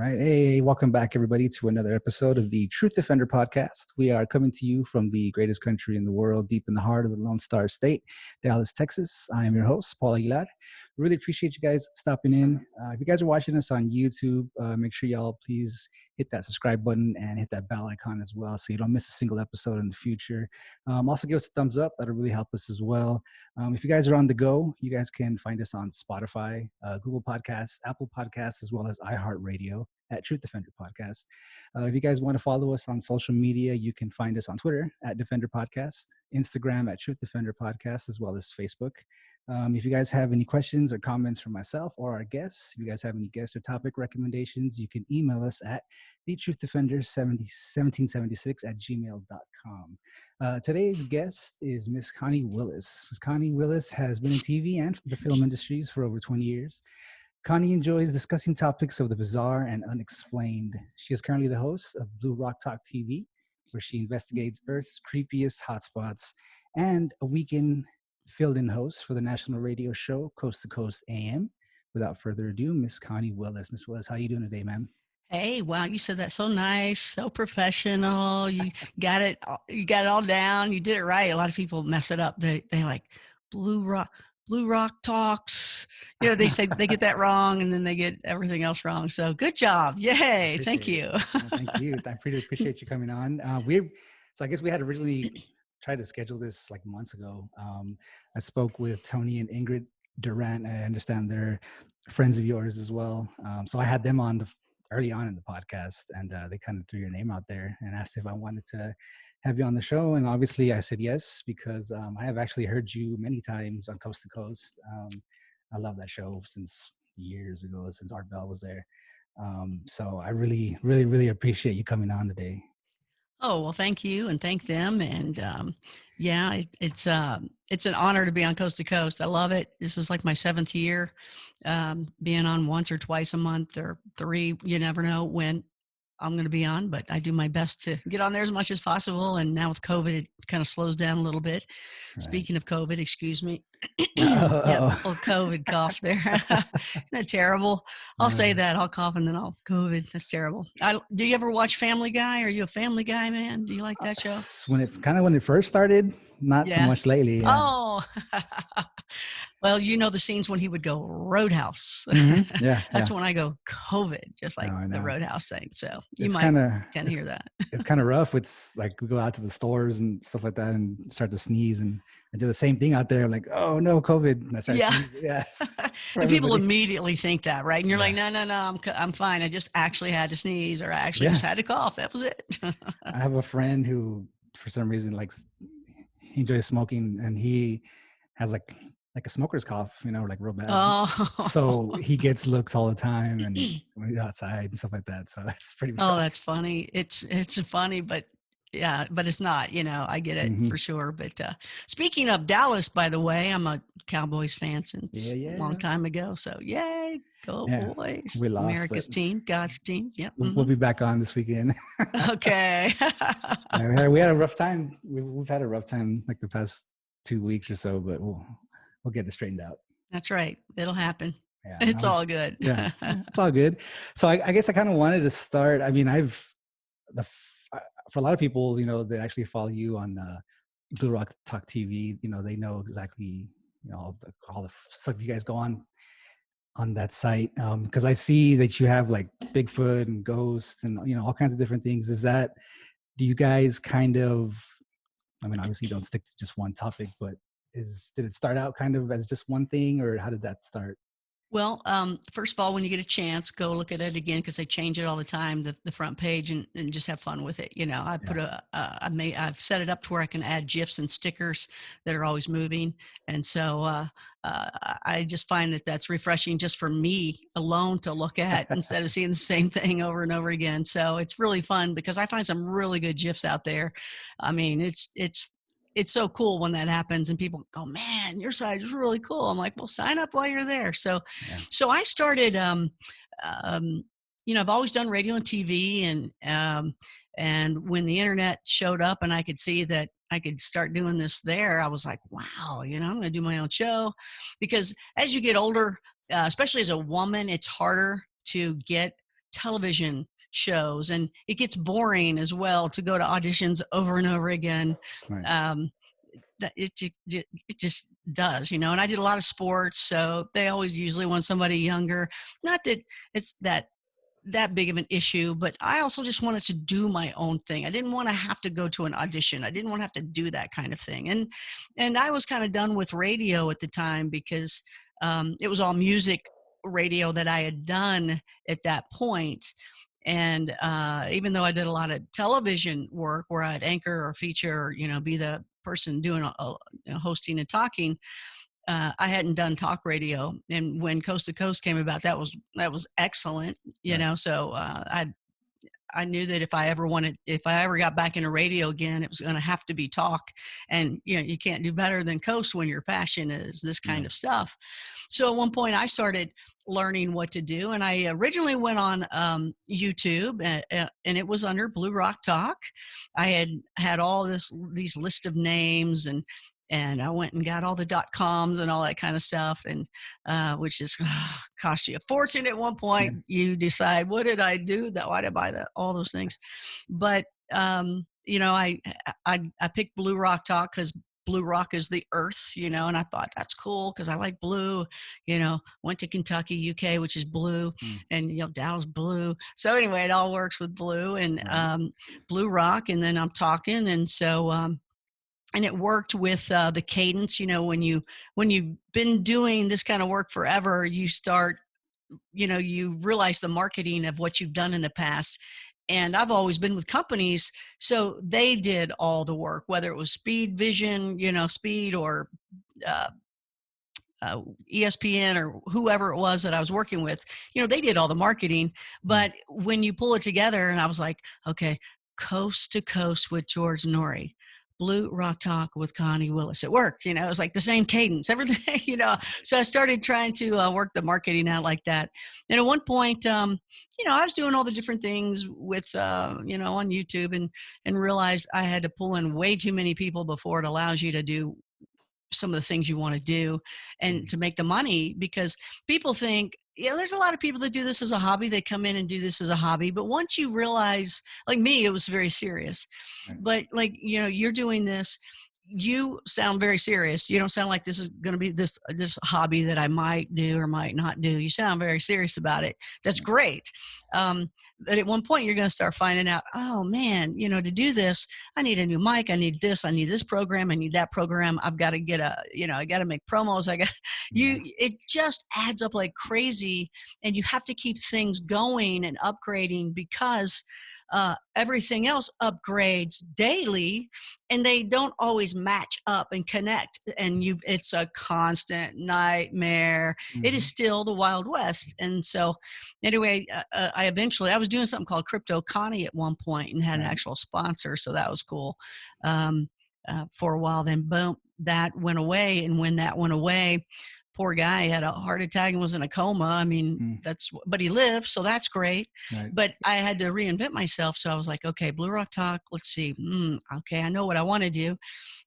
right. Hey, welcome back, everybody, to another episode of the Truth Defender podcast. We are coming to you from the greatest country in the world, deep in the heart of the Lone Star State, Dallas, Texas. I am your host, Paul Aguilar. Really appreciate you guys stopping in. If you guys are watching us on YouTube, make sure y'all please hit that subscribe button and hit that bell icon as well so you don't miss a single episode in the future. Also give us a thumbs up. That'll really help us as well. If you guys are on the go, you guys can find us on Spotify, Google Podcasts, Apple Podcasts, as well as iHeartRadio at Truth Defender Podcast. If you guys want to follow us on social media, you can find us on Twitter at Defender Podcast, Instagram at Truth Defender Podcast, as well as Facebook. If you guys have any questions or comments for myself or our guests, if you guys have any guest or topic recommendations, you can email us at thetruthDefender1776@gmail.com. Today's guest is Miss Connie Willis. Miss Connie Willis has been in TV and the film industries for over 20 years. Connie enjoys discussing topics of the bizarre and unexplained. She is currently the host of Blue Rock Talk TV, where she investigates Earth's creepiest hotspots, and a weekend fill-in host for the national radio show Coast to Coast AM. Without further ado, Miss Connie Willis. Miss Willis, how you doing today, ma'am? Hey, wow, you said that so nice, so professional. You got it all down. You did it right. A lot of people mess it up. They like Blue Rock Talks. You know, they say they get that wrong and then they get everything else wrong. So good job. Yay. Thank you. Thank you. I really appreciate you coming on. So I guess we had originally tried to schedule this like months ago. I spoke with Tony and Ingrid Durant. I understand they're friends of yours as well. So I had them on early on in the podcast, and they kind of threw your name out there and asked if I wanted to have you on the show. And obviously I said yes, because I have actually heard you many times on Coast to Coast. I love that show since years ago, since Art Bell was there. So I really, really, really appreciate you coming on today. Oh, well, thank you and thank them. And it's an honor to be on Coast to Coast. I love it. This is like my 7th year, being on once or twice a month or 3. You never know when I'm going to be on, but I do my best to get on there as much as possible. And now with COVID, it kind of slows down a little bit. Right. Speaking of COVID, excuse me. Yeah, little COVID cough there. Isn't that terrible? I'll say that. I'll cough and then I'll COVID. That's terrible. Do you ever watch Family Guy? Are you a Family Guy man? Do you like that show? When it first started, not so much lately. Yeah. Oh, well, you know the scenes when he would go Roadhouse. Mm-hmm. Yeah, that's when I go COVID, just like the Roadhouse thing. So you it's might kind of hear that. It's kind of rough. It's like we go out to the stores and stuff like that and start to sneeze and do the same thing out there. I'm like, oh no, COVID. And I start sneezing. Yes. And people immediately think that, right? And you're like, no, I'm fine. I just actually had to sneeze, or I actually just had to cough. That was it. I have a friend who, for some reason, he enjoys smoking, and he has like a smoker's cough, like real bad. Oh. So he gets looks all the time, and when he's outside and stuff like that. So it's pretty. Oh, that's funny. It's funny, but yeah, but it's not. I get it for sure. But speaking of Dallas, by the way, I'm a Cowboys fan since a long time ago. So yay, go boys! We lost, America's team, God's team. Yep. We'll be back on this weekend. Okay. We had a rough time. We've had a rough time like the past 2 weeks or so, but we'll get it straightened out. That's right. It'll happen. Yeah, it's all good. Yeah, it's all good. So I guess I kind of wanted to start. I mean, for a lot of people, that actually follow you on Blue Rock Talk TV, they know exactly, all the stuff you guys go on that site. Because I see that you have like Bigfoot and ghosts and, all kinds of different things. Do you guys kind of, obviously you don't stick to just one topic, but did it start out kind of as just one thing, or how did that start? Well, first of all, when you get a chance, go look at it again, because they change it all the time, the front page, and just have fun with it. I put I've set it up to where I can add GIFs and stickers that are always moving. And so I just find that that's refreshing just for me alone to look at instead of seeing the same thing over and over again. So it's really fun because I find some really good GIFs out there. It's so cool when that happens and people go, man, your site is really cool. I'm like, well, sign up while you're there. So I started, I've always done radio and TV, and when the internet showed up and I could see that I could start doing this there, I was like, wow, I'm going to do my own show. Because as you get older, especially as a woman, it's harder to get television shows, and it gets boring as well to go to auditions over and over again. Right. That it just does, and I did a lot of sports, so they always usually want somebody younger. Not that it's that big of an issue, but I also just wanted to do my own thing. I didn't want to have to go to an audition. I didn't want to have to do that kind of thing. And I was kind of done with radio at the time because it was all music radio that I had done at that point. And even though I did a lot of television work where I'd anchor or feature, or, be the person doing hosting and talking, I hadn't done talk radio. And when Coast to Coast came about, that was excellent, So I knew that if I ever got back into radio again, it was going to have to be talk. And, you can't do better than Coast when your passion is this kind of stuff. So at one point I started learning what to do. And I originally went on YouTube and it was under Blue Rock Talk. I had all these list of names and I went and got all the .coms and all that kind of stuff, and which is cost you a fortune at one point. Yeah. You decide, what did I do? Why did I buy all those things? But I picked Blue Rock Talk because Blue Rock is the earth, and I thought that's cool because I like blue. Went to Kentucky, UK, which is blue, and Dow's blue. So anyway, it all works with blue and Blue Rock, and then I'm talking, and so. And it worked with the cadence. When you've been doing this kind of work forever, you start, you realize the marketing of what you've done in the past. And I've always been with companies, so they did all the work, whether it was Speed Vision, Speed, or ESPN or whoever it was that I was working with. They did all the marketing. But when you pull it together, and I was like, okay, Coast to Coast with George Norrie, Blue Rock Talk with Connie Willis. It worked, it was like the same cadence, everything, So I started trying to work the marketing out like that. And at one point, I was doing all the different things with, on YouTube and realized I had to pull in way too many people before it allows you to do some of the things you want to do and to make the money, because people think, there's a lot of people that do this as a hobby. They come in and do this as a hobby. But once you realize, like me, it was very serious. But like, you're doing this, you sound very serious. You don't sound like this is going to be this hobby that I might do or might not do. You sound very serious about it. That's great. But at one point you're going to start finding out, oh man, to do this, I need a new mic. I need this program. I need that program. I've got to get I got to make promos. It just adds up like crazy, and you have to keep things going and upgrading because everything else upgrades daily, and they don't always match up and connect. And it's a constant nightmare. It is still the Wild West. And so anyway, I was doing something called Crypto Connie at one point and had an actual sponsor. So that was cool for a while. Then boom, that went away. And when that went away, poor guy had a heart attack and was in a coma. I mean, but he lived, so that's great. Right. But I had to reinvent myself. So I was like, okay, Blue Rock Talk, let's see. Okay, I know what I want to do.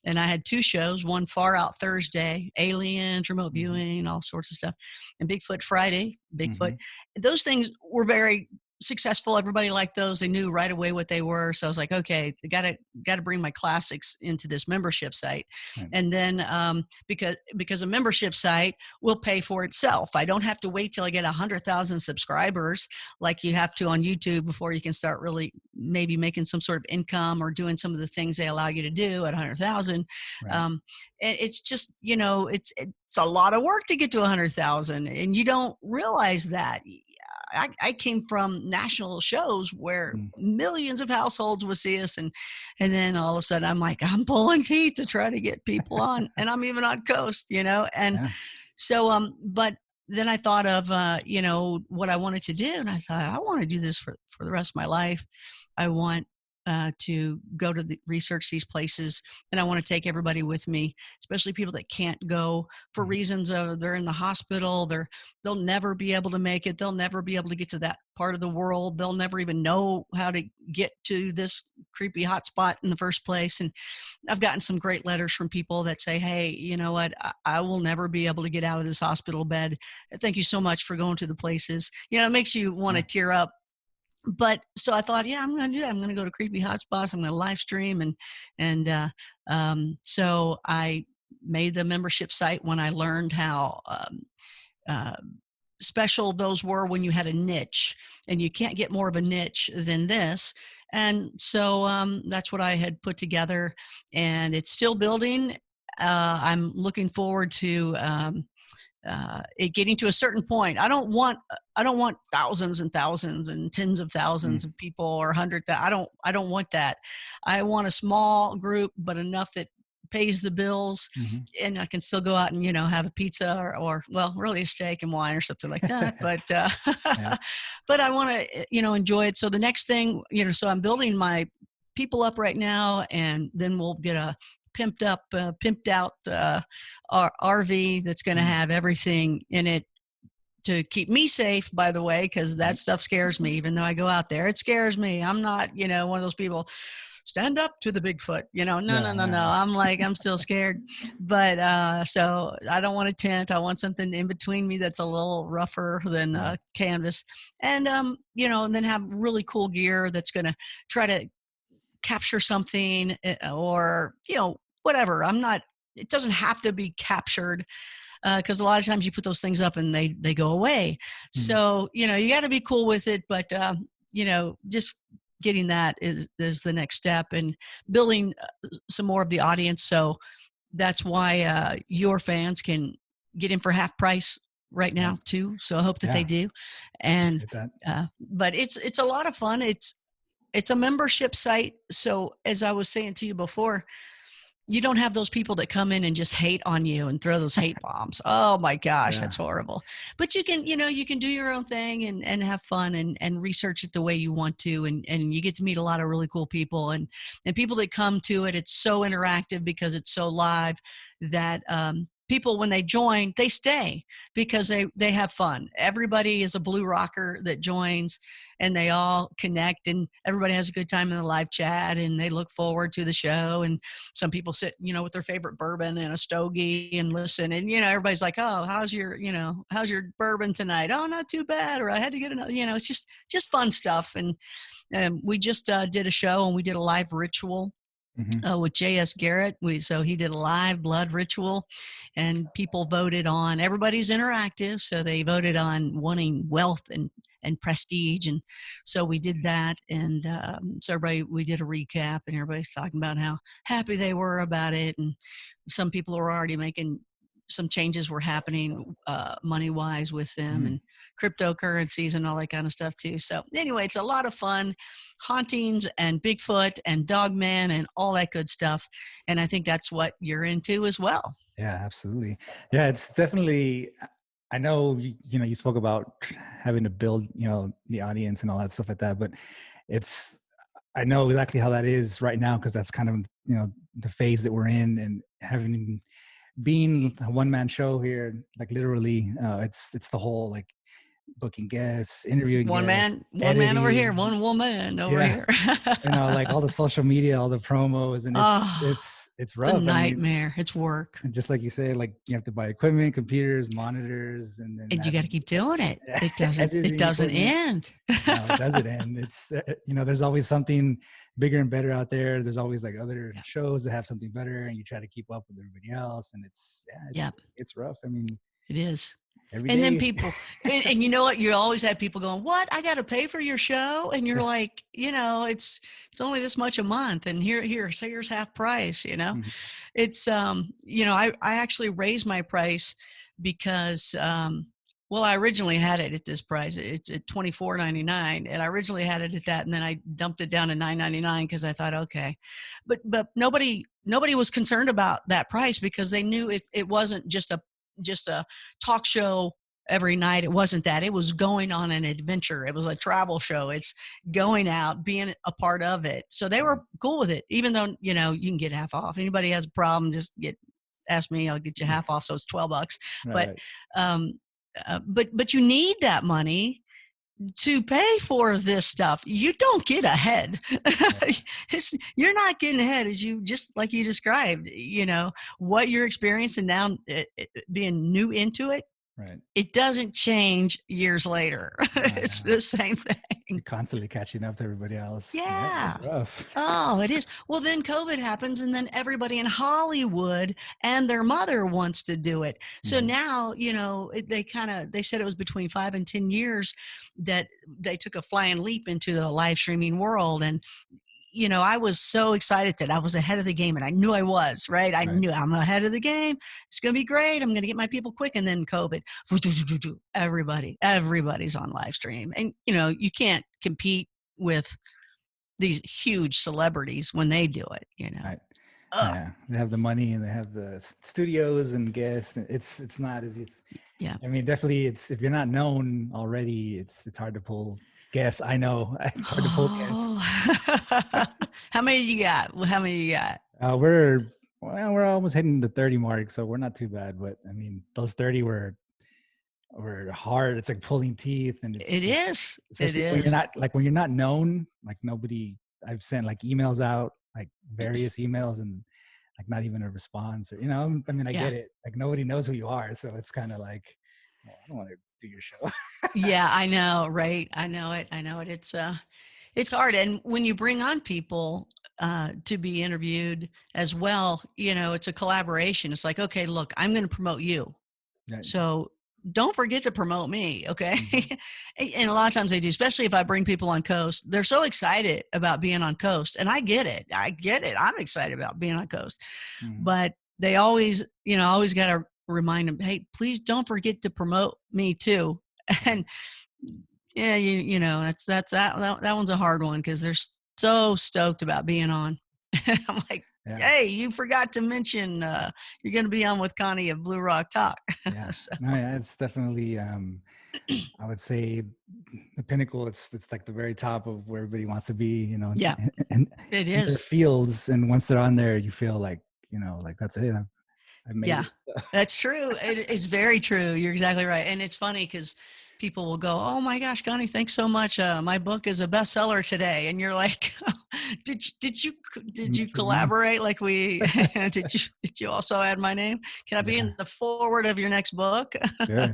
And I had two shows, one Far Out Thursday, aliens, remote viewing, all sorts of stuff, and Bigfoot Friday, Bigfoot. Those things were very successful. Everybody liked those. They knew right away what they were. So I was like, okay, got to bring my classics into this membership site. Right. And then because a membership site will pay for itself. I don't have to wait till I get 100,000 subscribers like you have to on YouTube before you can start really maybe making some sort of income or doing some of the things they allow you to do at 100,000. Right. It's just, it's a lot of work to get to 100,000, and you don't realize that. I came from national shows where millions of households would see us, and then all of a sudden I'm like, I'm pulling teeth to try to get people on, and I'm even on Coast, and so but then I thought of what I wanted to do, and I thought, I want to do this for the rest of my life. I want to go to research these places, and I want to take everybody with me, especially people that can't go for reasons of they're in the hospital, they'll never be able to make it, they'll never be able to get to that part of the world, they'll never even know how to get to this creepy hotspot in the first place. And I've gotten some great letters from people that say, hey, you know what, I will never be able to get out of this hospital bed. Thank you so much for going to the places. It makes you want to tear up But so I thought, yeah, I'm going to do that. I'm going to go to Creepy Hotspots. I'm going to live stream. So I made the membership site when I learned how uh, special those were when you had a niche, and you can't get more of a niche than this. And so that's what I had put together, and it's still building. I'm looking forward to it getting to a certain point. I don't want thousands and thousands and tens of thousands of people, or 100. I don't want that. I want a small group, but enough that pays the bills, and I can still go out and, you know, have a pizza or well, really a steak and wine or something like that. But but I want to, you know, enjoy it. So the next thing, you know, so I'm building my people up right now, and then we'll get a pimped out RV that's going to have everything in it to keep me safe, by the way, because that stuff scares me. Even though I go out there, it scares me. I'm not, you know, one of those people, stand up to the Bigfoot, you know, no. I'm still scared. But so I don't want a tent. I want something in between me that's a little rougher than canvas. And, you know, and then have really cool gear that's going to try to capture something, or, you know, whatever. It doesn't have to be captured, because a lot of times you put those things up and they go away. So, you know, you got to be cool with it. But, you know, just getting that is the next step, and building some more of the audience. So that's why your fans can get in for half price right now too. So I hope that they do. And but it's a lot of fun. It's a membership site. So as I was saying to you before, you don't have those people that come in and just hate on you and throw those hate bombs. Oh my gosh, that's horrible. But you can, you know, you can do your own thing and have fun and research it the way you want to. And you get to meet a lot of really cool people, and people that come to it. It's so interactive because it's so live that, people, when they join, they stay because they have fun. Everybody is a blue rocker that joins, and they all connect, and everybody has a good time in the live chat, and they look forward to the show. And some people sit, you know, with their favorite bourbon and a stogie and listen. And, you know, everybody's like, oh, how's your bourbon tonight? Oh, not too bad. Or I had to get another, you know, it's just fun stuff. And we just did a show, and we did a live ritual with J.S. Garrett. So he did a live blood ritual, and people voted on, everybody's interactive, so they voted on wanting wealth and prestige. And so we did that. And so we did a recap, and everybody's talking about how happy they were about it. And some people were already making some changes were happening money-wise with them, and cryptocurrencies and all that kind of stuff too. So anyway, it's a lot of fun, hauntings and Bigfoot and dogman and all that good stuff. And I think that's what you're into as well. Yeah, absolutely. Yeah, it's definitely, I know, you know, you spoke about having to build, you know, the audience and all that stuff like that, but I know exactly how that is right now, because that's kind of, you know, the phase that we're in, and being a one-man show here, like literally, it's the whole, like, booking guests, interviewing one guests, man over here, one woman over here. You know, like all the social media, all the promos, and it's rough. It's a nightmare. It's work. And just like you say, like, you have to buy equipment, computers, monitors, and you got to keep doing it. It doesn't end. No, it doesn't end. It's you know, there's always something bigger and better out there. There's always like other shows that have something better, and you try to keep up with everybody else, and it's rough. I mean, it is. And then people, and you know what? You always have people going, "What? I got to pay for your show?" And you're like, you know, it's only this much a month, and here's half price. You know, it's you know, I actually raised my price because well, I originally had it at this price. It's at $24.99, and I originally had it at that, and then I dumped it down to $9.99 because I thought, okay, but nobody was concerned about that price, because they knew it wasn't just a talk show every night. It wasn't that. It was going on an adventure. It was a travel show. It's going out, being a part of it. So they were cool with it, even though, you know, you can get half off. Anybody has a problem, just ask me. I'll get you half off. So it's $12. right. But you need that money to pay for this stuff. You don't get ahead. You're not getting ahead, as you just like you described, you know, what you're experiencing now, being new into it. Right. It doesn't change years later. I It's know. the same You're thing. constantly catching up to everybody else. Yeah, Yeah. it's rough. Oh, it is. Well, then COVID happens, and then everybody in Hollywood and their mother wants to do it. So Mhm. now, they said it was between 5 and 10 years that they took a flying leap into the live streaming world. And I was so excited that I was ahead of the game, and I knew I was, right? I Right. knew I'm ahead of the game. It's going to be great. I'm going to get my people quick. And then COVID, everybody's on live stream. And, you can't compete with these huge celebrities when they do it. Right. Ugh. Yeah, they have the money and they have the studios and guests. It's not as it's. Yeah. I mean, definitely, it's if you're not known already, it's hard to pull guests. I know it's hard to pull guests. Oh. How many you got? How many you got? We're almost hitting the 30 mark, so we're not too bad. But I mean, those 30 were hard. It's like pulling teeth, and it's It just, is. It especially is. when you're not known, like nobody. I've sent like emails out, like various emails, and like not even a response, or I mean, I Yeah. get it. Like nobody knows who you are, so it's kind of like, well, I don't want to do your show. Yeah, I know, right? I know it. It's hard. And when you bring on people to be interviewed as well, it's a collaboration. It's like, okay, look, I'm going to promote you. Right. So don't forget to promote me. Okay. Mm-hmm. And a lot of times they do, especially if I bring people on Coast. They're so excited about being on Coast. And I get it. I'm excited about being on Coast. Mm-hmm. But they always got to remind them, hey, please don't forget to promote me too. And yeah, that one's a hard one because they're so stoked about being on. I'm like, Yeah. hey, you forgot to mention you're going to be on with Connie of Blue Rock Talk. Yeah. So, No, yeah, it's definitely I would say the pinnacle. It's like the very top of where everybody wants to be, yeah, and it in their is. fields. And once they're on there, you feel like, like that's it. I made Yeah, it. that's true. It's very true. You're exactly right. And it's funny because people will go, "Oh my gosh, Connie, thanks so much. My book is a bestseller today." And you're like, did you collaborate? Like did you also add my name? Can I be Yeah. in the forward of your next book? Sure. Yeah,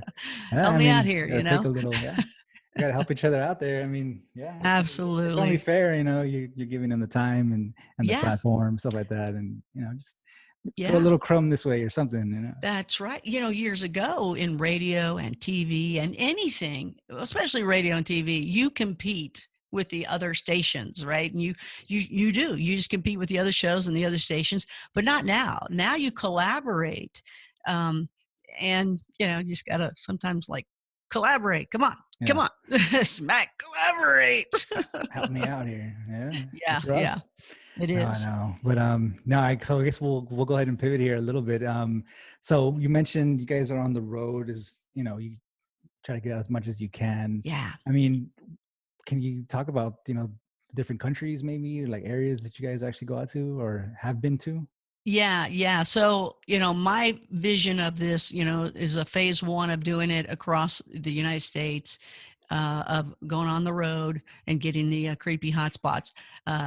Help I me out mean, here, you gotta take a little, yeah. You gotta help each other out there. I mean, yeah, it's only Absolutely. fair, you're giving them the time and the Yeah. platform, stuff like that. And, just throw a Yeah. little crumb this way or something. That's right. Years ago in radio and TV and anything, especially radio and TV, you compete with the other stations, right? And you do. You just compete with the other shows and the other stations, but not now. Now you collaborate. And you just gotta sometimes like collaborate. Come on. Come Yeah. on. Smack collaborate. Help me out here. Yeah. Yeah, It's rough. yeah. It No, I is. know. But no, so I guess we'll go ahead and pivot here a little bit. So you mentioned you guys are on the road, you try to get out as much as you can. Yeah. I mean, can you talk about, different countries maybe, or like areas that you guys actually go out to or have been to? Yeah. So, my vision of this, is a phase one of doing it across the United States, of going on the road and getting the creepy hotspots.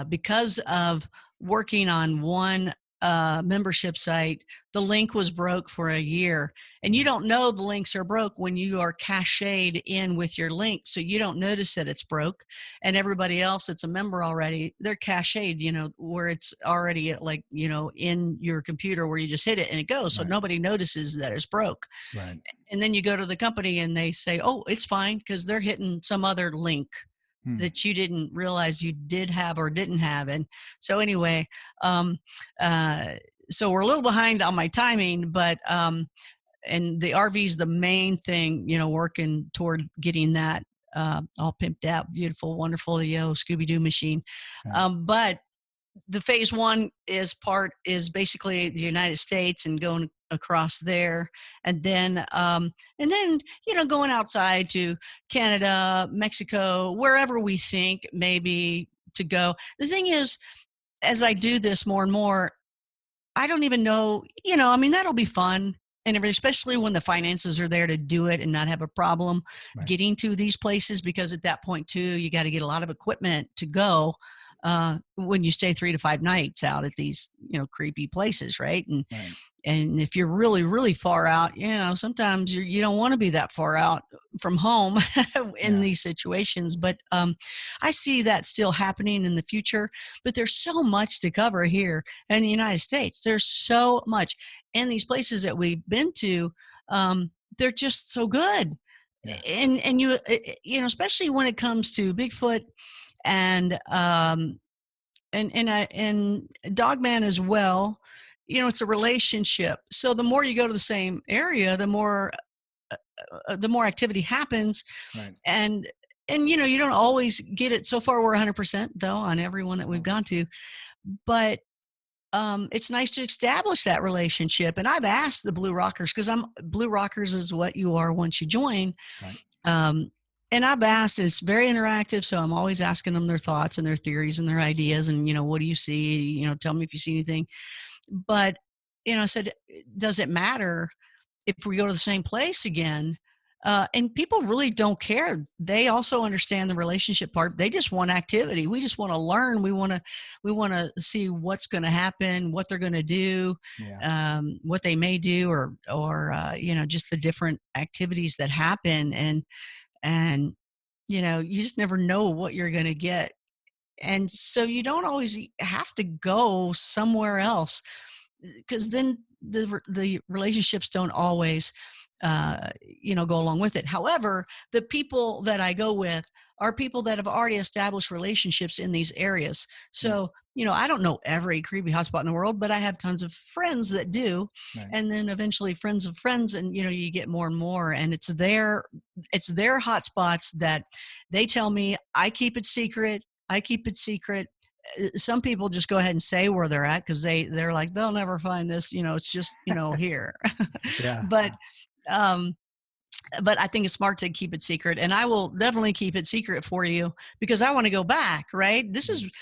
Because of working on one membership site, the link was broke for a year. And you don't know the links are broke when you are cached in with your link. So you don't notice that it's broke. And everybody else that's a member already, they're cached, where it's already like, in your computer where you just hit it and it goes. So Right. nobody notices that it's broke. Right. And then you go to the company and they say, oh, it's fine because they're hitting some other link that you didn't realize you did have or didn't have. And so anyway, so we're a little behind on my timing, but and the RV is the main thing, working toward getting that all pimped out, beautiful, wonderful, the Scooby-Doo machine. Right. But the phase one is basically the United States and going across there, and then going outside to Canada, Mexico, wherever we think maybe to go. The thing is, as I do this more and more, I don't even know, that'll be fun and everything, especially when the finances are there to do it and not have a problem Right. getting to these places, because at that point too, you got to get a lot of equipment to go. when you stay 3 to 5 nights out at these, creepy places, right? Right. And if you're really, really far out, sometimes you don't want to be that far out from home in Yeah. these situations. But I see that still happening in the future. But there's so much to cover here in the United States. There's so much. And these places that we've been to, they're just so good. Yeah. And especially when it comes to Bigfoot and and dogman as well. It's a relationship. So the more you go to the same area, the more activity happens. Right. And you don't always get it. So far we're 100% though on everyone that we've gone to, but it's nice to establish that relationship. And I've asked the Blue Rockers, because Blue Rockers is what you are once you join. Right. And I've asked, and it's very interactive. So I'm always asking them their thoughts and their theories and their ideas. And, what do you see? Tell me if you see anything. But, I said, does it matter if we go to the same place again? And people really don't care. They also understand the relationship part. They just want activity. We just want to learn. We want to see what's going to happen, what they're going to do, what they may do, or just the different activities that happen. And you just never know what you're going to get. And so you don't always have to go somewhere else, because then the relationships don't always go along with it. However, the people that I go with are people that have already established relationships in these areas. So, I don't know every creepy hotspot in the world, but I have tons of friends that do. Right. And then eventually friends of friends, and, you get more and more, and it's their hotspots that they tell me. I keep it secret. Some people just go ahead and say where they're at, because they're like, they'll never find this, it's just, here. Yeah. But I think it's smart to keep it secret, and I will definitely keep it secret for you, because I want to go back, right? This is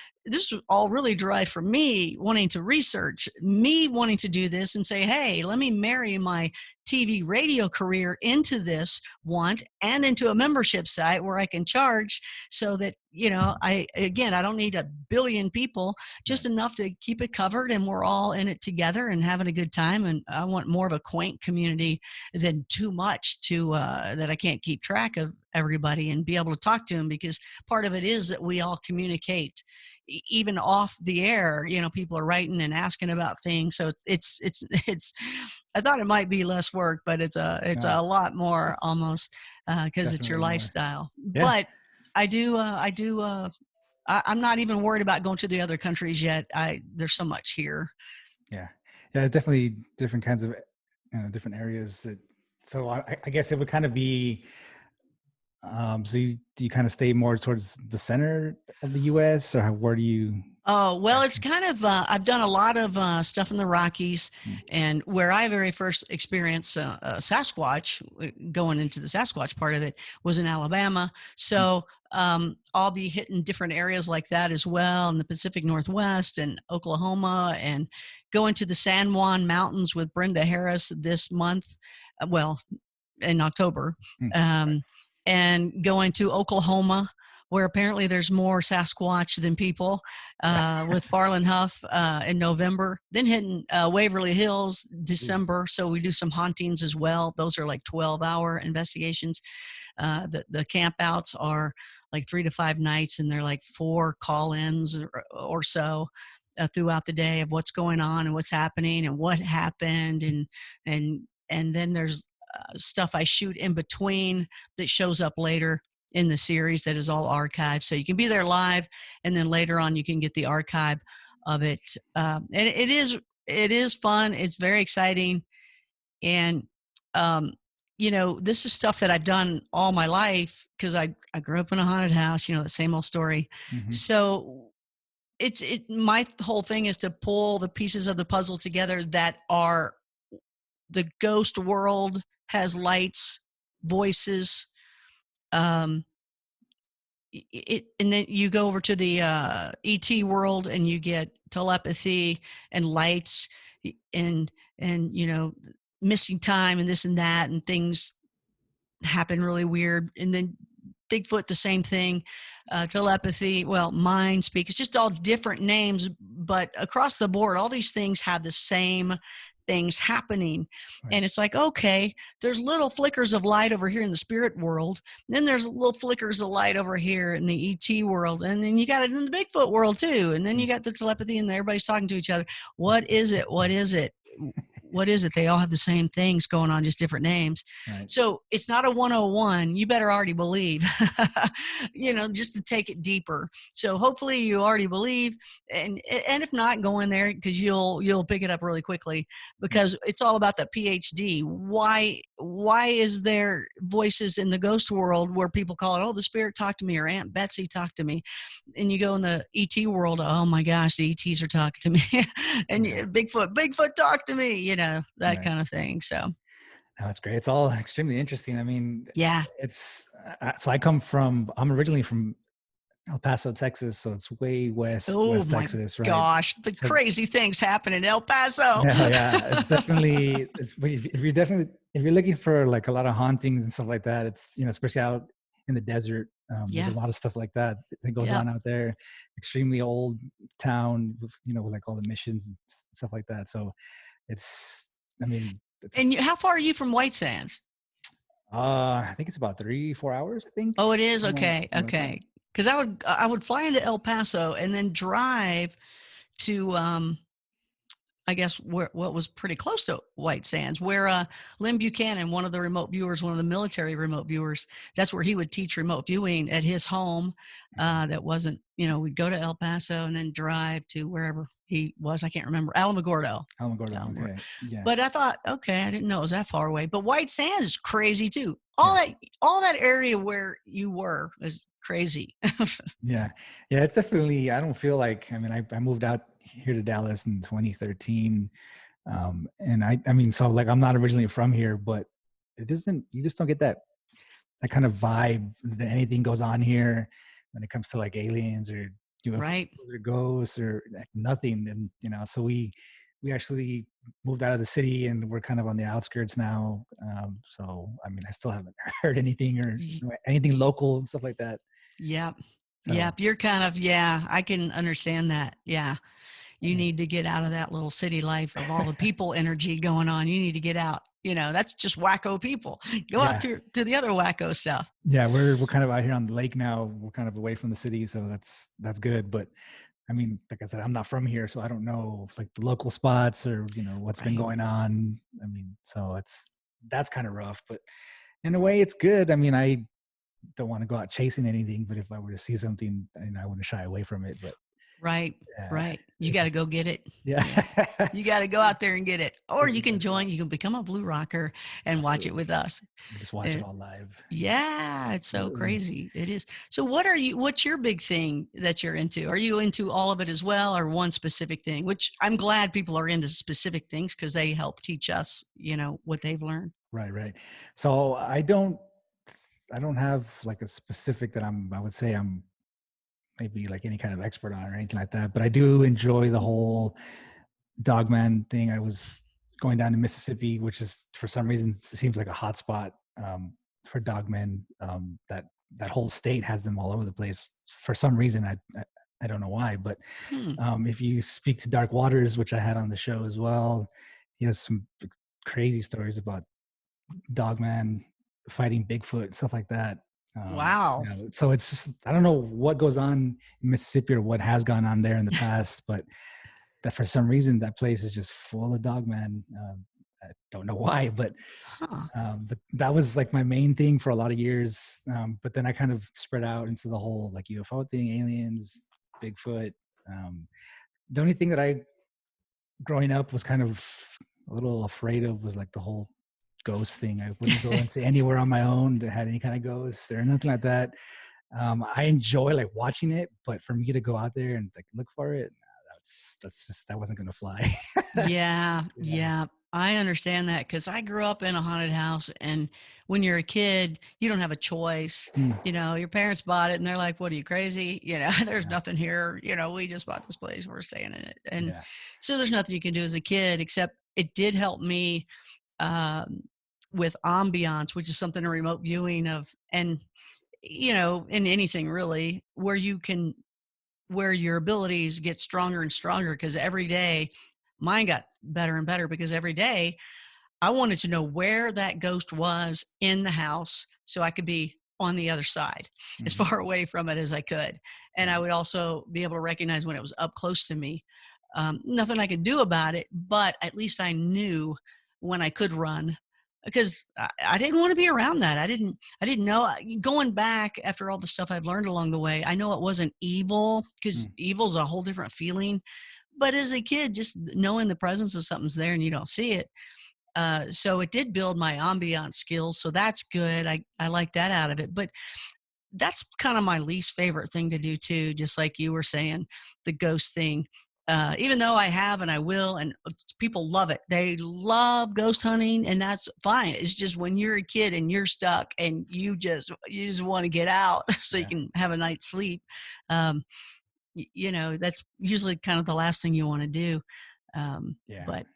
all really derived from me wanting to research, me wanting to do this and say, hey, let me marry my TV radio career into this and into a membership site where I can charge, so that, I don't need 1 billion people, just enough to keep it covered, and we're all in it together and having a good time. And I want more of a quaint community than too much that I can't keep track of everybody and be able to talk to them, because part of it is that we all communicate even off the air. People are writing and asking about things, so it's I thought it might be less work, but it's a lot more almost, because it's your lifestyle. Yeah. But I'm not even worried about going to the other countries yet. There's so much here. Yeah. It's definitely different kinds of different areas. So I guess it would kind of be, so do you kind of stay more towards the center of the U.S., or where do you? Oh, well, it's kind of, I've done a lot of stuff in the Rockies, and where I very first experienced Sasquatch, going into the Sasquatch part of it, was in Alabama. So I'll be hitting different areas like that as well, in the Pacific Northwest and Oklahoma, and going to the San Juan Mountains with Brenda Harris this month, in October, and going to Oklahoma, where apparently there's more Sasquatch than people, with Farland Huff in November. Then hitting Waverly Hills December, so we do some hauntings as well. Those are like 12-hour investigations. The campouts are like 3 to 5 nights, and they're like 4 call-ins or so throughout the day of what's going on and what's happening and what happened, and then there's stuff I shoot in between that shows up later in the series that is all archived. So you can be there live, and then later on you can get the archive of it. And it is fun. It's very exciting. And, this is stuff that I've done all my life, because I grew up in a haunted house, the same old story. Mm-hmm. So my whole thing is to pull the pieces of the puzzle together that are the ghost world, has lights, voices, and then you go over to the ET world, and you get telepathy and lights, and missing time and this and that, and things happen really weird. And then Bigfoot, the same thing. Telepathy, well, mind speak. It's just all different names, but across the board, all these things have the same things happening. Right. And it's like, okay, there's little flickers of light over here in the spirit world. Then there's little flickers of light over here in the ET world. And then you got it in the Bigfoot world too. And then you got the telepathy and everybody's talking to each other. What is it? What is it? What is it? They all have the same things going on, just different names. Right. So it's not a 101. You better already believe, just to take it deeper. So hopefully you already believe, and if not, go in there because you'll pick it up really quickly, because it's all about that PhD. Why is there voices in the ghost world where people call it, oh, the spirit talked to me, or Aunt Betsy talked to me, and you go in the ET world, oh my gosh, the ETs are talking to me, and Bigfoot talked to me, that Right. kind of thing. So no, that's great. It's all extremely interesting. I mean, yeah, it's so I'm originally from El Paso, Texas, so it's way west my Texas, right? gosh, the So, crazy things happen in El Paso. yeah, it's definitely, if you're looking for like a lot of hauntings and stuff like that, it's, especially out in the desert, there's a lot of stuff like that goes on out there. Extremely old town, with like all the missions and stuff like that. So it's, And how far are you from White Sands? I think it's about 3-4 hours, I think. Oh, it is? Something Okay. like Because I would fly into El Paso and then drive to I guess what was pretty close to White Sands, where Lynn Buchanan, one of the military remote viewers, that's where he would teach remote viewing at his home. That wasn't, we'd go to El Paso and then drive to wherever he was. I can't remember. Alamogordo. Okay. Yeah. But I thought, okay, I didn't know it was that far away. But White Sands is crazy too. All that area where you were is crazy. Yeah. It's definitely, I don't feel like, I moved out here to Dallas in 2013. And so like, I'm not originally from here, but you just don't get that kind of vibe that anything goes on here when it comes to like aliens or UFOs right. or ghosts or nothing. And, so we actually moved out of the city and we're kind of on the outskirts now. So, I still haven't heard anything or anything local and stuff like that. Yep. So, Yep. You're kind of, I can understand that. Yeah. You need to get out of that little city life of all the people energy going on. You need to get out. That's just wacko people. Go out to the other wacko stuff. Yeah, we're kind of out here on the lake now. We're kind of away from the city, so that's good. But like I said, I'm not from here, so I don't know like the local spots or what's been going on. So that's kind of rough. But in a way, it's good. I don't want to go out chasing anything, but if I were to see something, I wouldn't shy away from it. But right. You got to go get it. Yeah. You got to go out there and get it. Or you can join, you can become a Blue Rocker and watch it with us. Just watch it all live. Yeah, it's so crazy. It is. So what's your big thing that you're into? Are you into all of it as well, or one specific thing? Which I'm glad people are into specific things because they help teach us, what they've learned. Right. So I don't have like a specific that I would say I'm maybe like any kind of expert on or anything like that, but I do enjoy the whole dogman thing. I was going down to Mississippi, which is for some reason seems like a hotspot for dogmen. That whole state has them all over the place for some reason. I don't know why, but if you speak to Dark Waters, which I had on the show as well, he has some crazy stories about dogman fighting Bigfoot, stuff like that. Wow. So it's just, I don't know what goes on in Mississippi or what has gone on there in the past, but that for some reason that place is just full of dogman. I don't know why, but that was like my main thing for a lot of years. But then I kind of spread out into the whole like UFO thing, aliens, Bigfoot. The only thing that I growing up was kind of a little afraid of was like the whole ghost thing. I wouldn't go into anywhere on my own that had any kind of ghosts or nothing like that. I enjoy like watching it, but for me to go out there and like look for it, that wasn't going to fly. Yeah. I understand that because I grew up in a haunted house, and when you're a kid, you don't have a choice. Your parents bought it and they're like, what are you, crazy? There's nothing here. We just bought this place. We're staying in it. And so there's nothing you can do as a kid, except it did help me with ambiance, which is something a remote viewing of. And in anything really, where your abilities get stronger and stronger, because every day mine got better and better, because every day I wanted to know where that ghost was in the house so I could be on the other side, as far away from it as I could. And I would also be able to recognize when it was up close to me. Nothing I could do about it, but at least I knew when I could run, because I didn't want to be around that. I didn't know. Going back after all the stuff I've learned along the way, I know it wasn't evil, because evil's a whole different feeling. But as a kid, just knowing the presence of something's there and you don't see it, so it did build my ambient skills. So that's good. I like that out of it. But that's kind of my least favorite thing to do too. Just like you were saying, the ghost thing. Even though I have and I will, and people love it. They love ghost hunting, and that's fine. It's just when you're a kid and you're stuck and you just want to get out so you can have a night's sleep. That's usually kind of the last thing you want to do. But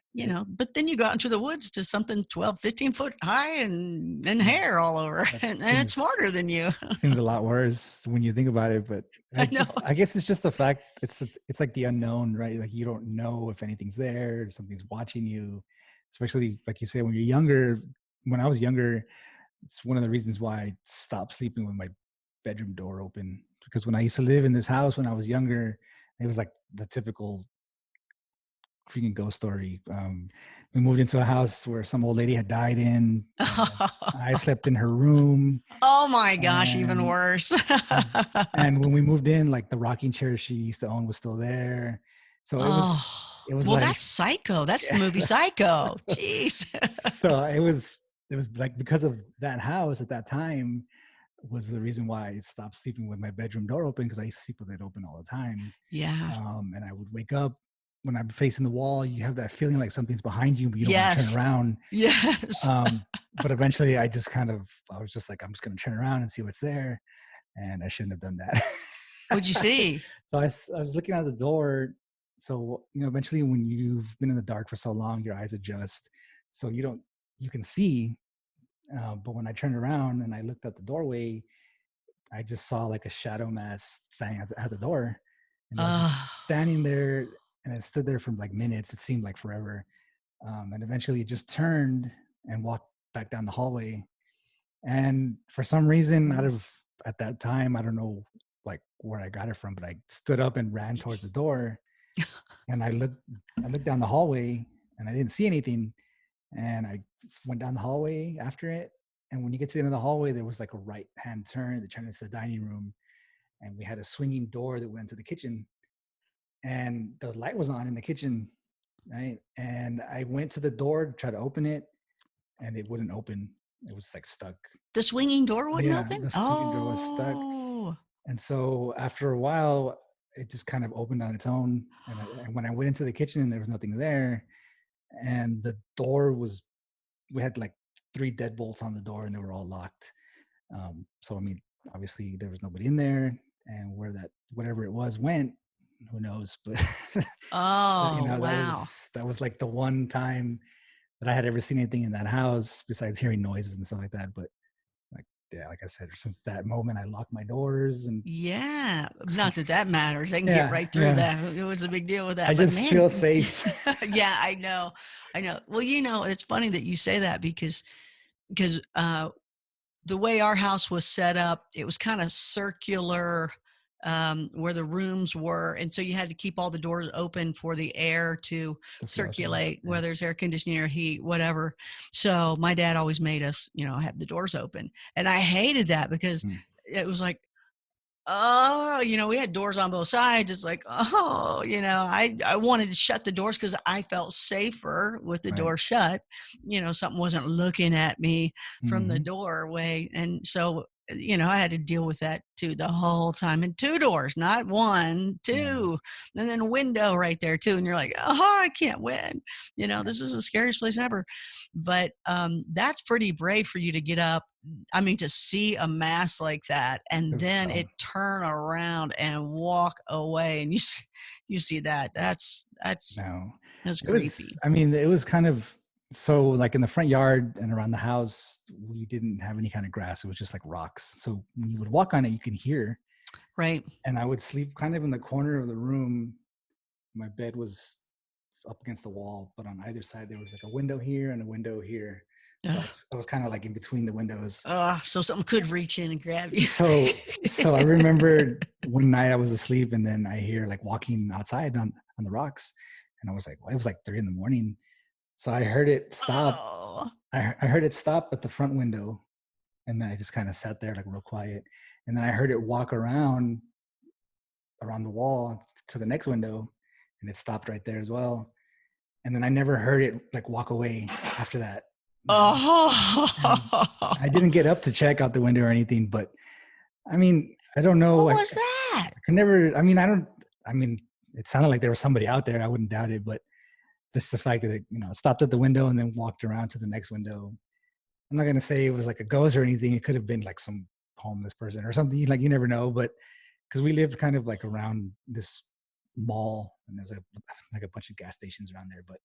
but then you go out into the woods to something 12, 15 foot high and hair all over, and it's smarter than you. Seems a lot worse when you think about it, but I guess it's just the fact it's like the unknown, right? Like you don't know if anything's there, something's watching you, especially like you say, when you're younger. When I was younger, it's one of the reasons why I stopped sleeping with my bedroom door open, because when I used to live in this house when I was younger, it was like the typical freaking ghost story. We moved into a house where some old lady had died in. I slept in her room. Oh my gosh, even worse. And when we moved in, like the rocking chair she used to own was still there. So it was well, like, that's Psycho. That's the movie Psycho. Jeez. So it was like, because of that house at that time was the reason why I stopped sleeping with my bedroom door open, because I used to sleep with it open all the time. Yeah. And I would wake up when I'm facing the wall. You have that feeling like something's behind you, but you don't want to turn around. Yes. But eventually I was just like, I'm just going to turn around and see what's there. And I shouldn't have done that. What'd you see? So I was looking out the door. So, eventually when you've been in the dark for so long, your eyes adjust. So you can see. But when I turned around and I looked at the doorway, I just saw like a shadow mass standing at the door. And it was just standing there, and it stood there for like minutes. It seemed like forever. And eventually it just turned and walked back down the hallway. And for some reason, at that time, I don't know like where I got it from, but I stood up and ran towards the door. And I looked down the hallway and I didn't see anything. And I went down the hallway after it. And when you get to the end of the hallway, there was like a right-hand turn that turned into the dining room. And we had a swinging door that went to the kitchen. And the light was on in the kitchen, right? And I went to the door to try to open it, and it wouldn't open. It was like stuck. The swinging door wouldn't open? The swinging door was stuck. And so after a while, it just kind of opened on its own. And when I went into the kitchen, there was nothing there. And the door we had like 3 deadbolts on the door, and they were all locked. So, I mean, obviously there was nobody in there, and where whatever it was went, who knows? But wow. That was like the one time that I had ever seen anything in that house besides hearing noises and stuff like that. But like I said, since that moment, I locked my doors. And not that matters. I can get right through that. It was a big deal with that. I just feel safe. Yeah, I know. Well, it's funny that you say that, because the way our house was set up, it was kind of circular, where the rooms were. And so you had to keep all the doors open for the air to circulate, whether there's air conditioning or heat, whatever. So my dad always made us, have the doors open. And I hated that, because it was like, we had doors on both sides. It's like, I wanted to shut the doors because I felt safer with the door shut. Something wasn't looking at me from the doorway. And so, I had to deal with that too the whole time. And 2 doors, not 1, 2, and then a window right there too. And you're like, I can't win. This is the scariest place ever. But that's pretty brave for you to get up. I mean, to see a mass like that, and then it turn around and walk away, and you see that. That's creepy. It was kind of So like in the front yard and around the house, we didn't have any kind of grass. It was just like rocks. So when you would walk on it, you can hear. Right. And I would sleep kind of in the corner of the room. My bed was up against the wall, but on either side there was like a window here and a window here. So I was kind of like in between the windows. So something could reach in and grab you. So I remember one night I was asleep, and then I hear like walking outside on the rocks, and I was like, well, it was like 3 a.m. So I heard it stop. Oh. I heard it stop at the front window, and then I just kind of sat there like real quiet, and then I heard it walk around the wall to the next window, and it stopped right there as well. And then I never heard it like walk away after that. Oh. I didn't get up to check out the window or anything, but I mean, I don't know. What was that? I could never, I mean, it sounded like there was somebody out there. I wouldn't doubt it, but just the fact that it, stopped at the window and then walked around to the next window. I'm not going to say it was like a ghost or anything. It could have been like some homeless person or something. Like, you never know, but because we lived kind of like around this mall, and there's like a bunch of gas stations around there. But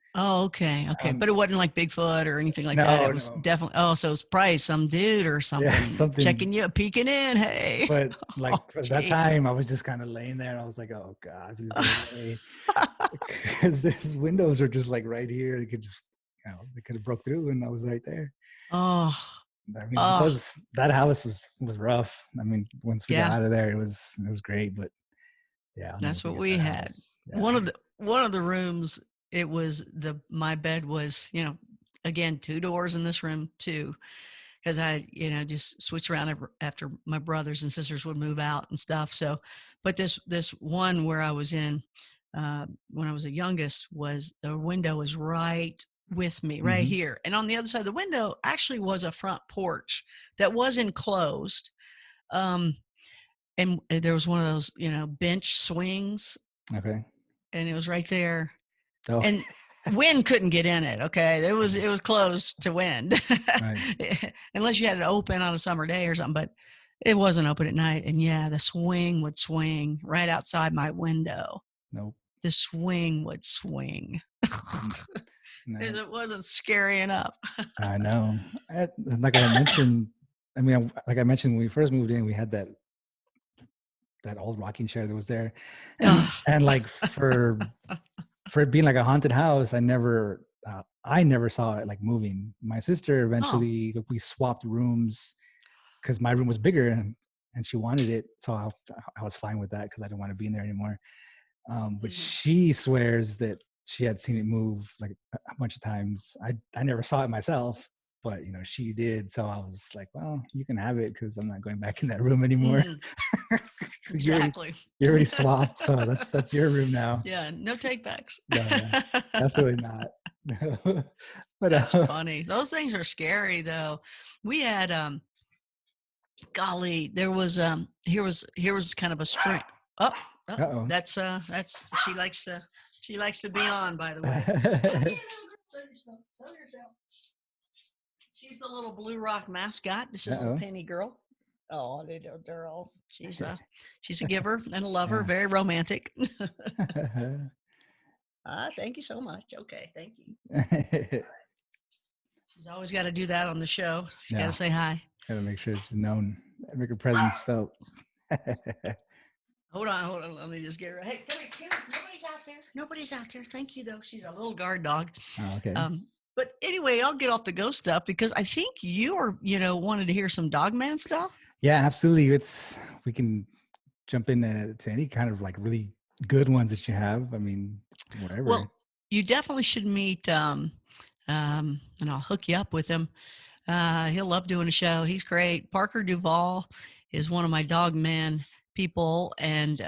okay, but it wasn't like Bigfoot or anything like that. It was definitely so it's probably some dude or something, checking you, peeking in. Hey, but like at that time, I was just kind of laying there, and I was like, oh God, please go away, because these windows are just like right here. It could just, they could have broke through, and I was right there. Oh. I mean, because that house was rough. I mean, once we got out of there, it was great, but yeah, that's what we had. Yeah. One of the rooms, it was my bed was, again, 2 doors in this room too, because I, just switched around after my brothers and sisters would move out and stuff. So, but this one where I was in when I was the youngest, was the window was right with me right here, and on the other side of the window actually was a front porch that was enclosed, and there was one of those bench swings, okay, and it was right there. And wind couldn't get in it. Okay, it was closed to wind, right. Unless you had it open on a summer day or something, but it wasn't open at night. And yeah, the swing would swing right outside my window. Nope, the swing would swing. No. It wasn't scary enough. I know. Like I mentioned, like I mentioned, when we first moved in, we had that old rocking chair that was there, and like for it being like a haunted house, I never saw it like moving. My sister eventually, we swapped rooms because my room was bigger, and she wanted it, so I was fine with that because I didn't want to be in there anymore. But she swears that she had seen it move like a bunch of times. I never saw it myself, but she did. So I was like, well, you can have it because I'm not going back in that room anymore. Exactly. You're already swapped, so that's your room now. Yeah, no take backs. No, absolutely not. But that's funny. Those things are scary though. We had golly, there was here was kind of a string. Oh, that's she likes to be on, by the way. Show yourself. She's the little Blue Rock mascot. This is the Penny girl. Oh, little girl. She's a giver and a lover, very romantic. Thank you so much. Okay, thank you. She's always got to do that on the show. She's got to say hi. Got to make sure she's known, make her presence felt. Hold on. Let me just get her. Hey, come here. Nobody's out there. Thank you, though. She's a little guard dog. Oh, okay. But anyway, I'll get off the ghost stuff because I think you are, wanted to hear some dogman stuff. Yeah, absolutely. We can jump into any kind of like really good ones that you have. I mean, whatever. Well, you definitely should meet, and I'll hook you up with him. He'll love doing a show. He's great. Parker Duvall is one of my dogman people, and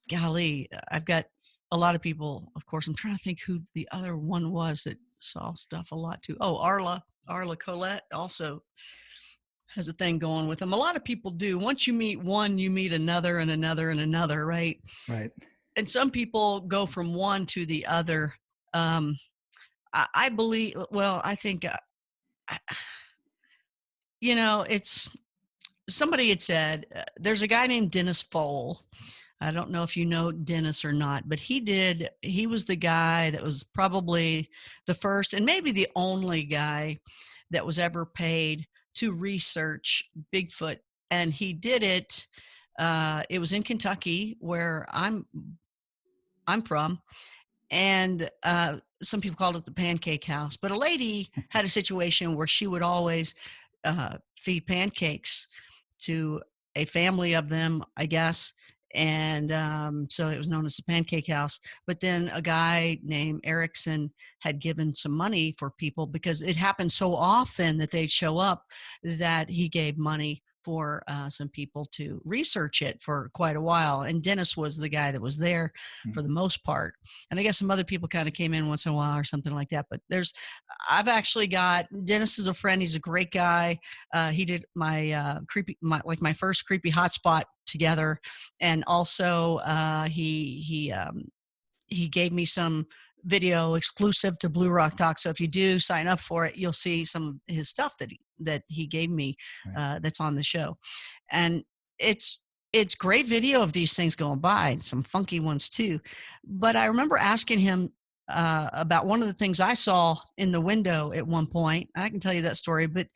golly, I've got a lot of people. Of course, I'm trying to think who the other one was that saw stuff a lot too. Oh, Arla Colette also has a thing going with them. A lot of people do. Once you meet one, you meet another and another and another, right? Right. And some people go from one to the other. I believe. Well, I think. It's somebody had said there's a guy named Dennis Fowl I don't know if you know Dennis or not, but he was the guy that was probably the first and maybe the only guy that was ever paid to research Bigfoot. And he did it. It was in Kentucky, where I'm from, and some people called it the pancake house. But a lady had a situation where she would always feed pancakes to a family of them, I guess. And so it was known as the pancake house. But then a guy named Erickson had given some money for people because it happened so often that they'd show up, that he gave money for some people to research it for quite a while. And Dennis was the guy that was there for the most part. And I guess some other people kind of came in once in a while or something like that. But I've actually got, Dennis is a friend. He's a great guy. He did my my first creepy hotspot together. And also he gave me some video exclusive to Blue Rock Talk. So if you do sign up for it, you'll see some of his stuff that he gave me that's on the show. And it's great video of these things going by, and some funky ones too. But I remember asking him about one of the things I saw in the window at one point. I can tell you that story, but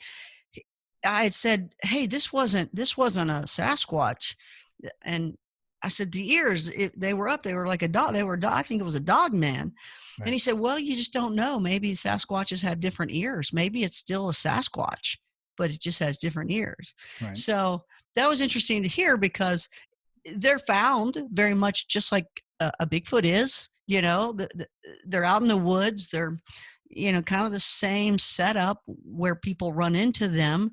I had said, "Hey, this wasn't a Sasquatch," and I said, "The ears, they were up. They were like a dog. I think it was a dogman." Right. And he said, "Well, you just don't know. Maybe Sasquatches have different ears. Maybe it's still a Sasquatch, but it just has different ears." Right. So that was interesting to hear, because they're found very much just like a Bigfoot is. You know, they're out in the woods. They're, kind of the same setup where people run into them.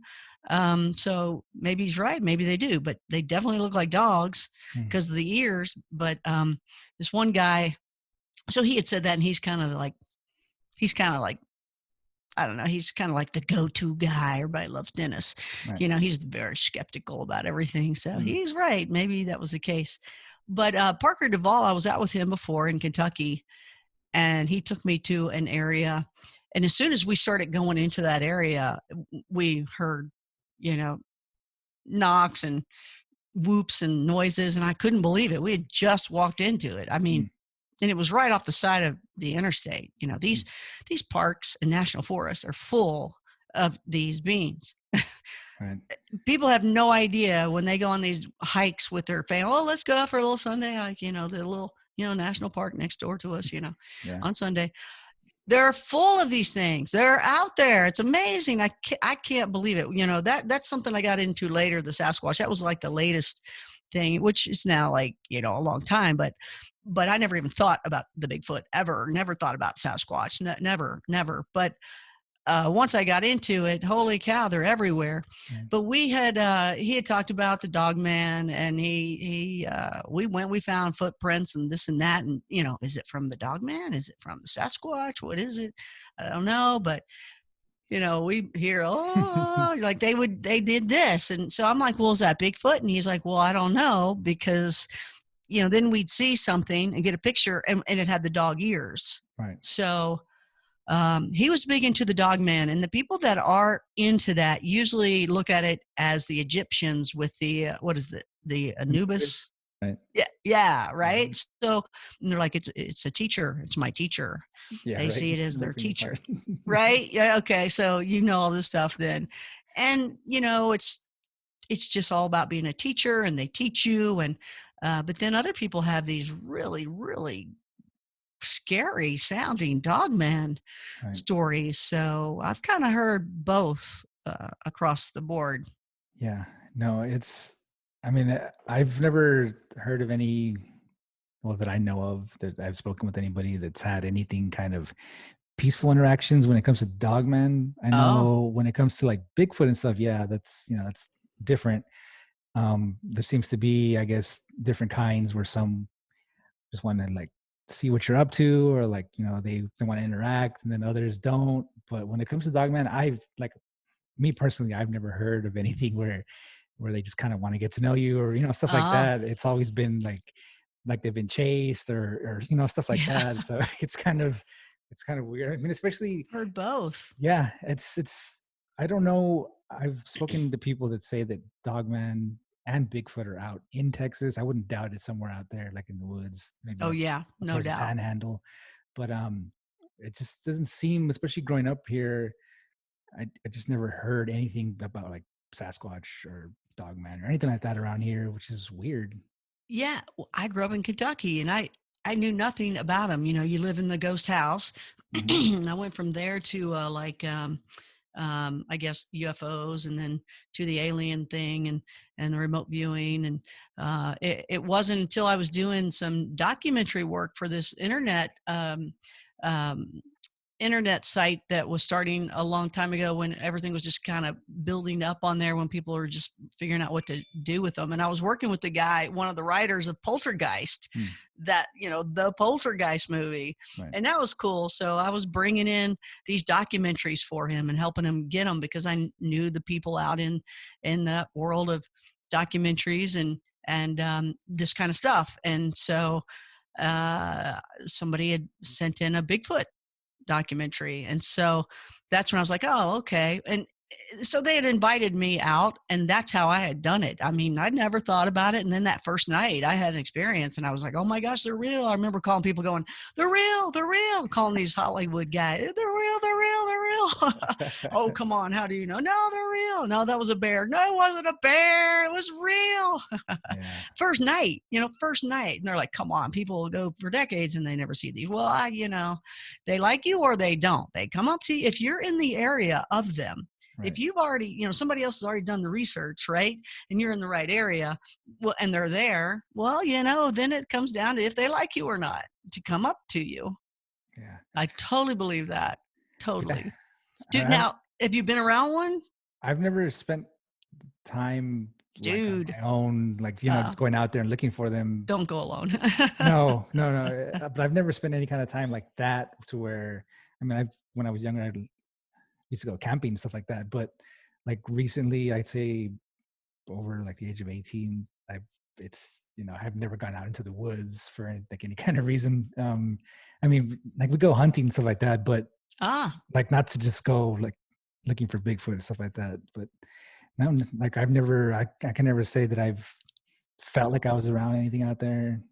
So maybe he's right. Maybe they do, but they definitely look like dogs because of the ears. But this one guy, so he had said that, and he's kind of like, I don't know, he's kind of like the go-to guy. Everybody loves Dennis. Right. He's very skeptical about everything. So he's right. Maybe that was the case. But Parker Duvall, I was out with him before in Kentucky, and he took me to an area. And as soon as we started going into that area, we heard, knocks and whoops and noises, and I couldn't believe it. We had just walked into it. I mean, and it was right off the side of the interstate. These parks and national forests are full of these beings. Right. People have no idea when they go on these hikes with their family. Oh, let's go out for a little Sunday hike, the little, national park next door to us, on Sunday. They're full of these things. They're out there. It's amazing. I can't believe it. That's something I got into later, the Sasquatch. That was like the latest thing, which is now like, a long time. But I never even thought about the Bigfoot ever. Never thought about Sasquatch. Never. But once I got into it, holy cow, they're everywhere. Right. But he had talked about the dogman, and we found footprints and this and that. And, is it from the dogman? Is it from the Sasquatch? What is it? I don't know. But, we hear, like they did this. And so I'm like, well, is that Bigfoot? And he's like, well, I don't know, because, then we'd see something and get a picture, and it had the dog ears. Right. So he was big into the dogman, and the people that are into that usually look at it as the Egyptians with the the Anubis. Right. Yeah, right. Mm-hmm. So they're like, it's a teacher. It's my teacher. Yeah, they see it as their teacher, right? Yeah. Okay. So all this stuff then, and it's just all about being a teacher, and they teach you, and but then other people have these really, really scary sounding dogman stories. So I've kind of heard both across the board. Yeah, no, I've never heard of any, that I know of, that I've spoken with anybody that's had anything kind of peaceful interactions when it comes to dogman. I know when it comes to like Bigfoot and stuff, yeah, that's different. There seems to be, I guess, different kinds where some just want to like see what you're up to, or like, they want to interact, and then others don't. But when it comes to dogman, me personally, I've never heard of anything where they just kind of want to get to know you, or stuff like that. It's always been like they've been chased, or stuff like that. So it's kind of weird. I mean, especially heard both. Yeah, it's I don't know. I've spoken to people that say that dogman and Bigfoot are out in Texas. I wouldn't doubt it somewhere out there, like in the woods, maybe Oh up, yeah, up no towards the doubt. Panhandle. But it just doesn't seem, especially growing up here, I just never heard anything about like Sasquatch or dogman or anything like that around here, which is weird. Yeah, I grew up in Kentucky, and I knew nothing about them. You know, you live in the ghost house. Hmm. I went from there to I guess UFOs, and then to the alien thing, and the remote viewing, and it wasn't until I was doing some documentary work for this um, internet site that was starting a long time ago, when everything was just kind of building up on there, when people were just figuring out what to do with them. And I was working with the guy, one of the writers of Poltergeist, Hmm. that, the Poltergeist movie. Right. And that was cool. So I was bringing in these documentaries for him and helping him get them, because I knew the people out in that world of documentaries and this kind of stuff. And so somebody had sent in a Bigfoot documentary. And so that's when I was like, oh, okay. And so they had invited me out, and that's how I had done it. I mean, I'd never thought about it. And then that first night I had an experience, and I was like, oh my gosh, they're real. I remember calling people going, they're real, calling these Hollywood guys, they're real. Oh, come on. How do you know? No, they're real. No, that was a bear. No, it wasn't a bear. It was real. Yeah. First night. And they're like, come on, people will go for decades and they never see these. Well, they like you or they don't. They come up to you if you're in the area of them. Right. If you've already, somebody else has already done the research, right? And you're in the right area, well, and they're there, well, then it comes down to if they like you or not to come up to you. Yeah. I totally believe that. Totally. Yeah. Dude, now, have you been around one? I've never spent time like on Dude, my own, like, just going out there and looking for them. Don't go alone. No. But I've never spent any kind of time like that, to where, I mean, when I was younger, I used to go camping and stuff like that. But like recently, I'd say over like the age of 18, I've never gone out into the woods for like any kind of reason. I mean, like we go hunting and stuff like that, but like not to just go like looking for Bigfoot and stuff like that. But no, like I can never say that I've felt like I was around anything out there.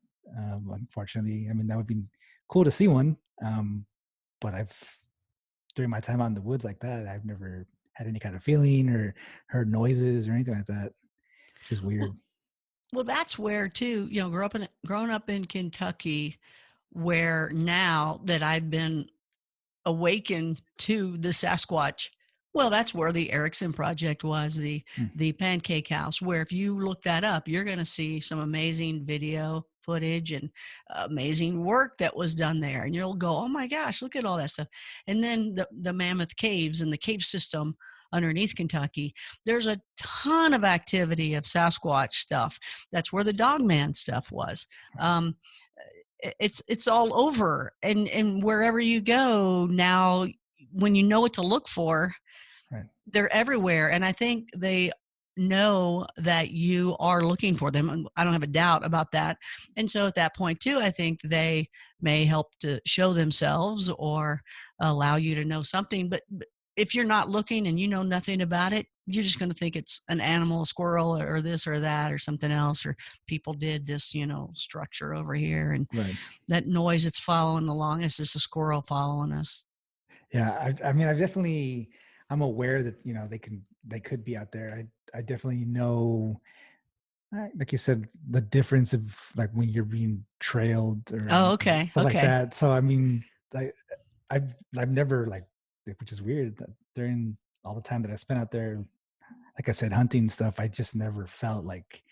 Unfortunately, I mean, that would be cool to see one. But during my time out in the woods like that, I've never had any kind of feeling or heard noises or anything like that. It's just weird. Well, that's where too, growing up in Kentucky, where now that I've been awakened to the Sasquatch, well, that's where the Erickson Project was, the Pancake House, where if you look that up, you're going to see some amazing video footage and amazing work that was done there. And you'll go, oh my gosh, look at all that stuff. And then the Mammoth Caves and the cave system underneath Kentucky, there's a ton of activity of Sasquatch stuff. That's where the Dogman stuff was. It's all over, and wherever you go now, when you know what to look for, right, they're everywhere. And I think they know that you are looking for them. I don't have a doubt about that. And so at that point too, I think they may help to show themselves or allow you to know something. But if you're not looking and you know nothing about it, you're just going to think it's an animal, a squirrel, or this or that, or something else, or people did this, structure over here. And right, that noise that's following along is just a squirrel following us. Yeah. I mean, I'm aware that, they could be out there. I definitely know, like you said, the difference of like when you're being trailed or stuff like that. So, I mean, I've never which is weird, that during all the time that I spent out there, like I said, hunting stuff, I just never felt like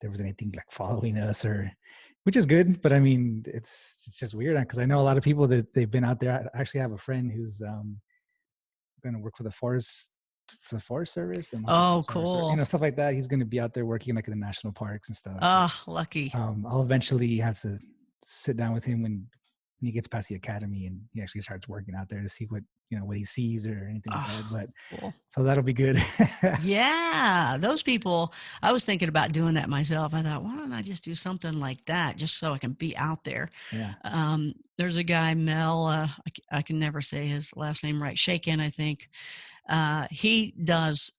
there was anything like following us, which is good. But I mean, it's just weird, because I know a lot of people that they've been out there. I actually have a friend who's going to work for the Forest Service, and cool, stuff like that. He's going to be out there working like in the national parks and stuff. Lucky. I'll eventually have to sit down with him when he gets past the academy and he actually starts working out there to see what he sees or anything like that. But cool. So that'll be good. Yeah, those people, I was thinking about doing that myself. I thought, why don't I just do something like that just so I can be out there? Yeah. There's a guy, Mel, I can never say his last name right, Shaken, I think. He does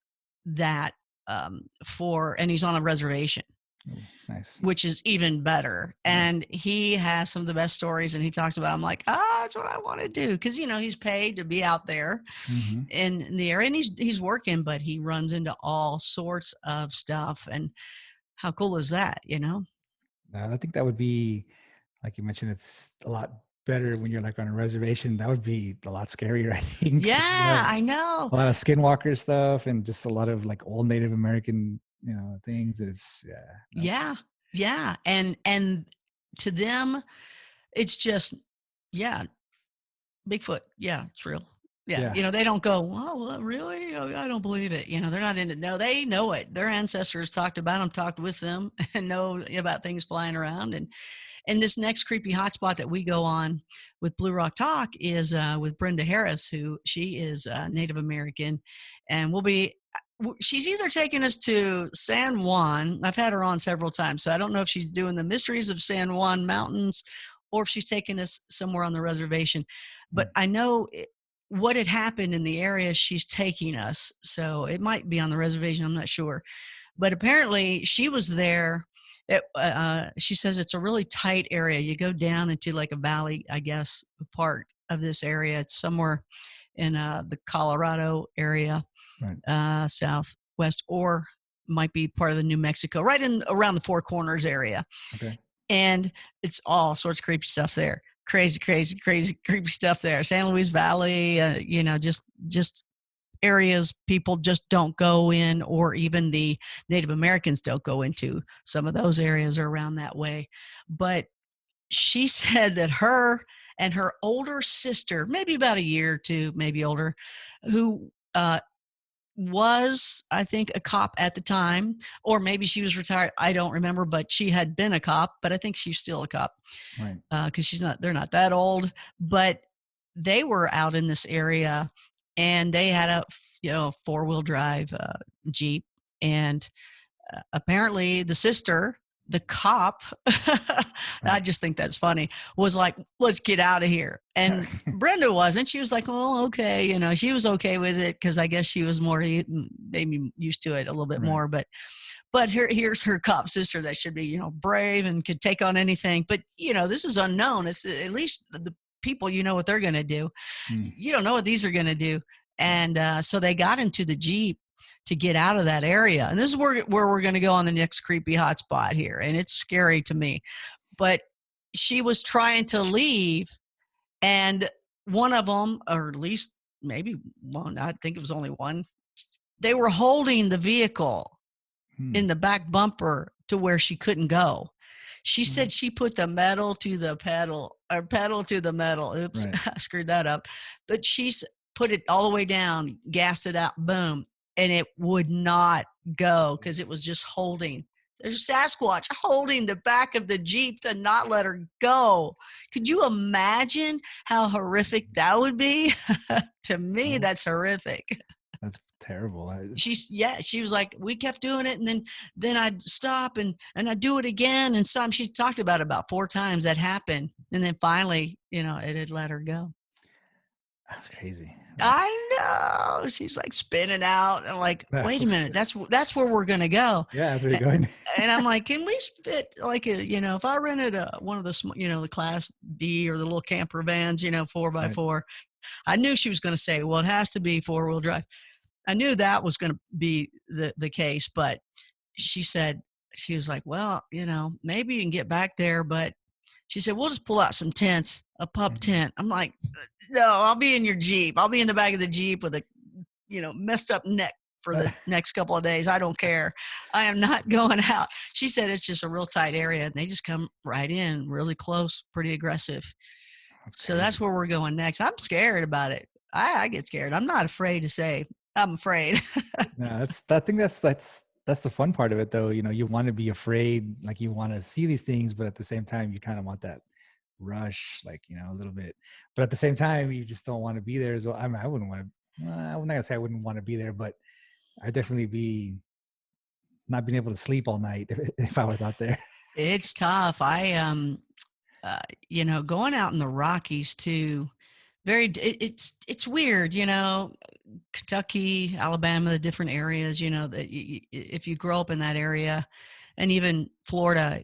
that and he's on a reservation. Ooh, nice. Which is even better. Yeah. And he has some of the best stories, and he talks about, I'm like, that's what I want to do. Cause he's paid to be out there in the area, and he's working, but he runs into all sorts of stuff. And how cool is that? I think that would be, like you mentioned, it's a lot better when you're like on a reservation. That would be a lot scarier, I think. Yeah, I know. A lot of skinwalker stuff and just a lot of like old Native American, things. Yeah. And to them, it's just, yeah, Bigfoot. Yeah, it's real. Yeah. Yeah. They don't go, well, really? Oh, I don't believe it. They're not in it. No, they know it. Their ancestors talked about them, talked with them, and know about things flying around. And this next creepy hotspot that we go on with Blue Rock Talk is with Brenda Harris, who she is Native American. And she's either taking us to San Juan. I've had her on several times, so I don't know if she's doing the mysteries of San Juan Mountains or if she's taking us somewhere on the reservation. But I know what had happened in the area she's taking us. So it might be on the reservation. I'm not sure. But apparently she was there. She says it's a really tight area. You go down into like a valley, I guess, part of this area. It's somewhere in the Colorado area, Right. southwest, or might be part of the New Mexico, right in around the Four Corners area. Okay. And it's all sorts of creepy stuff there. Crazy creepy stuff there. San Luis Valley, just areas people just don't go in, or even the Native Americans don't go into. Some of those areas are around that way. But she said that her and her older sister, maybe about a year or two, maybe older, who was, I think, a cop at the time, or maybe she was retired. I don't remember, but she had been a cop, but I think she's still a cop. Right. Cause they're not that old, but they were out in this area and they had a, 4-wheel drive Jeep. And apparently the sister, the cop, I just think that's funny, was like, let's get out of here. And Brenda wasn't. She was like, oh, okay. She was okay with it because I guess she was more maybe used to it a little bit more. But here's her cop sister that should be, brave and could take on anything. But, this is unknown. It's at least the people, what they're going to do. You don't know what these are going to do. And so they got into the Jeep to get out of that area. And this is where we're going to go on the next creepy hotspot here. And it's scary to me. But she was trying to leave, and one of them, or at least maybe one, I think it was only one, they were holding the vehicle in the back bumper to where she couldn't go. She said she put the metal to the pedal, or pedal to the metal. Oops, right. I screwed that up. But she's put it all the way down, gassed it out, boom. And it would not go because it was just holding. There's a Sasquatch holding the back of the Jeep to not let her go. Could you imagine how horrific that would be? To me, that's horrific. That's terrible. She was like, we kept doing it, and then I'd stop and I'd do it again. And she talked about 4 times that happened. And then finally, it had let her go. That's crazy. I know. She's like spinning out. I'm like, wait a minute. That's where we're going to go. Yeah, that's where you're going. And I'm like, can we fit like if I rented one of the, the Class B or the little camper vans, 4x4, right. I knew she was going to say, well, it has to be 4-wheel drive. I knew that was going to be the case, but she was like, well, maybe you can get back there, but she said, we'll just pull out some tents, a pup tent. I'm like, no, I'll be in your Jeep. I'll be in the back of the Jeep with a, messed up neck for the next couple of days. I don't care. I am not going out. She said it's just a real tight area, and they just come right in really close, pretty aggressive. So that's where we're going next. I'm scared about it. I get scared. I'm not afraid to say I'm afraid. No, I think that's the fun part of it, though. You want to be afraid, like you want to see these things, but at the same time, you kind of want that rush, like, a little bit. But at the same time, you just don't want to be there as well. I mean, I wouldn't want to. I'm not gonna say I wouldn't want to be there, but I'd definitely be not being able to sleep all night if I was out there. It's tough. I going out in the Rockies too, It's weird, Kentucky, Alabama, the different areas, that if you grow up in that area, and even Florida,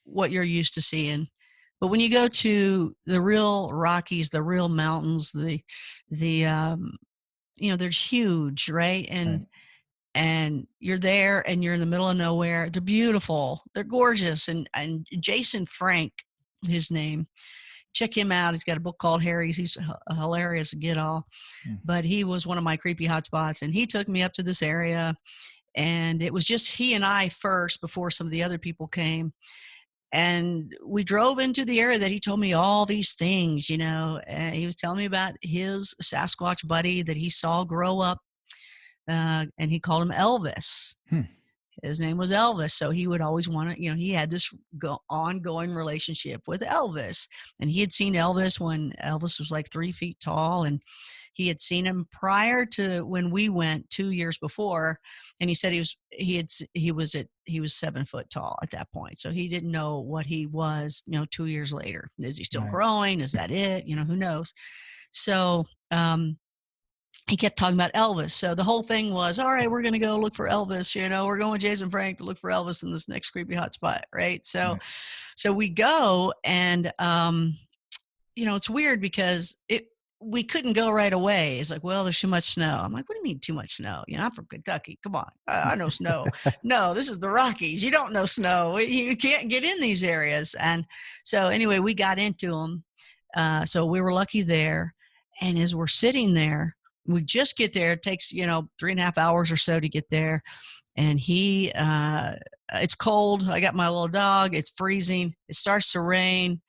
what you're used to seeing. But when you go to the real Rockies, the real mountains, they're huge, right? And you're there and you're in the middle of nowhere. They're beautiful. They're gorgeous. And Jason Frank, his name, check him out. He's got a book called Harry's. He's a hilarious get all, but he was one of my creepy hotspots, and he took me up to this area, and it was just he and I first before some of the other people came. And we drove into the area that he told me all these things, and he was telling me about his Sasquatch buddy that he saw grow up, and he called him Elvis. His name was Elvis. So he would always want to, he had this ongoing relationship with Elvis. And he had seen Elvis when Elvis was like 3 feet tall. And he had seen him prior to when we went 2 years before. And he said he was 7 foot tall at that point. So he didn't know what he was, 2 years later. Is he still growing? Is that it? Who knows? So, he kept talking about Elvis. So the whole thing was, all right, we're going to go look for Elvis. We're going with Jason Frank to look for Elvis in this next creepy hotspot. Right. So we go, and, it's weird because we couldn't go right away. It's like, well, there's too much snow. I'm like, what do you mean too much snow? I'm from Kentucky. Come on. I know snow. No, this is the Rockies. You don't know snow. You can't get in these areas. And so anyway, we got into them. So we were lucky there. And as we're sitting there, we just get there. It takes, 3.5 hours or so to get there. And it's cold. I got my little dog. It's freezing. It starts to rain,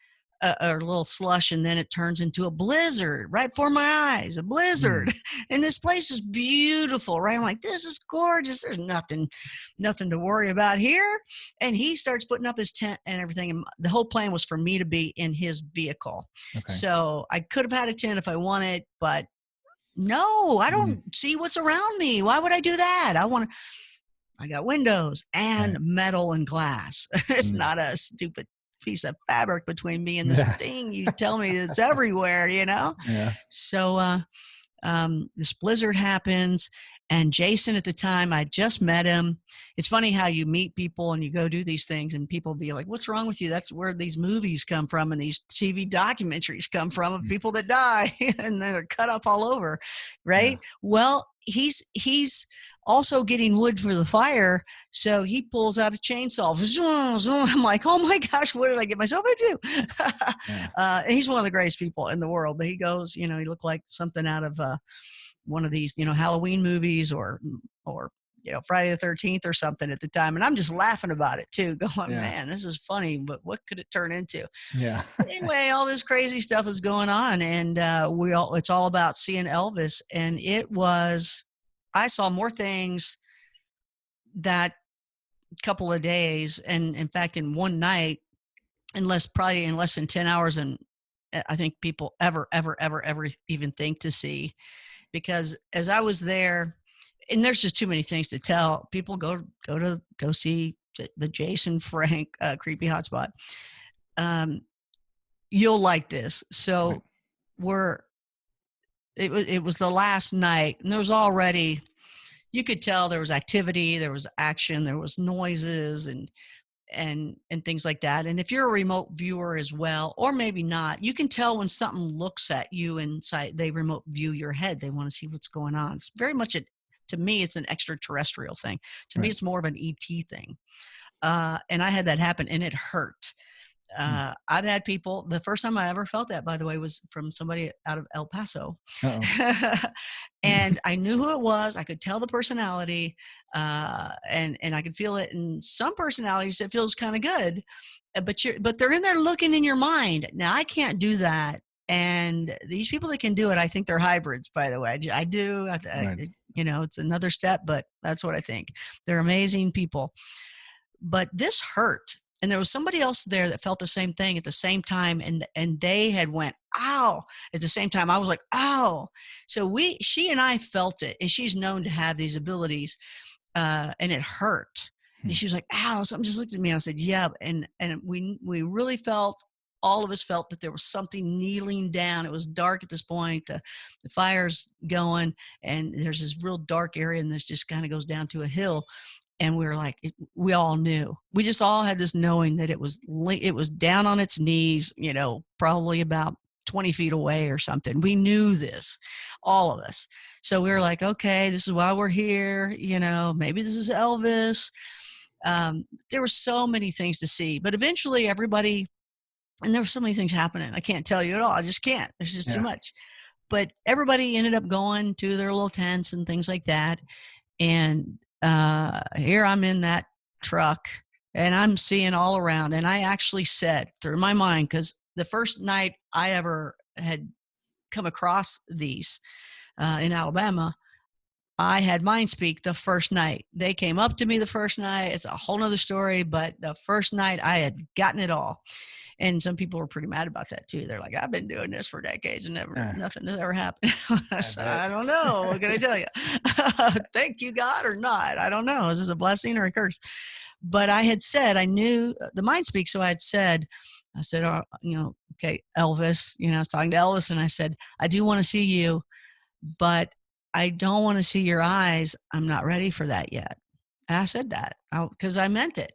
a little slush, and then it turns into a blizzard right before my eyes, a blizzard. And this place is beautiful, right? I'm like, this is gorgeous. There's nothing to worry about here. And he starts putting up his tent and everything. And the whole plan was for me to be in his vehicle. Okay. So I could have had a tent if I wanted, but no, I don't see what's around me. Why would I do that? I got windows and metal and glass. It's not a stupid piece of fabric between me and this thing you tell me that's everywhere, Yeah. So this blizzard happens, and Jason at the time, I just met him. It's funny how you meet people and you go do these things and people be like, what's wrong with you? That's where these movies come from and these TV documentaries come from of people that die and they're cut up all over, right? Yeah. Well, he's also getting wood for the fire, so he pulls out a chainsaw. I'm like, oh my gosh, what did I get myself into? And he's one of the greatest people in the world, but he goes, he looked like something out of one of these, Halloween movies or Friday the 13th or something at the time. And I'm just laughing about it too, going, man, this is funny, but what could it turn into? Yeah. Anyway, all this crazy stuff is going on, and it's all about seeing Elvis. And I saw more things that couple of days, and in fact, in one night, probably in less than 10 hours, and I think people ever even think to see. Because as I was there, and there's just too many things to tell people, go see the Jason Frank creepy hotspot. You'll like this. So it was the last night, and there was already, you could tell there was activity, there was action, there was noises and things like that. And if you're a remote viewer as well, or maybe not, you can tell when something looks at you inside, they remote view your head. They want to see what's going on. It's very much to me, it's an extraterrestrial thing. To me, it's more of an ET thing. And I had that happen, and it hurt. I've had people, the first time I ever felt that, by the way, was from somebody out of El Paso. And I knew who it was. I could tell the personality, and I could feel it. In some personalities, it feels kind of good, but they're in there looking in your mind. Now, I can't do that. And these people that can do it, I think they're hybrids, by the way. I do. It's another step, but that's what I think. They're amazing people. But this hurt. And there was somebody else there that felt the same thing at the same time. And they had went, ow, at the same time. I was like, ow. So she and I felt it. And she's known to have these abilities. And it hurt. And she was like, ow, something just looked at me. I said, yeah. And we really felt all of us felt that there was something kneeling down. It was dark at this point. The fire's going, and there's this real dark area, and this just kind of goes down to a hill. And we were like, we all knew. We just all had this knowing that it was down on its knees, probably about 20 feet away or something. We knew this, all of us. So we were like, okay, this is why we're here. Maybe this is Elvis. There were so many things to see, but eventually everybody, and there were so many things happening. I can't tell you at all. I just can't. It's just too much. But everybody ended up going to their little tents and things like that. And here I'm in that truck and I'm seeing all around. And I actually said through my mind, because the first night I ever had come across these in Alabama, I had mind speak the first night. They came up to me the first night. It's a whole nother story, but the first night I had gotten it all. And some people were pretty mad about that too. They're like, I've been doing this for decades and nothing has ever happened. I don't know. What can I tell you? Thank you, God, or not. I don't know. Is this a blessing or a curse? But I had said, I knew the mind speak. So I said, okay, Elvis, I was talking to Elvis and I said, I do want to see you, but I don't want to see your eyes. I'm not ready for that yet. And I said that because I meant it.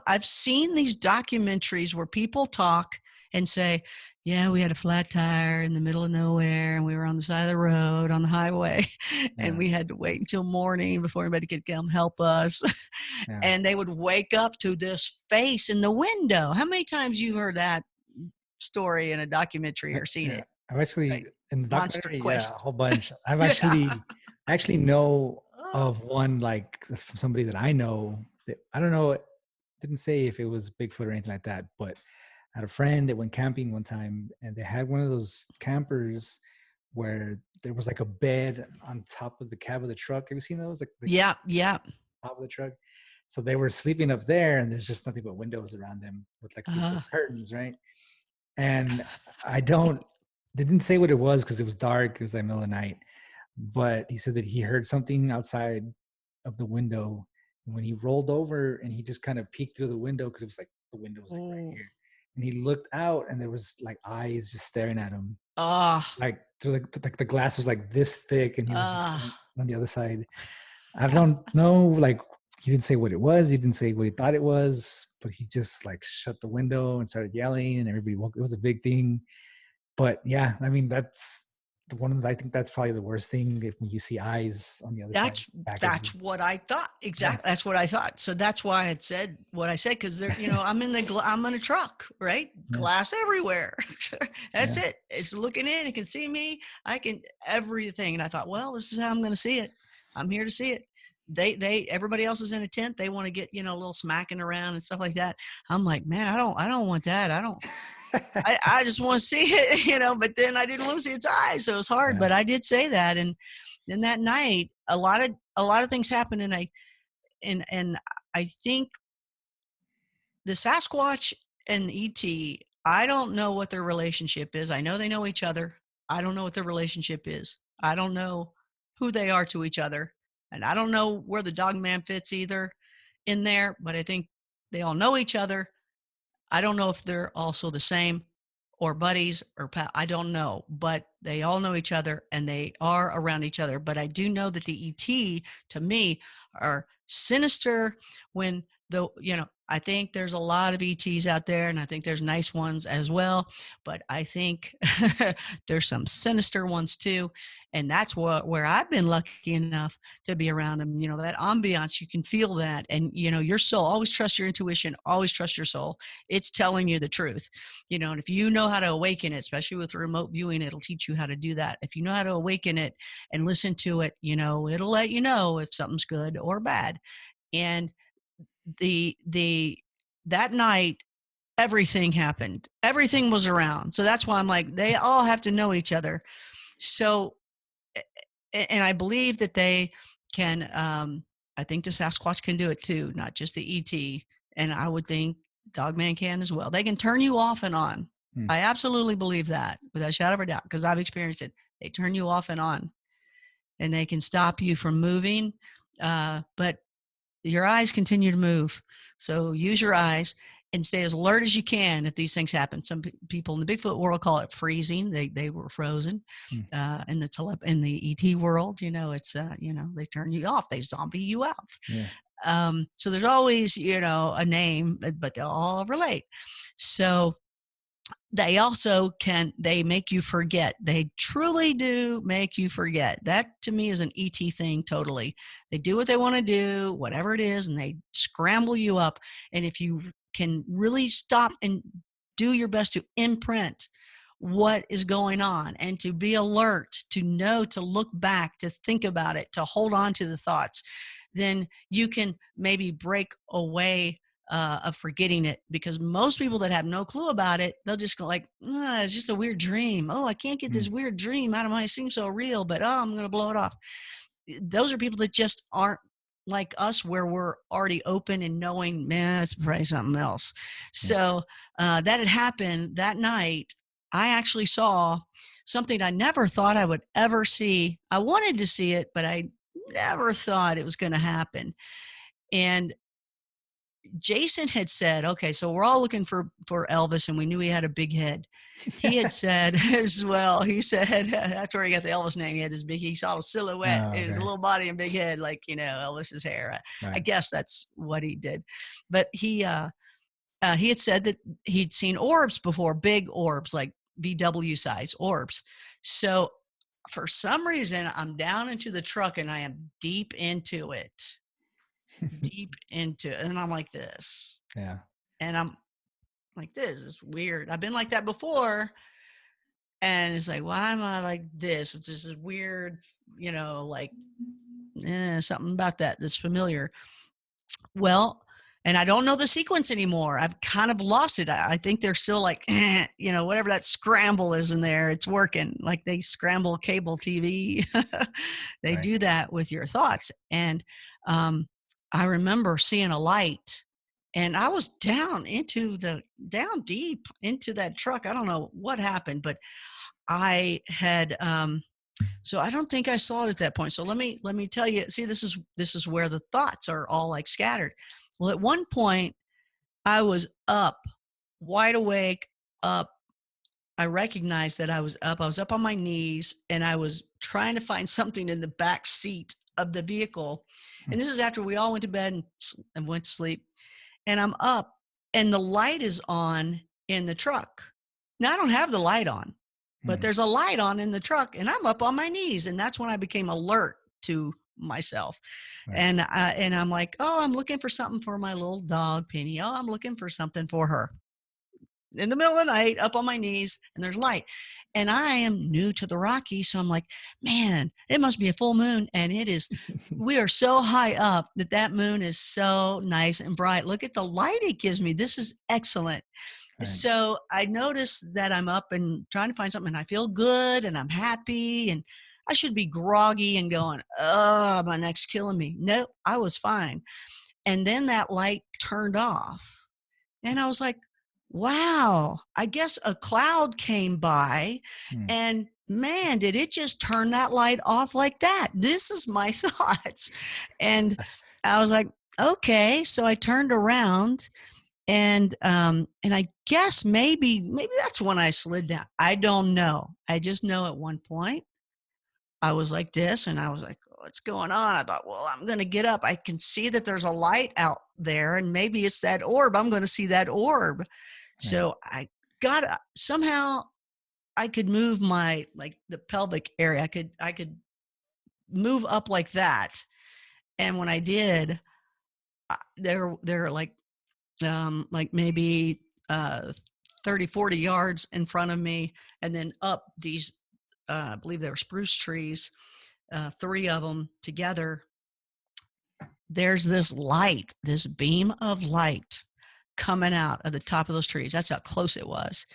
I've seen these documentaries where people talk and say, yeah, we had a flat tire in the middle of nowhere and we were on the side of the road on the highway and we had to wait until morning before anybody could come help us. And they would wake up to this face in the window. How many times you heard that story in a documentary or seen it? I've actually, in the documentary, a whole bunch. I've actually know of one, like somebody that I know that, I don't know, didn't say if it was Bigfoot or anything like that, but I had a friend that went camping one time and they had one of those campers where there was like a bed on top of the cab of the truck. Have you seen those? Like yeah. Top of the truck. So they were sleeping up there and there's just nothing but windows around them with like curtains, right? And they didn't say what it was because it was dark. It was like middle of the night. But he said that he heard something outside of the window. And when he rolled over and he just kind of peeked through the window, because it was like the window was like right here. And he looked out and there was like eyes just staring at him. Like through the glass was like this thick and he was just on the other side. I don't know, like he didn't say what it was. He didn't say what he thought it was, but he just like shut the window and started yelling and everybody woke. It was a big thing. But yeah, I mean, that's I think that's probably the worst thing when you see eyes on the other side. That's what I thought. Exactly. Yeah. That's what I thought. So that's why I said what I said. Cause I'm in a truck, right? Yeah. Glass everywhere. That's it. It's looking in. It can see me. I can everything. And I thought, well, this is how I'm going to see it. I'm here to see it. Everybody else is in a tent. They want to get, a little smacking around and stuff like that. I'm like, man, I don't want that. I just want to see it, but then I didn't want to see its eyes. So it was hard, but I did say that. And then that night, a lot of things happened. And I think the Sasquatch and ET, I don't know what their relationship is. I know they know each other. I don't know what their relationship is. I don't know who they are to each other. And I don't know where the dogman fits either in there, but I think they all know each other. I don't know if they're also the same or buddies or I don't know, but they all know each other and they are around each other. But I do know that the ET to me are sinister when I think there's a lot of ETs out there and I think there's nice ones as well, but I think there's some sinister ones too. And that's where I've been lucky enough to be around them, that ambiance, you can feel that. And, your soul, always trust your intuition, always trust your soul. It's telling you the truth, and if you know how to awaken it, especially with remote viewing, it'll teach you how to do that. If you know how to awaken it and listen to it, it'll let you know if something's good or bad. And that night, everything happened. Everything was around. So that's why I'm like, they all have to know each other. So, and I believe that they can, I think the Sasquatch can do it too, not just the ET. And I would think Dogman can as well. They can turn you off and on. I absolutely believe that without a shadow of a doubt, because I've experienced it. They turn you off and on and they can stop you from moving. But your eyes continue to move. So use your eyes. and stay as alert as you can if these things happen. Some people in the Bigfoot world call it freezing. They were frozen. In the ET world, it's they turn you off. They zombie you out. Yeah. So there's always a name, but they all relate. So they also they make you forget. They truly do make you forget. That to me is an ET thing totally. They do what they want to do, whatever it is, and they scramble you up. And if you can really stop and do your best to imprint what is going on and to be alert, to know, to look back, to think about it, to hold on to the thoughts, then you can maybe break away of forgetting it, because most people that have no clue about it, they'll just go like, it's just a weird dream. Oh, I can't get this weird dream out of my, it seems so real, but I'm going to blow it off. Those are people that just aren't like us, where we're already open and knowing, man, it's probably something else. So that had happened that night. I actually saw something I never thought I would ever see. I wanted to see it, but I never thought it was going to happen. And Jason had said, okay, so we're all looking for Elvis, and we knew he had a big head. He had said as well, he said, that's where he got the Elvis name. He had his big, he saw a silhouette. It was a little body and big head, like, Elvis's hair. I guess that's what he did. But he had said that he'd seen orbs before, big orbs, like VW size orbs. So for some reason, I'm down into the truck and I am deep into it. And I'm like this. Yeah. And I'm like, this is weird. I've been like that before. And it's like, why am I like this? It's just weird, something about that's familiar. Well, and I don't know the sequence anymore. I've kind of lost it. I think they're still like, whatever that scramble is in there, it's working. Like they scramble cable TV. They do that with your thoughts. And I remember seeing a light, and I was down deep into that truck. I don't know what happened, but I had, so I don't think I saw it at that point. So let me tell you, see, this is where the thoughts are all like scattered. Well, at one point I was up, wide awake, up. I recognized that I was up. I was up on my knees, and I was trying to find something in the back seat of the vehicle. And this is after we all went to bed and went to sleep. And I'm up, and the light is on in the truck. Now I don't have the light on, but there's a light on in the truck, and I'm up on my knees. And that's when I became alert to myself. Right. And I'm like, oh, I'm looking for something for my little dog, Penny. Oh, I'm looking for something for her. In the middle of the night, up on my knees, and there's light. And I am new to the Rockies, so I'm like, man, it must be a full moon. And it is, we are so high up that moon is so nice and bright. Look at the light it gives me. This is excellent. Right. So I notice that I'm up and trying to find something, and I feel good, and I'm happy, and I should be groggy and going, oh, my neck's killing me. Nope, I was fine. And then that light turned off, and I was like, wow, I guess a cloud came by, and man, did it just turn that light off like that. This is my thoughts. And I was like, okay. So I turned around, and I guess maybe that's when I slid down. I don't know. I just know at one point I was like this, and I was like, what's going on? I thought, well, I'm going to get up. I can see that there's a light out there, and maybe it's that orb. I'm going to see that orb. So I got, somehow I could move my, like the pelvic area. I could move up like that. And when I did, they're like maybe 30, 40 yards in front of me. And then up these, I believe they were spruce trees, 3 of them together. There's this light, this beam of light coming out of the top of those trees. That's how close it was.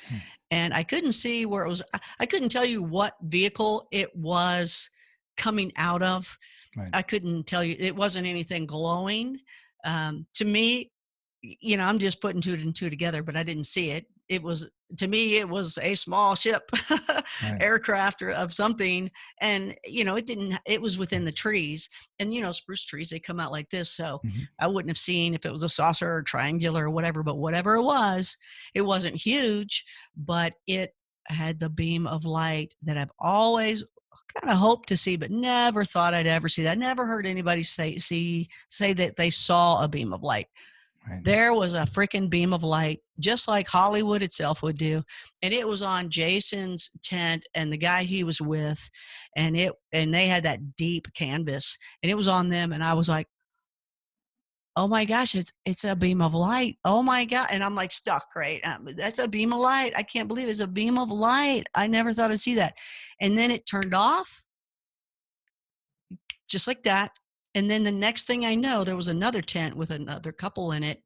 And I couldn't see where it was. I couldn't tell you what vehicle it was coming out of. Right. I couldn't tell you. It wasn't anything glowing. To me, I'm just putting 2 and 2 together, but I didn't see it. it was, to me, it was a small ship, Right. aircraft or of something. And, it was within the trees, and, spruce trees, they come out like this. So Mhm. I wouldn't have seen if it was a saucer or triangular or whatever, but whatever it wasn't huge, but it had the beam of light that I've always kind of hoped to see, but never thought I'd ever see that. Never heard anybody say that they saw a beam of light. Right. There was a freaking beam of light, just like Hollywood itself would do. And it was on Jason's tent and the guy he was with, and they had that deep canvas, and it was on them. And I was like, oh my gosh, it's a beam of light. Oh my God. And I'm like stuck, right? That's a beam of light. I can't believe it's a beam of light. I never thought I'd see that. And then it turned off just like that. And then the next thing I know, there was another tent with another couple in it,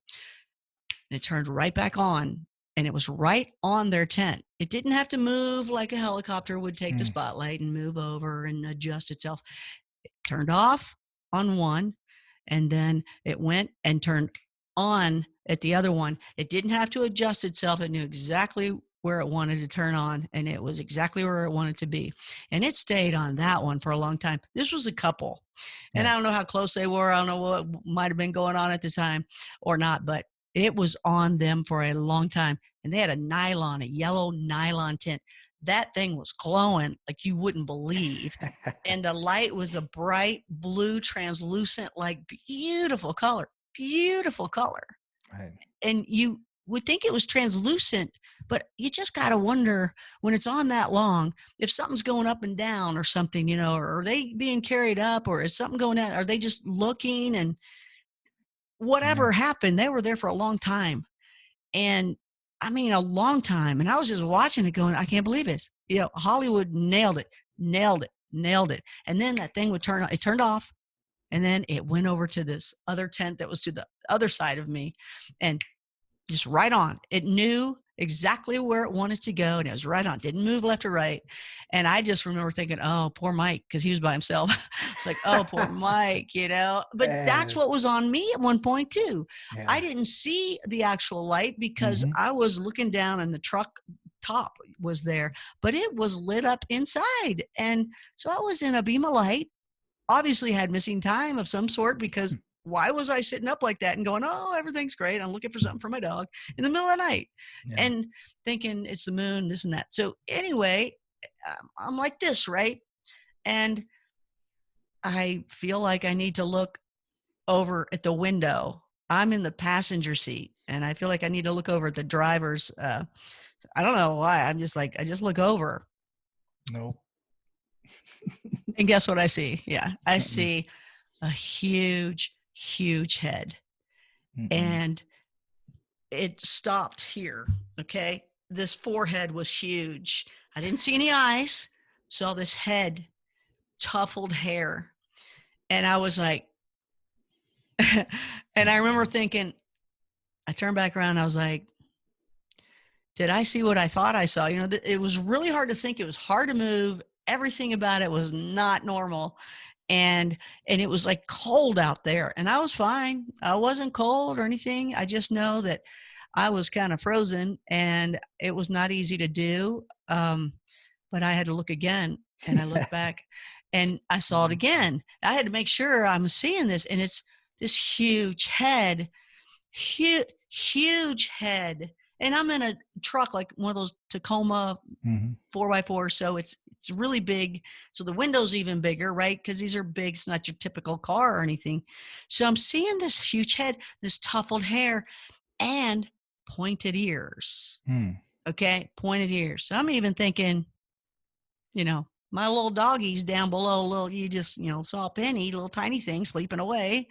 and it turned right back on, and it was right on their tent. It didn't have to move like a helicopter would take the spotlight and move over and adjust itself. It turned off on one, and then it went and turned on at the other one. It didn't have to adjust itself. It knew exactly where it wanted to turn on, and it was exactly where it wanted to be. And it stayed on that one for a long time. This was a couple, and I don't know how close they were. I don't know what might have been going on at the time or not, but it was on them for a long time. And they had a yellow nylon tent. That thing was glowing like you wouldn't believe. And the light was a bright blue, translucent, like beautiful color. Right. And you would think it was translucent, but you just got to wonder when it's on that long, if something's going up and down or something, or are they being carried up, or is something going on? Are they just looking? And whatever happened, they were there for a long time. And I mean, a long time. And I was just watching it going, I can't believe it. Hollywood nailed it. And then that thing would it turned off. And then it went over to this other tent that was to the other side of me, and just right on. It knew exactly where it wanted to go, and it was right on. Didn't move left or right. And I just remember thinking, oh, poor Mike, because he was by himself. It's like, oh, poor Mike, But that's what was on me at one point too. Yeah. I didn't see the actual light because I was looking down and the truck top was there, but it was lit up inside. And so I was in a beam of light, obviously had missing time of some sort, because why was I sitting up like that and going, oh, everything's great, I'm looking for something for my dog in the middle of the night, and thinking it's the moon, this and that. So anyway, I'm like this, right? And I feel like I need to look over at the window. I'm in the passenger seat, and I feel like I need to look over at the driver's. I don't know why. I'm just like, I just look over. Nope. And guess what I see? Yeah, I see a huge head. And it stopped here. Okay. This forehead was huge. I didn't see any eyes. Saw this head, tuffled hair. And I was like, and I remember thinking, I turned back around. I was like, did I see what I thought I saw? It was really hard to think. It was hard to move. Everything about it was not normal. And it was like cold out there, and I was fine. I wasn't cold or anything. I just know that I was kind of frozen, and it was not easy to do. But I had to look again, and I looked back, and I saw it again. I had to make sure I'm seeing this, and it's this huge head, huge head. And I'm in a truck, like one of those Tacoma 4x4. So it's really big. So the window's even bigger, right? Because these are big. It's not your typical car or anything. So I'm seeing this huge head, this tuffled hair, and pointed ears. Okay, pointed ears. So I'm even thinking, my little doggy's down below. You just, saw Penny, little tiny thing sleeping away.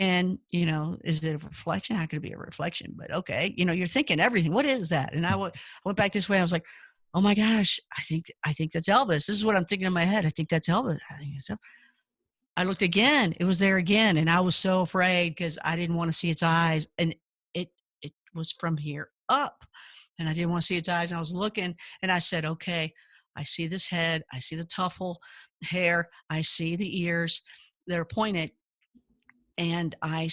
And, is it a reflection? How could it be a reflection? But okay, you're thinking everything. What is that? And I went back this way. I was like, oh my gosh, I think that's Elvis. This is what I'm thinking in my head. I think that's Elvis. I looked again. It was there again. And I was so afraid because I didn't want to see its eyes. And it was from here up. And I didn't want to see its eyes. And I was looking, and I said, okay, I see this head. I see the tuffle hair. I see the ears. They're pointed. And I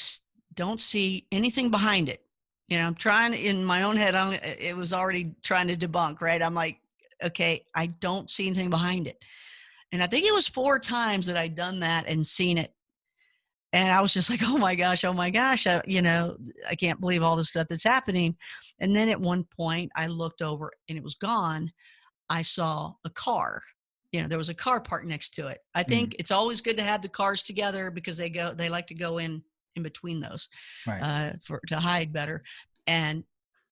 don't see anything behind it. I'm trying in my own head. It was already trying to debunk, right? I'm like, okay, I don't see anything behind it. And I think it was 4 times that I'd done that and seen it. And I was just like, oh my gosh, I can't believe all the stuff that's happening. And then at one point I looked over and it was gone. I saw a car. There was a car parked next to it. I think it's always good to have the cars together because they like to go in between those, Right. to hide better. And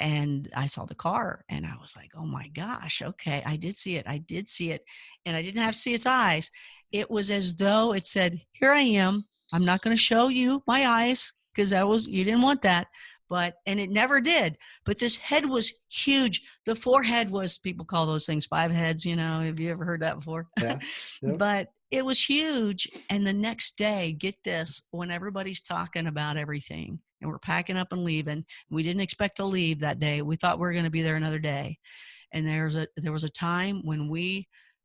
I saw the car and I was like, oh my gosh, okay, I did see it. And I didn't have to see its eyes. It was as though it said, here I am. I'm not going to show you my eyes because you didn't want that. And it never did. But this head was huge. The forehead was, people call those things 5 heads. Have you ever heard that before? Yeah. Yep. But it was huge. And the next day, get this, when everybody's talking about everything and we're packing up and leaving, we didn't expect to leave that day. We thought we were going to be there another day. And there was a time when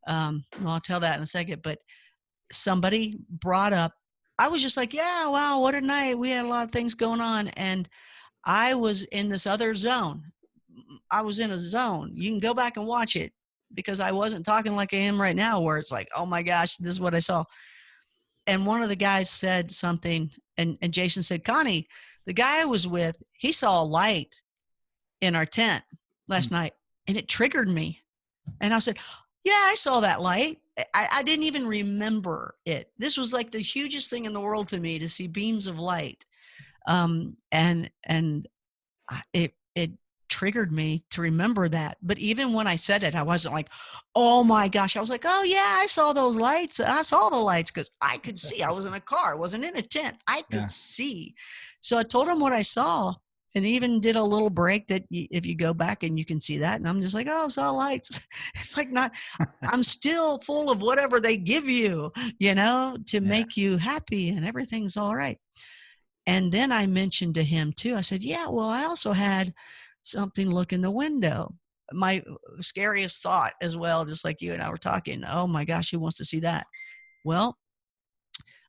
I'll tell that in a second, but somebody brought up, I was just like, yeah, wow, what a night. We had a lot of things going on. And I was in this other zone. I was in a zone. You can go back and watch it because I wasn't talking like I am right now where it's like, oh my gosh, this is what I saw. And one of the guys said something and Jason said, Connie, the guy I was with, he saw a light in our tent last night and it triggered me. And I said, yeah, I saw that light. I didn't even remember it. This was like the hugest thing in the world to me to see beams of light. And it triggered me to remember that. But even when I said it, I wasn't like, oh my gosh. I was like, oh yeah, I saw those lights. I saw the lights because I could see. I was in a car. I wasn't in a tent. I could see. So I told him what I saw and even did a little break that if you go back and you can see that. And I'm just like, oh, I saw lights. It's like I'm still full of whatever they give you, to make you happy and everything's all right. And then I mentioned to him too, I said, yeah, well, I also had something look in the window. My scariest thought as well, just like you and I were talking, oh my gosh, who wants to see that? Well,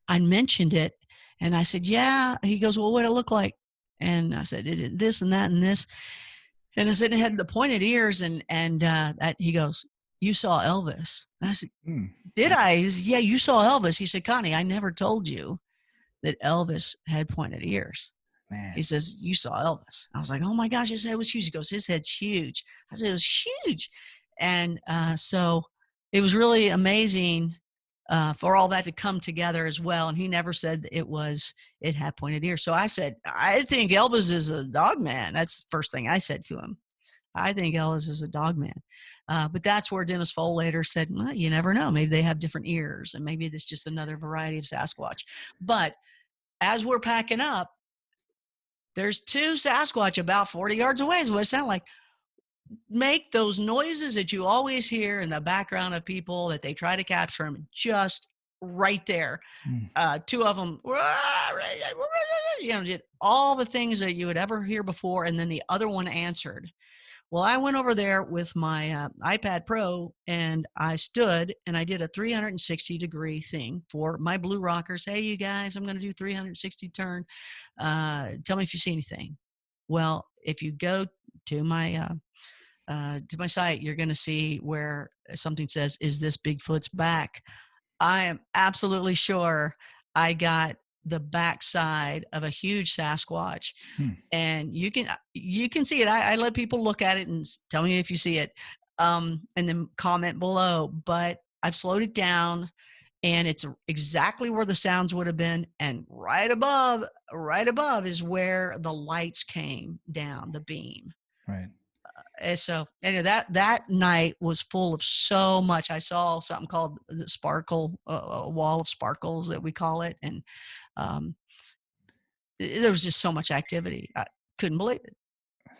I mentioned it and I said, yeah. He goes, well, what did it look like? And I said, it did this and that and this. And I said, it had the pointed ears and that he goes, you saw Elvis. And I said, did I? He said, yeah, you saw Elvis. He said, Connie, I never told you that Elvis had pointed ears. Man. He says, you saw Elvis. I was like, oh my gosh, his head was huge. He goes, his head's huge. I said, it was huge. And so it was really amazing for all that to come together as well. And he never said it had pointed ears. So I said, I think Elvis is a dog man. That's the first thing I said to him. I think Elvis is a dog man. But that's where Dennis Foll later said, well, you never know. Maybe they have different ears and maybe there's just another variety of Sasquatch. But as we're packing up, there's 2 Sasquatch about 40 yards away is what it sounded like. Make those noises that you always hear in the background of people that they try to capture them just right there. 2 of them, did all the things that you would ever hear before. And then the other one answered. Well, I went over there with my iPad Pro and I stood and I did a 360-degree thing for my Blue Rockers. Hey, you guys, I'm going to do 360 turn. Tell me if you see anything. Well, if you go to my site, you're going to see where something says, is this Bigfoot's back? I am absolutely sure I got the backside of a huge Sasquatch. And you can see it. I let people look at it and tell me if you see it, and then comment below. But I've slowed it down and it's exactly where the sounds would have been. And right above is where the lights came down, the beam. Right. And so anyway, that night was full of so much. I saw something called the sparkle, a wall of sparkles that we call it. And there was just so much activity. I couldn't believe it.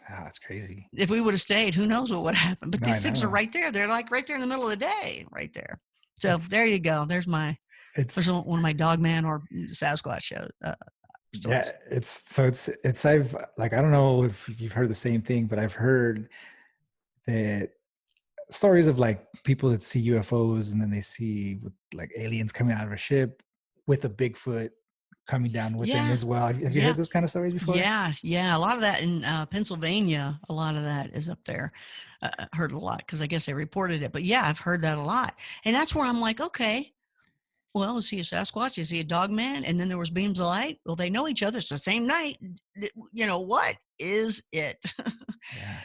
Oh, that's crazy. If we would have stayed, who knows what would have happened. But these things are right there. They're like right there in the middle of the day, right there. So there you go. There's one of my Dogman or Sasquatch shows. Stories. Yeah, I don't know if you've heard the same thing, but I've heard that stories of like people that see UFOs and then they see like aliens coming out of a ship with a Bigfoot coming down with them Yeah. as well. Have you Yeah. heard those kind of stories before? Yeah. Yeah. A lot of that in Pennsylvania, a lot of that is up there. Heard a lot because I guess they reported it. But yeah, I've heard that a lot. And that's where I'm like, okay, well, is he a Sasquatch? Is he a dogman? And then there was beams of light. Well, they know each other. It's the same night. What is it? Yeah.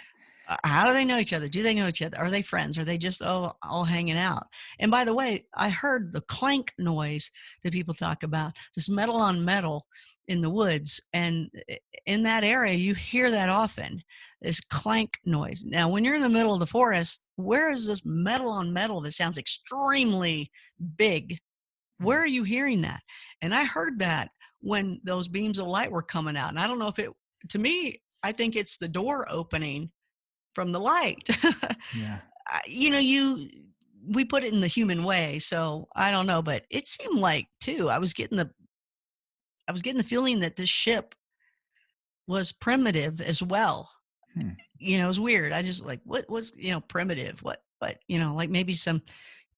How do they know each other? Do they know each other? Are they friends? Are they just all hanging out? And by the way, I heard the clank noise that people talk about, this metal on metal in the woods. And in that area, you hear that often, this clank noise. Now, when you're in the middle of the forest, where is this metal on metal that sounds extremely big? Where are you hearing that? And I heard that when those beams of light were coming out. And I don't know if to me, I think it's the door opening from the light. Yeah. We put it in the human way, so I don't know, but it seemed like too, I was getting the feeling that this ship was primitive as well. It was weird. I just like, what was, primitive? What, like maybe some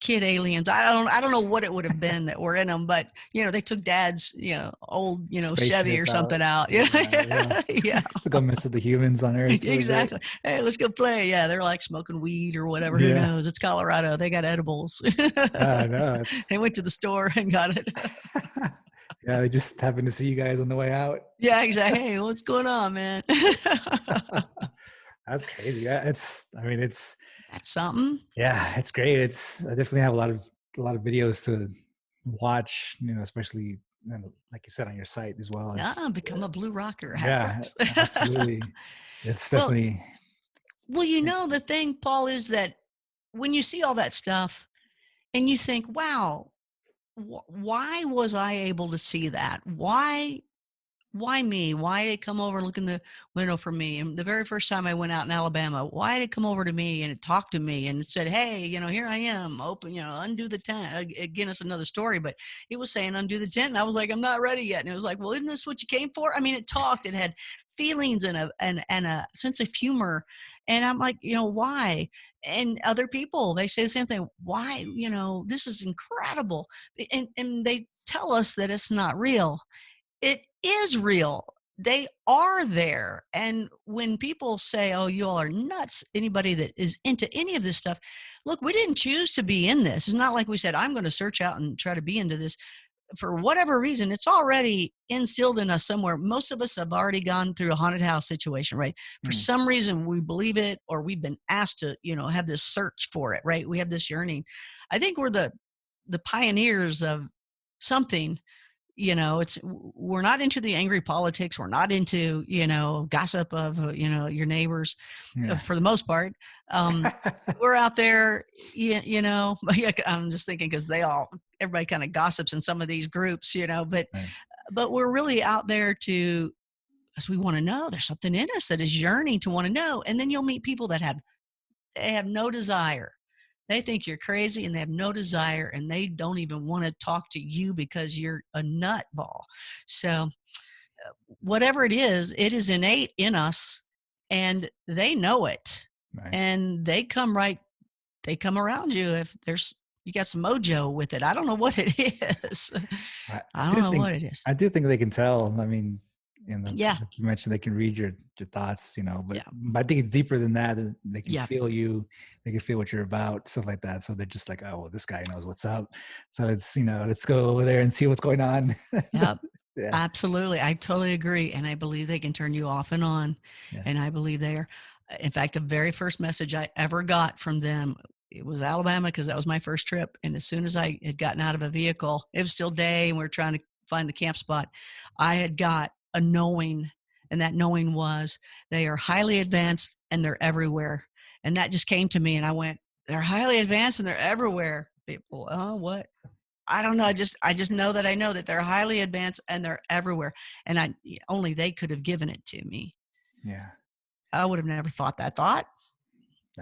kid aliens. I don't know what it would have been that were in them, but they took dad's, old, Chevy or something out. Yeah. Yeah. To go mess with the humans on Earth. Exactly. Hey, let's go play. Yeah, they're like smoking weed or whatever. Who knows? It's Colorado. They got edibles. No, They went to the store and got it. Yeah, they just happened to see you guys on the way out. Yeah, exactly. Hey, what's going on, man? That's crazy. Yeah, that's something. Yeah, it's great. I definitely have a lot of videos to watch, especially like you said on your site as well. Become a blue rocker. Yeah, absolutely. It's definitely. Well, the thing, Paul, is that when you see all that stuff and you think, wow, why was I able to see that? Why me? Why did it come over and look in the window for me? And the very first time I went out in Alabama, why did it come over to me and it talked to me and it said, hey, here I am, open, undo the tent. Again, it's another story, but it was saying undo the tent. And I was like, I'm not ready yet. And it was like, well, isn't this what you came for? I mean, it talked, it had feelings and a sense of humor. And I'm like, why? And other people, they say the same thing. Why, this is incredible. And they tell us that it's not real. It is real. They are there. And when people say, oh, you all are nuts, anybody that is into any of this stuff, look, we didn't choose to be in this. It's not like we said, I'm going to search out and try to be into this. For whatever reason, it's already instilled in us somewhere. Most of us have already gone through a haunted house situation, right? For some reason, we believe it, or we've been asked to, have this search for it, right? We have this yearning. I think we're the pioneers of something. We're not into the angry politics. We're not into, gossip of, your neighbors for the most part. We're out there, I'm just thinking because everybody kind of gossips in some of these groups, but we're really out there because we want to know. There's something in us that is yearning to want to know. And then you'll meet people that they have no desire. They think you're crazy and they have no desire and they don't even want to talk to you because you're a nutball. So whatever it is innate in us and they know it. Right. And they come around you if you got some mojo with it. I don't know what it is. I don't know what it is. I do think they can tell. I mean, yeah. Like you mentioned, they can read your thoughts, but I think it's deeper than that. They can feel you, they can feel what you're about, stuff like that. So they're just like, oh, well, this guy knows what's up. So it's, let's go over there and see what's going on. Yeah, absolutely. I totally agree. And I believe they can turn you off and on. Yeah. And I believe they are. In fact, the very first message I ever got from them, it was Alabama because that was my first trip. And as soon as I had gotten out of a vehicle, it was still day and we were trying to find the camp spot. I had got a knowing, and that knowing was they are highly advanced and they're everywhere. And that just came to me and I went, they're highly advanced and they're everywhere. People, what? I don't know. I just know that I know that they're highly advanced and they're everywhere. And only they could have given it to me. Yeah. I would have never thought that thought.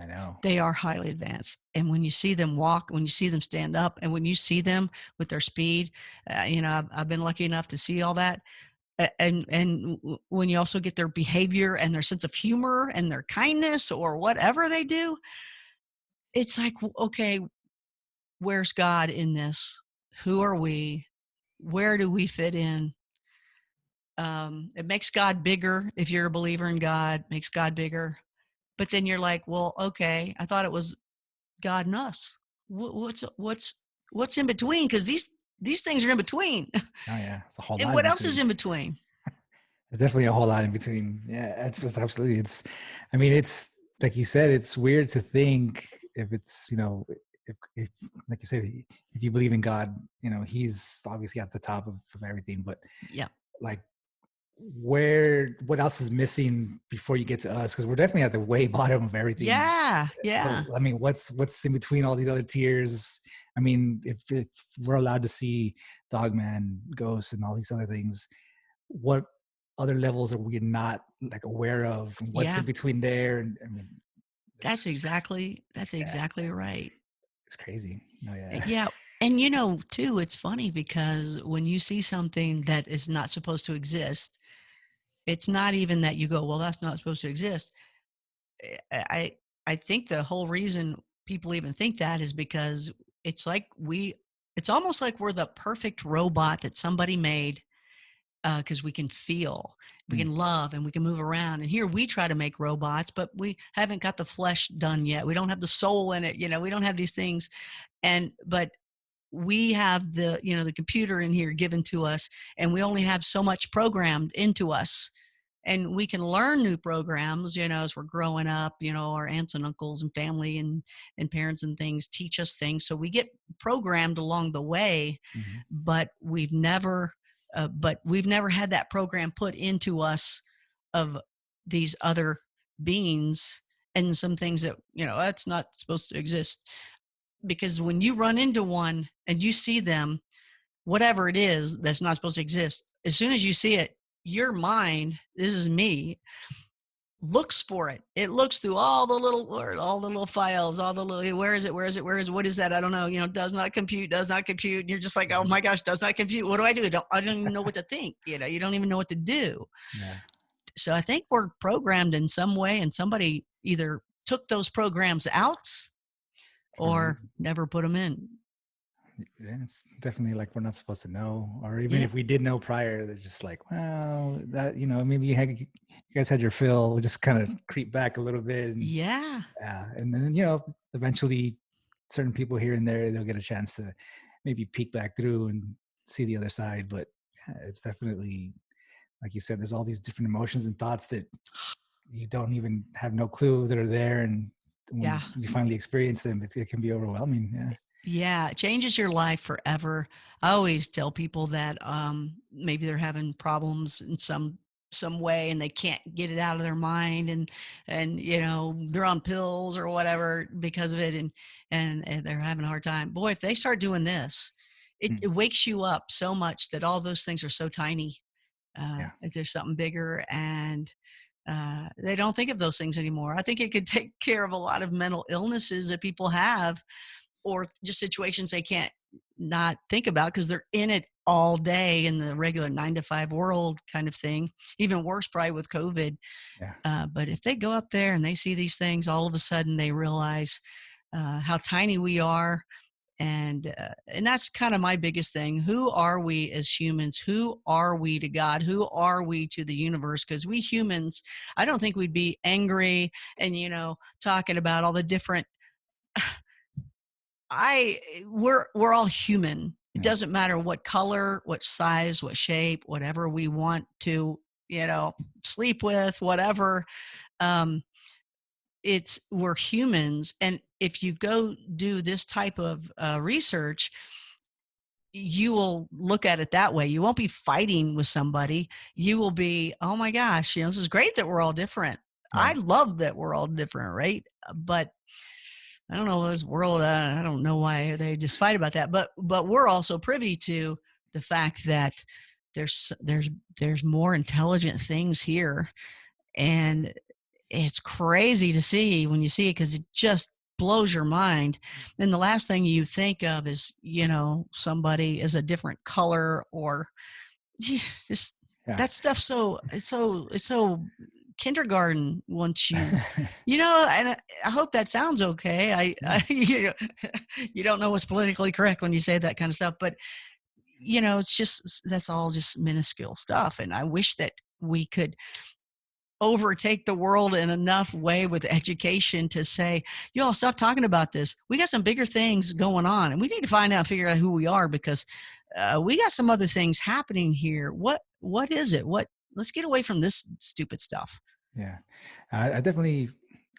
I know. They are highly advanced. And when you see them walk, when you see them stand up, and when you see them with their speed, I've been lucky enough to see all that. And when you also get their behavior and their sense of humor and their kindness or whatever they do, it's like, okay, where's God in this? Who are we? Where do we fit in? It makes God bigger. If you're a believer in God, makes God bigger. But then you're like, well, okay, I thought it was God and us. What's in between? Because these things are in between. Oh yeah, it's a whole And lot in what else between. is in between? There's definitely a whole lot in between. Yeah, it's absolutely. I mean, it's like you said, it's weird to think if it's, if like you said, if you believe in God, he's obviously at the top of everything, but Yeah. like what else is missing before you get to us? Because we're definitely at the way bottom of everything. Yeah. Yeah. So, I mean, what's in between all these other tiers? I mean, if we're allowed to see Dogman, Ghosts, and all these other things, what other levels are we not like aware of? And what's Yeah. in between there? And I mean, That's it's, exactly yeah, right. it's crazy. Oh yeah. Yeah. And too, it's funny because when you see something that is not supposed to exist, it's not even that you go, well, that's not supposed to exist. I I think the whole reason people even think that is because it's like it's almost like we're the perfect robot that somebody made, because we can feel, we Mm, can love, and we can move around. And here we try to make robots, but we haven't got the flesh done yet. We don't have the soul in it. We don't have these things. But we have the computer in here given to us, and we only have so much programmed into us. And we can learn new programs, as we're growing up. Our aunts and uncles and family and parents and things teach us things. So we get programmed along the way, mhm. but we've never had that program put into us of these other beings and some things that, that's not supposed to exist. Because when you run into one and you see them, whatever it is that's not supposed to exist, as soon as you see it, your mind, this is me, looks for it. It looks through all the little files, all the little, where is it? What is that? I don't know. Does not compute. And you're just like, oh my gosh, does not compute. What do I do? I don't even know what to think. You don't even know what to do. Yeah. So I think we're programmed in some way, and somebody either took those programs out For no or reason. never put them in. Yeah, it's definitely like we're not supposed to know, or even Yeah. if we did know prior, they're just like, well, that maybe you guys had your fill. We'll just kind of creep back a little bit, Yeah. and then eventually, certain people here and there, they'll get a chance to maybe peek back through and see the other side. But yeah, it's definitely, like you said, there's all these different emotions and thoughts that you don't even have no clue that are there, and when Yeah. you finally experience them, it can be overwhelming. Yeah. Yeah, it changes your life forever. I always tell people that maybe they're having problems in some way and they can't get it out of their mind, and they're on pills or whatever because of it, and they're having a hard time. Boy, if they start doing this, Mm. it wakes you up so much that all those things are so tiny. Yeah. If there's something bigger, and they don't think of those things anymore. I think it could take care of a lot of mental illnesses that people have, or just situations they can't not think about because they're in it all day in the regular 9 to 5 world kind of thing. Even worse, probably with COVID. Yeah. But if they go up there and they see these things, all of a sudden they realize how tiny we are. And that's kind of my biggest thing. Who are we as humans? Who are we to God? Who are we to the universe? Because we humans, I don't think we'd be angry and talking about all the different we're all human. It Yeah. doesn't matter what color, what size, what shape, whatever we want to, sleep with, whatever. Um, we're humans, and if you go do this type of research, you will look at it that way. You won't be fighting with somebody. You will be, oh my gosh, this is great that we're all different. I Right. love that we're all different, right? But I don't know this world. I don't know why they just fight about that. But we're also privy to the fact that there's more intelligent things here, and it's crazy to see when you see it because it just blows your mind. And the last thing you think of is somebody is a different color or just Yeah. that stuff. So it's so kindergarten once and I hope that sounds okay. I you don't know what's politically correct when you say that kind of stuff, but it's just, that's all just minuscule stuff. And I wish that we could overtake the world in enough way with education to say, y'all stop talking about this. We got some bigger things going on, and we need to find out, figure out who we are, because we got some other things happening here. What is it? Let's get away from this stupid stuff. Yeah, I definitely,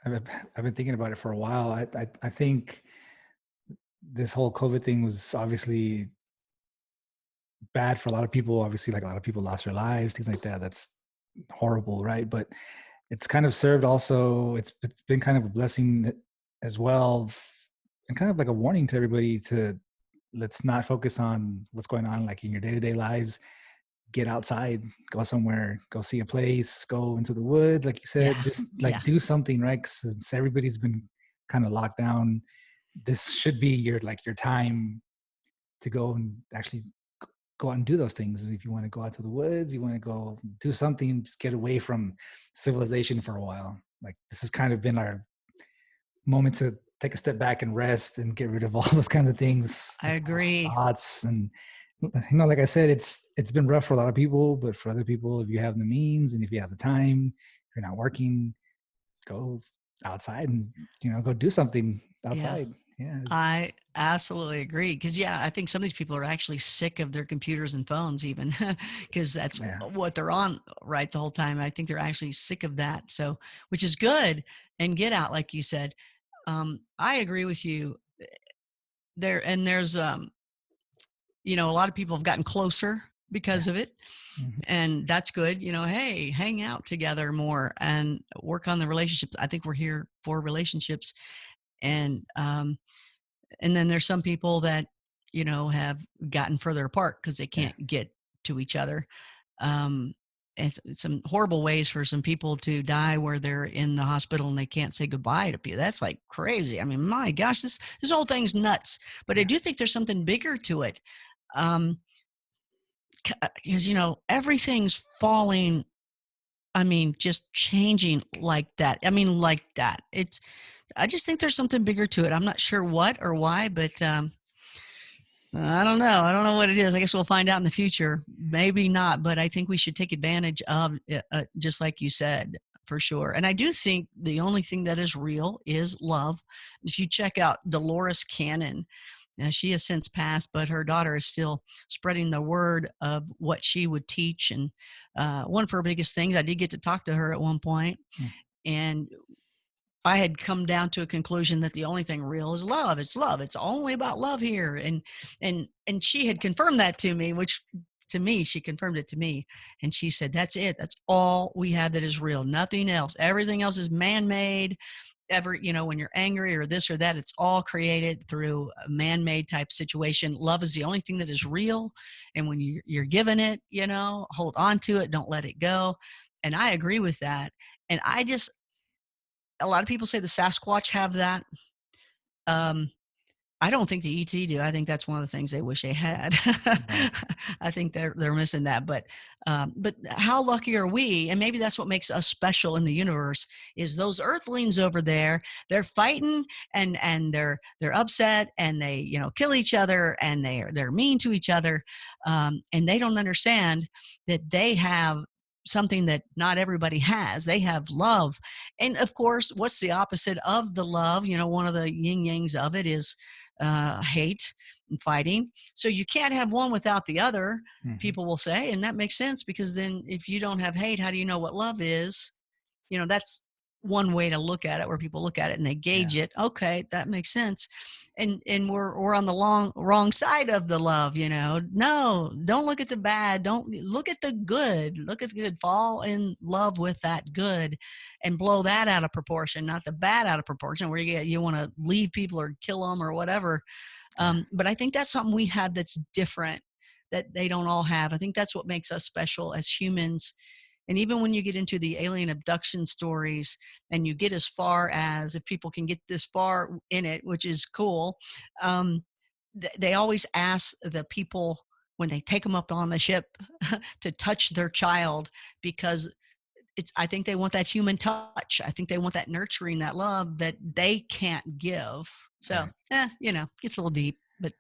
I've been thinking about it for a while. I think this whole COVID thing was obviously bad for a lot of people. Obviously, like a lot of people lost their lives, things like that. That's horrible, right? But it's kind of served also, it's been kind of a blessing as well, and kind of like a warning to everybody to, let's not focus on what's going on like in your day-to-day lives. Get outside, go somewhere, go see a place, go into the woods, like you said, just like do something, right? Since everybody's been kind of locked down, this should be your time to go and actually go out and do those things. If you want to go out to the woods, you want to go do something, just get away from civilization for a while. Like, this has kind of been our moment to take a step back and rest and get rid of all those kinds of things. I agree. Thoughts. And like I said, it's been rough for a lot of people, but for other people, if you have the means and if you have the time, if you're not working, go outside and go do something outside. Yeah, I absolutely agree. Because I think some of these people are actually sick of their computers and phones, even because that's what they're on right the whole time. I think they're actually sick of that. So, which is good. And get out, like you said. I agree with you there. And there's a lot of people have gotten closer because of it. Mm-hmm. And that's good. Hey, hang out together more and work on the relationships. I think we're here for relationships. And then there's some people that, have gotten further apart because they can't get to each other. It's some horrible ways for some people to die where they're in the hospital and they can't say goodbye to people. That's like crazy. I mean, my gosh, this whole thing's nuts. But I do think there's something bigger to it. Because, everything's falling. I mean, just changing like that. I just think there's something bigger to it. I'm not sure what or why, but I don't know. I don't know what it is. I guess we'll find out in the future. Maybe not, but I think we should take advantage of it, just like you said, for sure. And I do think the only thing that is real is love. If you check out Dolores Cannon, she has since passed, but her daughter is still spreading the word of what she would teach. And one of her biggest things, I did get to talk to her at one point, and I had come down to a conclusion that the only thing real is love. It's love. It's only about love here. And she had confirmed that to me, which to me, she confirmed it to me. And she said, that's it. That's all we have that is real. Nothing else. Everything else is man-made. When you're angry or this or that, it's all created through a man-made type situation. Love is the only thing that is real. And when you're given it, hold on to it. Don't let it go. And I agree with that. And a lot of people say the Sasquatch have that. I don't think the ET do. I think that's one of the things they wish they had. I think they're missing that. But how lucky are we? And maybe that's what makes us special in the universe is those Earthlings over there. They're fighting and they're upset and they kill each other and they're mean to each other, and they don't understand that they have something that not everybody has. They have love. And of course, what's the opposite of the love? One of the yin yangs of it is hate and fighting. So you can't have one without the other, people will say. And that makes sense, because then if you don't have hate, how do you know what love is? That's one way to look at it, where people look at it and they gauge it. Okay, that makes sense. And we're on the wrong side of the love, No, don't look at the bad. Don't look at the good. Look at the good. Fall in love with that good and blow that out of proportion, not the bad out of proportion where you want to leave people or kill them or whatever. But I think that's something we have that's different, that they don't all have. I think that's what makes us special as humans. And even when you get into the alien abduction stories and you get as far as, if people can get this far in it, which is cool, they always ask the people when they take them up on the ship to touch their child, because I think they want that human touch. I think they want that nurturing, that love that they can't give. So, gets a little deep, but.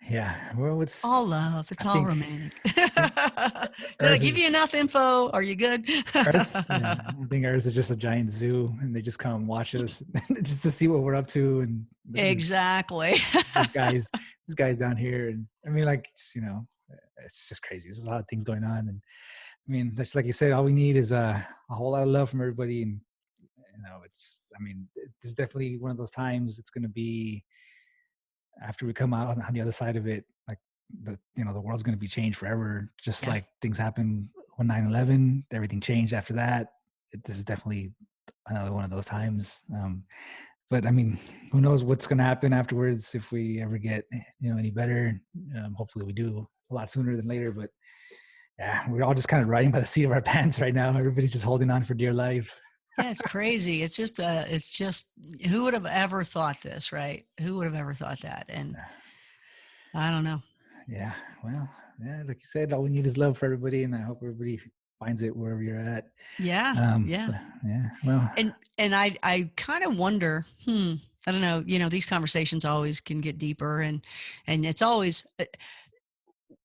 Yeah. Well, it's, All love. I It's all think, romantic. think Did I Earth give you is enough info? Are you good? Earth. Yeah. I think Earth is just a giant zoo and they just come watch us just to see what we're up to. And look at Exactly. these guys, these guys down here. And I mean, like, it's just crazy. There's a lot of things going on. And I mean, that's like you said, all we need is a whole lot of love from everybody. And, I mean, it's definitely one of those times it's going to be after we come out on the other side of it, like the world's going to be changed forever. Just Yeah. like things happened when 9/11, everything changed after that. This is definitely another one of those times. But I mean, who knows what's going to happen afterwards if we ever get any better. Hopefully we do a lot sooner than later. But yeah, we're all just kind of riding by the seat of our pants right now. Everybody's just holding on for dear life. Yeah, it's crazy. It's just, who would have ever thought this, right? Who would have ever thought that? And I don't know. Yeah, well, yeah, like you said, all we need is love for everybody, and I hope everybody finds it wherever you're at. Yeah. Yeah. Yeah, well, And I kind of wonder, I don't know, these conversations always can get deeper, and it's always,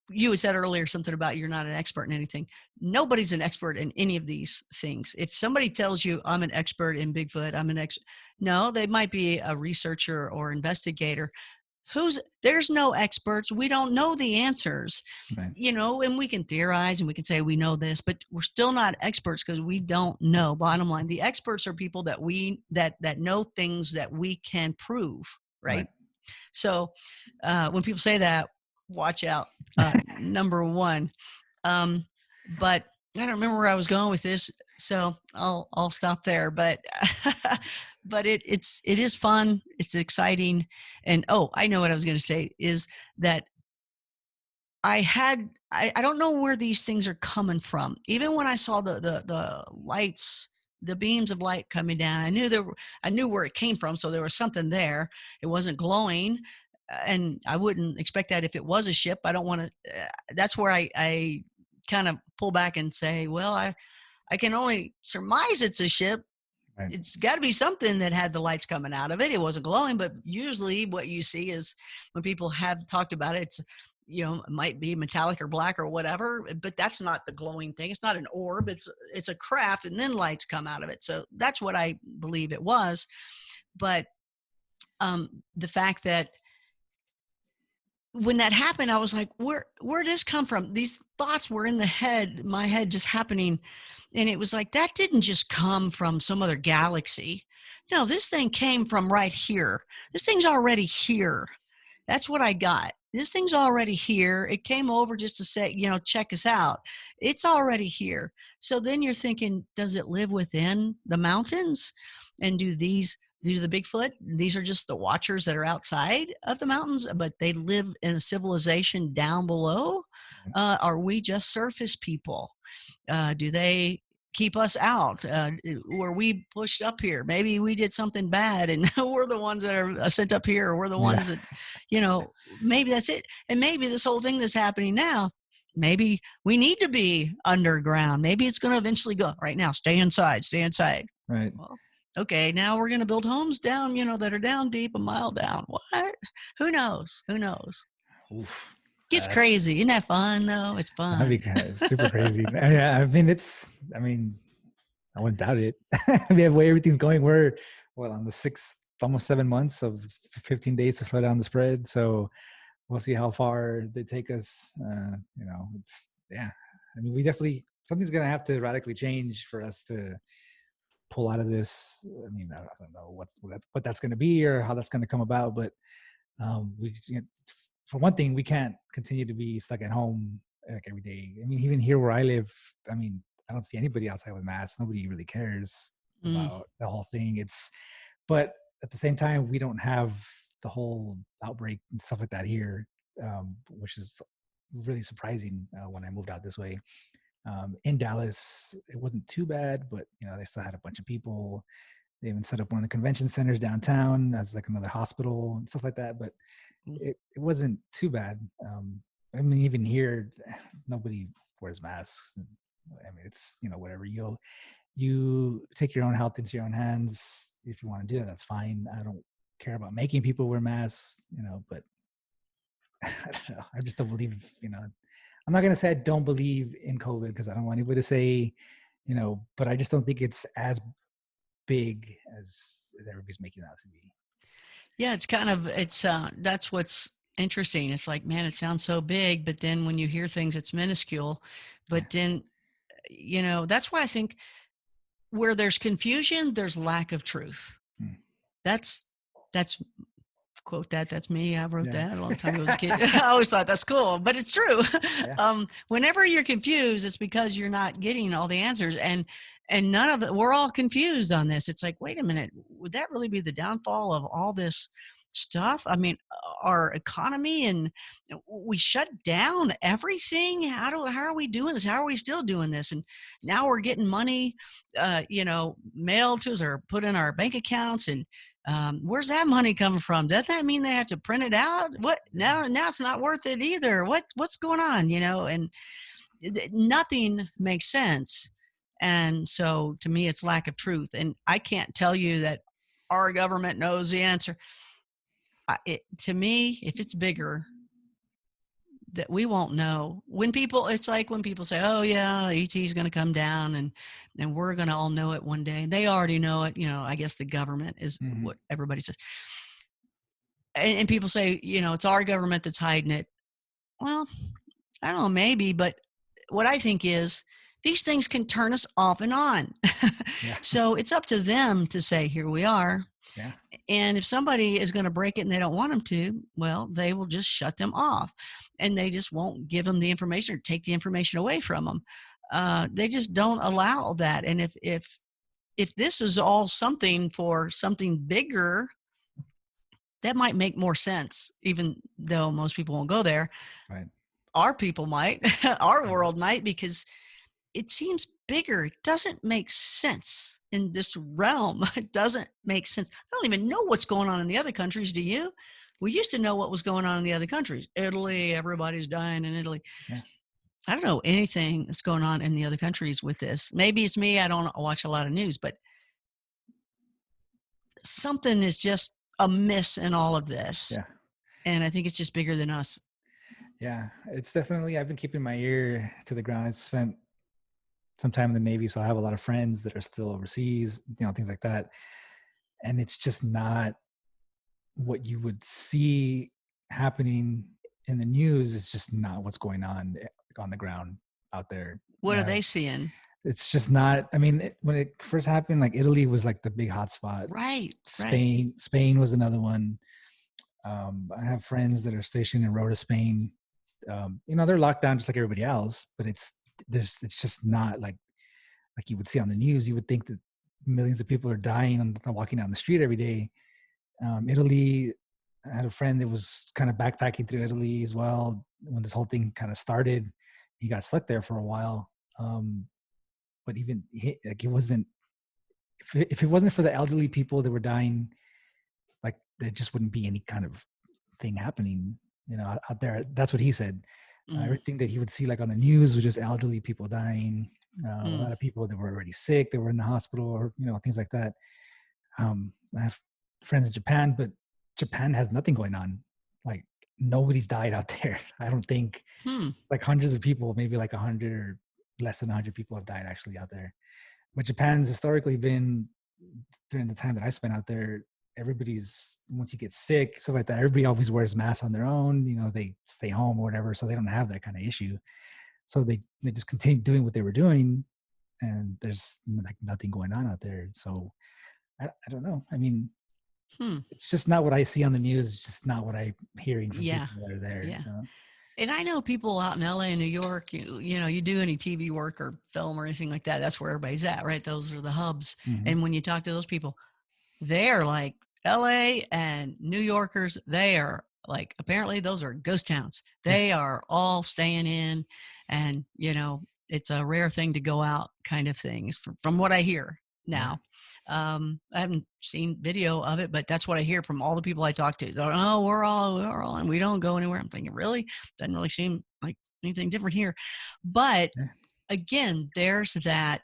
you had said earlier something about you're not an expert in anything. Nobody's an expert in any of these things. If somebody tells you I'm an expert in Bigfoot, no, they might be a researcher or investigator. There's no experts. We don't know the answers, right, and we can theorize and we can say we know this, but we're still not experts because we don't know. Bottom line, the experts are people that that know things that we can prove, right? So when people say that, watch out. Number one. But I don't remember where I was going with this, so I'll stop there. But but it is fun. It's exciting, and I know what I was going to say is that I don't know where these things are coming from. Even when I saw the lights, the beams of light coming down, I knew where it came from. So there was something there. It wasn't glowing, and I wouldn't expect that if it was a ship. I don't want to. That's where I kind of pull back and say, well, I can only surmise it's a ship. right, It's got to be something that had the lights coming out of it. It wasn't glowing, but usually what you see is when people have talked about it, it's, it might be metallic or black or whatever, but that's not the glowing thing. It's not an orb. It's a craft, and then lights come out of it. So that's what I believe it was. But the fact that when that happened, I was like, where did this come from? These thoughts were in my head just happening. And it was like, that didn't just come from some other galaxy. No, this thing came from right here. This thing's already here. That's what I got. This thing's already here. It came over just to say, check us out. It's already here. So then you're thinking, does it live within the mountains? And do the Bigfoot, these are just the watchers that are outside of the mountains, but they live in a civilization down below? Are we just surface people? Do they keep us out? Were we pushed up here? Maybe we did something bad and we're the ones that are sent up here, or we're the ones that, maybe that's it. And maybe this whole thing that's happening now, maybe we need to be underground. Maybe it's going to eventually go. Right now, stay inside. right. Well, okay, now we're going to build homes down, that are down deep, a mile down. What? Who knows? Oof, It's that's crazy. Isn't that fun, though? It's that'd fun. be super crazy. Yeah, I mean, I wouldn't doubt it. I mean, the way everything's going, we're on the 6th, almost 7 months of 15 days to slow down the spread. So we'll see how far they take us. It's yeah. I mean, we definitely something's gonna have to radically change for us to pull out of this. I mean, I don't know what that's going to be or how that's going to come about, but for one thing, we can't continue to be stuck at home like every day. I mean, even here where I live, I mean, I don't see anybody outside with masks. Nobody really cares Mm, about the whole thing. But at the same time, we don't have the whole outbreak and stuff like that here, which is really surprising when I moved out this way. In Dallas, it wasn't too bad, but they still had a bunch of people. They even set up one of the convention centers downtown as like another hospital and stuff like that. But mm. it wasn't too bad. I mean, even here, nobody wears masks. I mean, it's whatever. You take your own health into your own hands. If you want to do it, that's fine. I don't care about making people wear masks. But I don't know. I just don't believe, I'm not going to say I don't believe in COVID because I don't want anybody to say, but I just don't think it's as big as everybody's making it out to be. Yeah, that's what's interesting. It's like, man, it sounds so big, but then when you hear things, it's minuscule. But then, that's why I think where there's confusion, there's lack of truth. That's quote that's me. I wrote that a long time ago as a kid. I always thought that's cool, but it's true. Whenever you're confused, it's because you're not getting all the answers, and none of it. We're all confused on this. It's like, wait a minute, would that really be the downfall of all this stuff? I mean, our economy, and we shut down everything. How are we doing this? How are we still doing this? And now we're getting money, mailed to us or put in our bank accounts, and where's that money coming from? Doesn't that mean they have to print it out? What now it's not worth it either. What's going on? And nothing makes sense. And so to me, it's lack of truth. And I can't tell you that our government knows the answer. To me, if it's bigger, that we won't know. It's like when people say, oh yeah, ET is going to come down and we're going to all know it one day. They already know it. I guess the government is what everybody says. And people say, it's our government that's hiding it. Well, I don't know, maybe, but what I think is these things can turn us off and on. So it's up to them to say, here we are. Yeah. And if somebody is going to break it and they don't want them to, well, they will just shut them off, and they just won't give them the information or take the information away from them. They just don't allow that. And if this is all something for something bigger, that might make more sense, even though most people won't go there. Right. Our people might, our world might, because it seems bigger. It doesn't make sense in this realm. It doesn't make sense. I don't even know what's going on in the other countries. Do you? We used to know what was going on in the other countries. Italy, everybody's dying in Italy. Yeah. I don't know anything that's going on in the other countries with this. Maybe it's me. I don't watch a lot of news, but something is just amiss in all of this. Yeah. And I think it's just bigger than us. Yeah, it's definitely, I've been keeping my ear to the ground. I spent some time in the Navy, so I have a lot of friends that are still overseas, things like that. And it's just not what you would see happening in the news. It's just not what's going on the ground out there. What are they seeing? It's just not, when it first happened, like Italy was like the big hotspot. Right. Spain was another one. I have friends that are stationed in Rota, Spain. They're locked down just like everybody else, but it's just not like you would see on the news. You would think that millions of people are dying and walking down the street every day. Italy, I had a friend that was kind of backpacking through Italy as well when this whole thing kind of started. He got stuck there for a while. But even like it wasn't, if it wasn't for the elderly people that were dying, like there just wouldn't be any kind of thing happening, out there. That's what he said. Everything that he would see like on the news was just elderly people dying. A lot of people that were already sick, that were in the hospital, or things like that. I have friends in Japan, but Japan has nothing going on. Like nobody's died out there. I don't think. Like hundreds of people, maybe like 100 or less than 100 people have died actually out there. But Japan's historically been, during the time that I spent out there, everybody's, once you get sick, stuff like that, everybody always wears masks on their own. They stay home or whatever, so they don't have that kind of issue. So they just continue doing what they were doing, and there's like nothing going on out there. So I don't know. It's just not what I see on the news. It's just not what I'm hearing from people that are there. Yeah. So. And I know people out in LA and New York, you do any TV work or film or anything like that, that's where everybody's at, right? Those are the hubs. And when you talk to those people, they're like LA and New Yorkers, they are like, apparently those are ghost towns. They are all staying in, and, it's a rare thing to go out kind of things from what I hear now. I haven't seen video of it, but that's what I hear from all the people I talk to. They're, oh, we're all, and we don't go anywhere. I'm thinking, really? Doesn't really seem like anything different here. But again, there's that,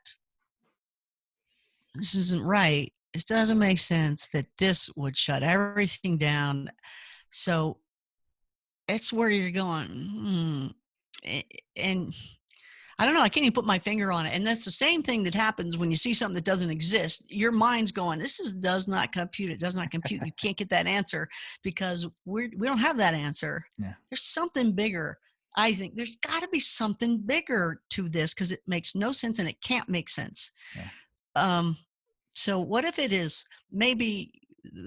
this isn't right. It doesn't make sense that this would shut everything down. So it's where you're going, and I don't know. I can't even put my finger on it. And that's the same thing that happens when you see something that doesn't exist. Your mind's going, does not compute. It does not compute. You can't get that answer because we don't have that answer. Yeah. There's something bigger. I think there's got to be something bigger to this because it makes no sense and it can't make sense. Yeah. So what if it is maybe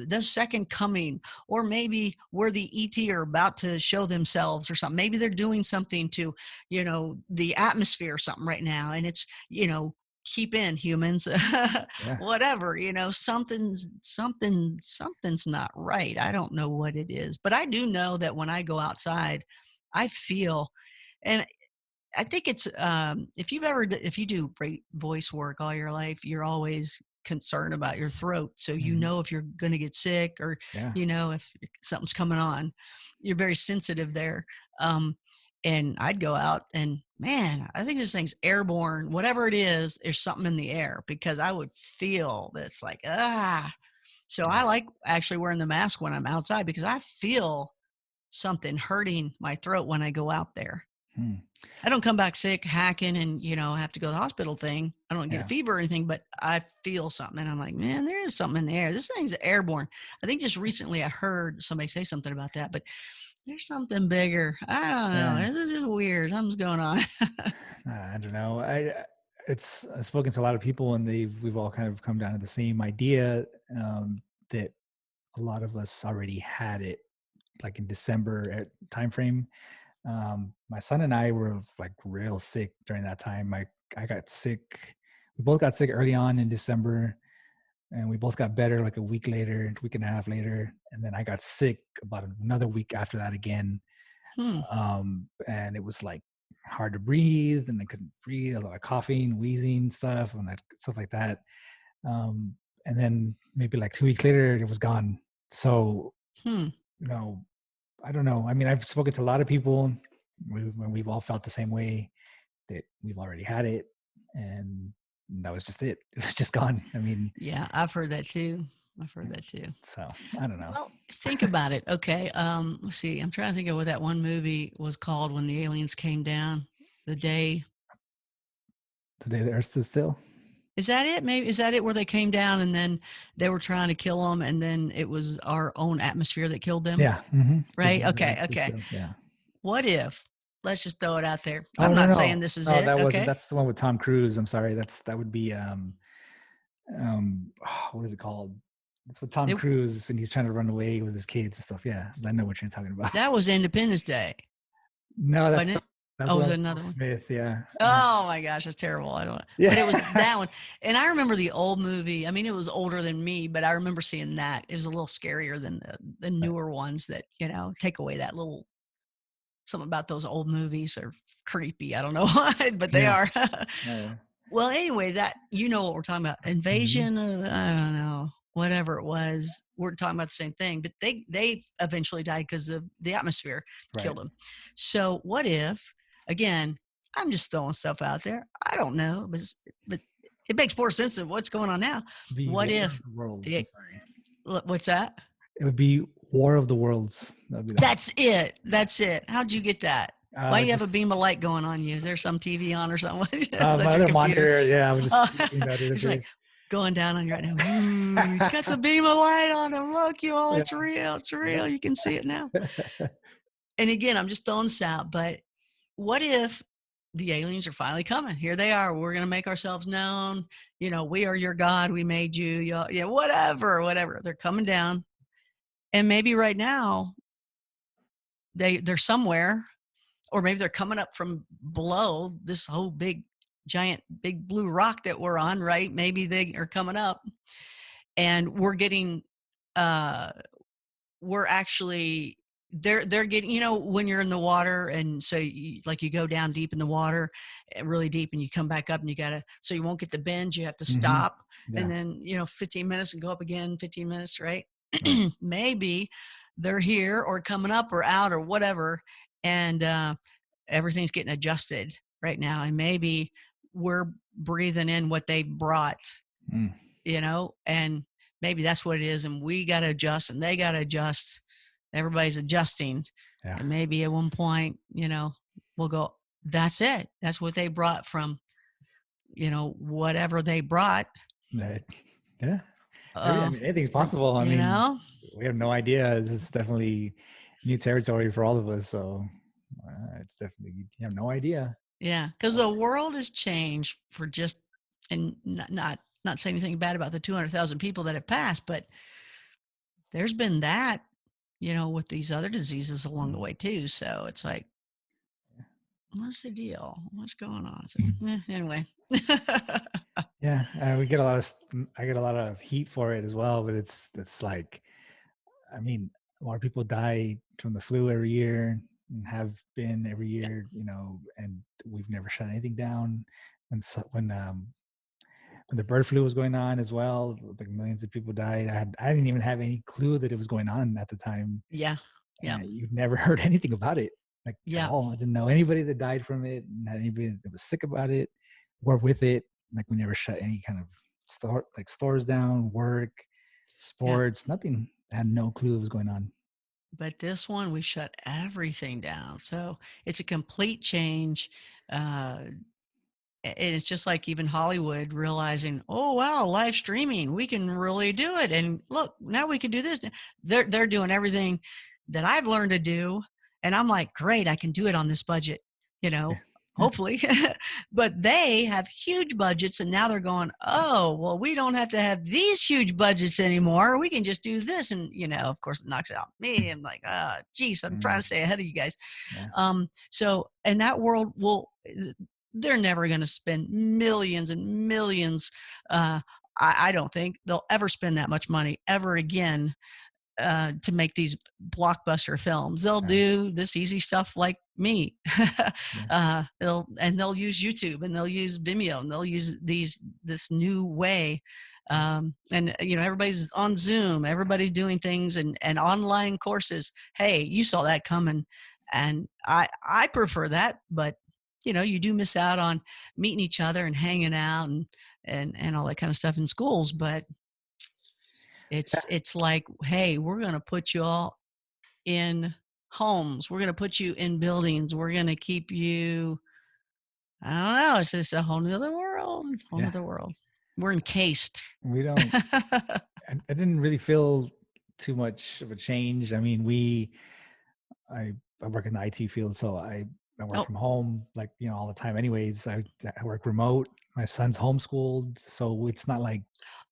the second coming, or maybe where the ET are about to show themselves or something? Maybe they're doing something to, the atmosphere or something right now. And it's, keep in humans, Yeah. whatever, something's not right. I don't know what it is, but I do know that when I go outside, I feel, and I think it's if you do voice work all your life, you're always concerned about your throat. So if you're going to get sick or if something's coming on, you're very sensitive there. And I'd go out and man, I think this thing's airborne. Whatever it is, there's something in the air because I would feel this like So I like actually wearing the mask when I'm outside because I feel something hurting my throat when I go out there. I don't come back sick, hacking, and have to go to the hospital thing. I don't get a fever or anything, but I feel something, and I'm like, man, there is something in the air. This thing's airborne. I think just recently I heard somebody say something about that, but there's something bigger. I don't know. This is just weird. Something's going on. I don't know. I've spoken to a lot of people, and we've all kind of come down to the same idea that a lot of us already had it, like in December timeframe. My son and I were like real sick during that time. I got sick. We both got sick early on in December, and we both got better like a week and a half later. And then I got sick about another week after that again. And it was like hard to breathe, and I couldn't breathe, a lot of coughing, wheezing stuff, and stuff like that. And then maybe like 2 weeks later, it was gone. So, I don't know. I mean, I've spoken to a lot of people. We've all felt the same way, that we've already had it, and that was just it. It was just gone. I mean, yeah, I've heard that too. So I don't know. Well, think about it. Okay. Let's see. I'm trying to think of what that one movie was called when the aliens came down. The day the Earth stood still. Is that it? Maybe is that it where they came down and then they were trying to kill them, and then it was our own atmosphere that killed them? Yeah. Right. Okay. Yeah. What if? Let's just throw it out there. Oh, I'm not no. saying this is no, it. that wasn't. Okay. That's the one with Tom Cruise. I'm sorry. That would be what is it called? It's with Tom Cruise, and he's trying to run away with his kids and stuff. Yeah, I know what you're talking about. That was Independence Day. No, that's was another one. Smith. Yeah. Oh my gosh, that's terrible. I don't know. Yeah. But it was that one. And I remember the old movie. I mean, it was older than me, but I remember seeing that. It was a little scarier than the newer ones that, take away that little something about those old movies are creepy. I don't know why, but they are. Well, anyway, that what we're talking about. Invasion, I don't know, whatever it was. We're talking about the same thing, but they eventually died because of the atmosphere killed them. So what if, again, I'm just throwing stuff out there. I don't know, but it makes more sense than what's going on now. What if? What's that? It would be War of the Worlds. That's it. How'd you get that? Why do you have a beam of light going on you? Is there some TV on or something? My other monitor. Yeah, I'm just thinking about it. It's like going down on you right now. He's got the beam of light on him. Look, you all, it's real. It's real. You can see it now. And again, I'm just throwing this out, but what if the aliens are finally coming? Here they are. We're going to make ourselves known. We are your God. We made you. Yeah, whatever. They're coming down. And maybe right now they're somewhere, or maybe they're coming up from below this whole big blue rock that we're on, right? Maybe they are coming up, and we're getting, we're actually, they're getting, when you're in the water, and so you go down deep in the water, really deep, and you come back up, and so you won't get the bend, you have to stop, and then 15 minutes and go up again, 15 minutes, right? Maybe they're here or coming up or out or whatever, and everything's getting adjusted right now, and maybe we're breathing in what they brought, and maybe that's what it is, and we got to adjust and they got to adjust. Everybody's adjusting. Yeah. And maybe at one point, we'll go, that's it. That's what they brought from, whatever they brought. Right. Yeah. I Uh, mean, anything's from, possible. I you mean, know, we have no idea. This is definitely new territory for all of us. So it's definitely, you have no idea. yeah, because the world has changed for just, and not saying anything bad about the 200,000 people that have passed, but there's been that, with these other diseases along the way too. So it's like, what's the deal? What's going on? So, anyway. Yeah, we get a lot of. I get a lot of heat for it as well, but it's like, I mean, more people die from the flu every year and have been every year, and we've never shut anything down. And so when the bird flu was going on as well, like millions of people died. I didn't even have any clue that it was going on at the time. Yeah. Yeah. You've never heard anything about it, like at Yeah. all. I didn't know anybody that died from it, not anybody that was sick about it or with it. Like we never shut any kind of stores down, work, sports, nothing. I had no clue what was going on. But this one, we shut everything down. So it's a complete change. And it's just like even Hollywood realizing, oh wow, live streaming, we can really do it. And look, now we can do this. They're doing everything that I've learned to do, and I'm like, great, I can do it on this budget, Yeah. hopefully. But they have huge budgets, and now they're going, oh well, we don't have to have these huge budgets anymore. We can just do this, and of course, it knocks out me. I'm like, geez, I'm trying to stay ahead of you guys. Yeah. So, and that world will. They're never going to spend millions and millions. I don't think they'll ever spend that much money ever again to make these blockbuster films. They'll do this easy stuff like me. They'll use YouTube and they'll use Vimeo and they'll use this new way. And everybody's on Zoom, everybody's doing things and online courses. Hey, you saw that coming, and I prefer that, but you do miss out on meeting each other and hanging out and all that kind of stuff in schools. But it's like, hey, we're going to put you all in homes. We're going to put you in buildings. We're going to keep you, I don't know. It's just a whole nother world, nother world. We're encased. We don't, I didn't really feel too much of a change. I mean, I work in the IT field, so I work from home, like, all the time anyways. I work remote. My son's homeschooled, so it's not like,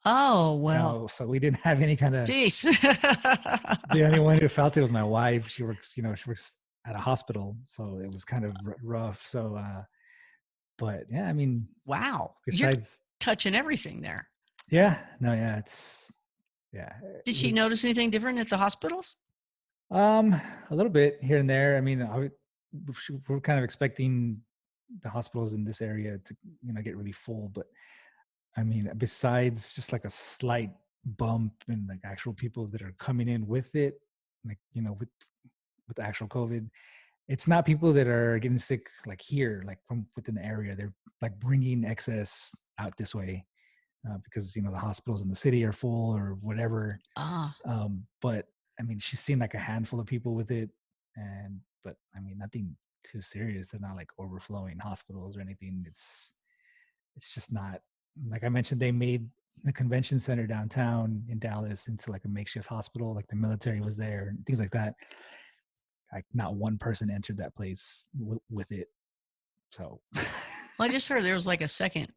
oh, well, so we didn't have any kind of, geez. the only one who felt it was my wife. She works at a hospital, so it was kind of rough. So, but yeah, I mean, wow. besides You're touching everything there. Yeah, no, yeah, Did she notice anything different at the hospitals? A little bit here and there. I mean, we're kind of expecting the hospitals in this area to, get really full. But I mean, besides just like a slight bump in like actual people that are coming in with it, like, with the actual COVID, it's not people that are getting sick like here, like from within the area. They're like bringing excess out this way. Because the hospitals in the city are full or whatever. But I mean, she's seen like a handful of people with it, but I mean, nothing too serious. They're not like overflowing hospitals or anything. It's just not, like I mentioned, they made the convention center downtown in Dallas into like a makeshift hospital. Like the military was there and things like that. Like not one person entered that place with it. So, well, I just heard there was like a second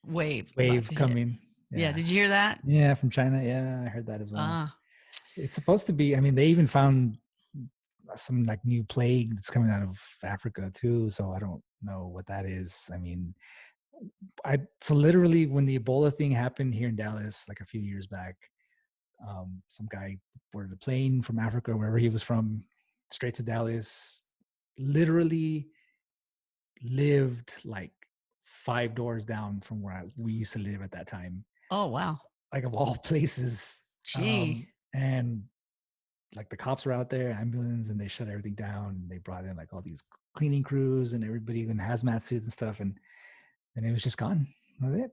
wave coming. Yeah. Did you hear that? Yeah, from China. Yeah, I heard that as well. It's supposed to be, I mean, they even found some like new plague that's coming out of Africa too. So I don't know what that is. I mean, so literally when the Ebola thing happened here in Dallas, like a few years back, some guy boarded a plane from Africa, wherever he was from, straight to Dallas, literally lived like 5 doors down from where we used to live at that time. Oh, wow. Like of all places. Gee. And like the cops were out there, ambulance, and they shut everything down. They brought in like all these cleaning crews and everybody in hazmat suits and stuff. And it was just gone. That was it.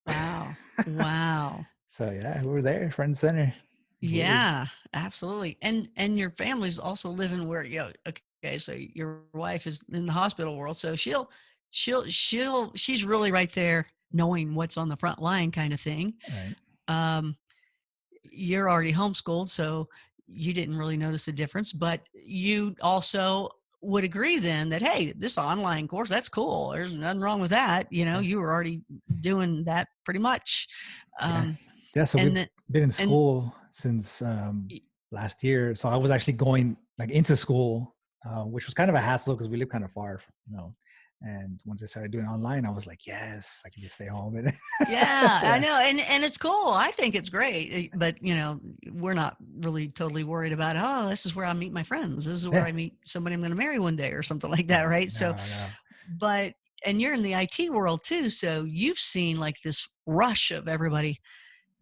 Wow. Wow. So yeah, we were there, front and center. Absolutely. Yeah, absolutely. And your family's also living where, okay, so your wife is in the hospital world, so she's really right there knowing what's on the front line kind of thing. Right. Um, you're already homeschooled, so you didn't really notice a difference, but you also would agree then that, hey, this online course, that's cool. There's nothing wrong with that. Yeah. You were already doing that pretty much. Yeah. Um, Yeah. So and we've then, been in and school since last year. So I was actually going like into school, which was kind of a hassle because we live kind of far, And once I started doing online, I was like, yes, I can just stay home. And Yeah, I yeah, know, and it's cool. I think it's great, but we're not really totally worried about. Oh, this is where I meet my friends. This is where yeah, I meet somebody I'm going to marry one day, or something like that, right. right? So, No, no. but and you're in the IT world too, so you've seen like this rush of everybody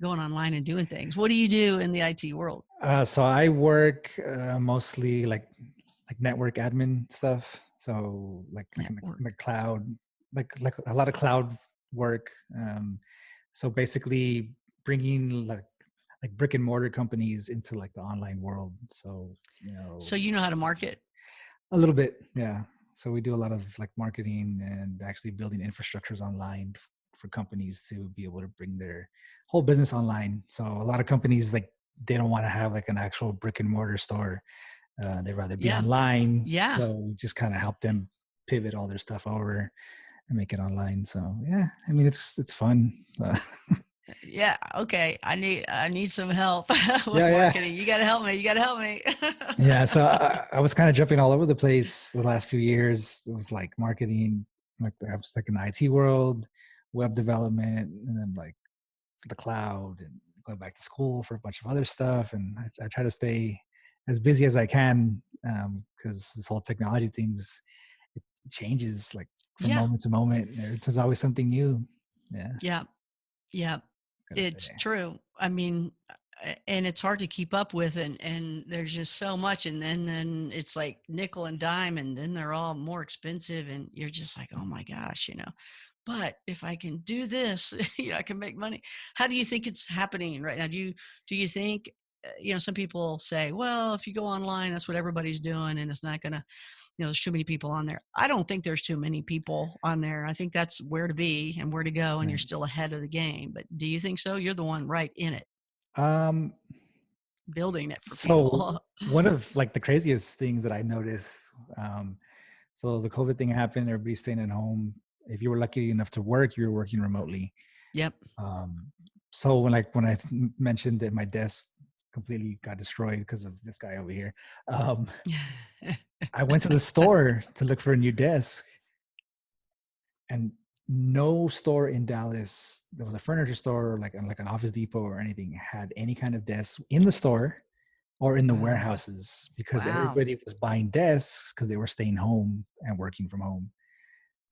going online and doing things. What do you do in the IT world? So I work mostly like network admin stuff. So like in Network. the cloud, like a lot of cloud work. So basically bringing like brick and mortar companies into like the online world. So So you know how to market. a little bit, yeah. So we do a lot of like marketing and actually building infrastructures online for companies to be able to bring their whole business online. So a lot of companies like they don't want to have like an actual brick and mortar store. They'd rather be Yeah, online. yeah. So we just kind of help them pivot all their stuff over and make it online. So yeah, I mean it's fun. Yeah, okay. I need some help with Yeah, yeah. marketing. You got to help me. You got to help me. Yeah, so I was kind of jumping all over the place the last few years. It was like marketing, like I was like in the IT world, web development, and then like the cloud, and going back to school for a bunch of other stuff. And I try to stay as busy as I can because this whole technology things it changes like from Yeah, moment to moment. There's always something new. Yeah, yeah, yeah. gotta stay. It's true. I mean, and it's hard to keep up with, and there's just so much, and then it's like nickel and dime, and then they're all more expensive, and you're just like, oh my gosh. But if I can do this, I can make money. How do you think it's happening right now? Do you think, some people say, well, if you go online, that's what everybody's doing, and it's not gonna, there's too many people on there. I don't think there's too many people on there. I think that's where to be and where to go, and you're Right. still ahead of the game. But do you think so? You're the one right in it, Um, building it for so people. one of like the craziest things that I noticed, um, so the COVID thing happened, everybody's staying at home. If you were lucky enough to work, you were working remotely. Yep. Um, so when I mentioned that my desk completely got destroyed because of this guy over here, um, I went to the store to look for a new desk, and no store in Dallas, there was a furniture store or like an Office Depot or anything, had any kind of desk in the store or in the Wow. warehouses because Wow. everybody was buying desks because they were staying home and working from home.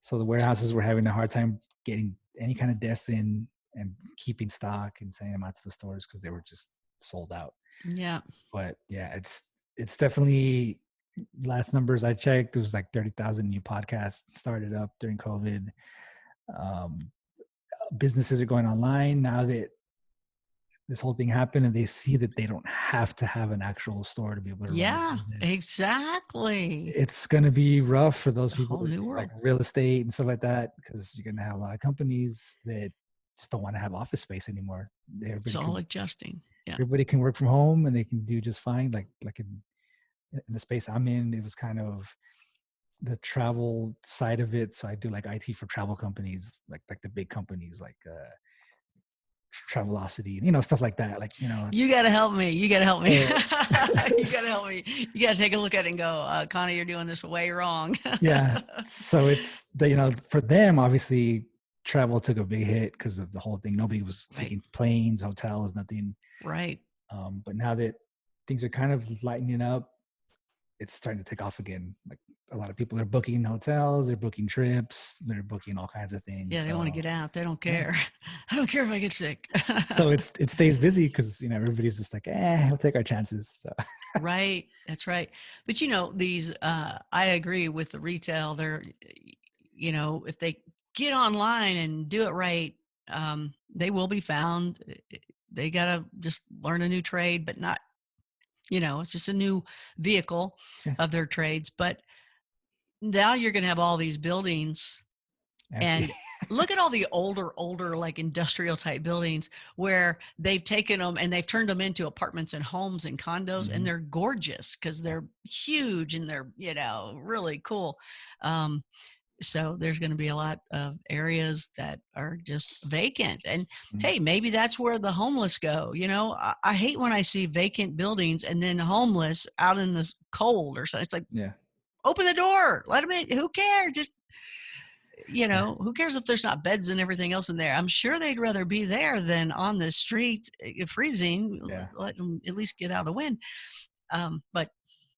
So the warehouses were having a hard time getting any kind of desks in and keeping stock and sending them out to the stores because they were just sold out. Yeah. But yeah, it's definitely, last numbers I checked, it was like 30,000 new podcasts started up during COVID. Um, Businesses are going online now that this whole thing happened, and they see that they don't have to have an actual store to be able to run their Yeah. business. Exactly. It's going to be rough for those A people whole that new do like world. real estate and stuff like that, because you're going to have a lot of companies that just don't want to have office space anymore. It's Everybody all can adjusting. Yeah. everybody can work from home and they can do just fine. Like in the space I'm in, it was kind of the travel side of it. So I do like IT for travel companies, like the big companies like Travelocity, stuff like that. Like You got to help me. You got to help me. so You got to help me. You got to take a look at it and go, Connie, you're doing this way wrong. yeah. So it's for them, obviously travel took a big hit because of the whole thing. Nobody was Right. taking planes, hotels, nothing. Right. But now that things are kind of lightening up, it's starting to take off again. Like a lot of people are booking hotels, they're booking trips, they're booking all kinds of things. Yeah, they want to So get out. They don't yeah. care. I don't care if I get sick. So it stays busy because everybody's just like, we'll take our chances. So. Right. That's right. But these I agree with the retail. They're if they get online and do it right, they will be found. they got to just learn a new trade, but not, it's just a new vehicle of their trades. But now you're going to have all these buildings Empty. and look at all the older, like industrial type buildings where they've taken them and they've turned them into apartments and homes and condos, and they're gorgeous because they're huge and they're, really cool. So there's going to be a lot of areas that are just vacant. And hey, maybe that's where the homeless go. I hate when I see vacant buildings and then homeless out in the cold or something. It's like, open the door, let them in. Who cares? Just, who cares if there's not beds and everything else in there? I'm sure they'd rather be there than on the street freezing. Let them at least get out of the wind. But,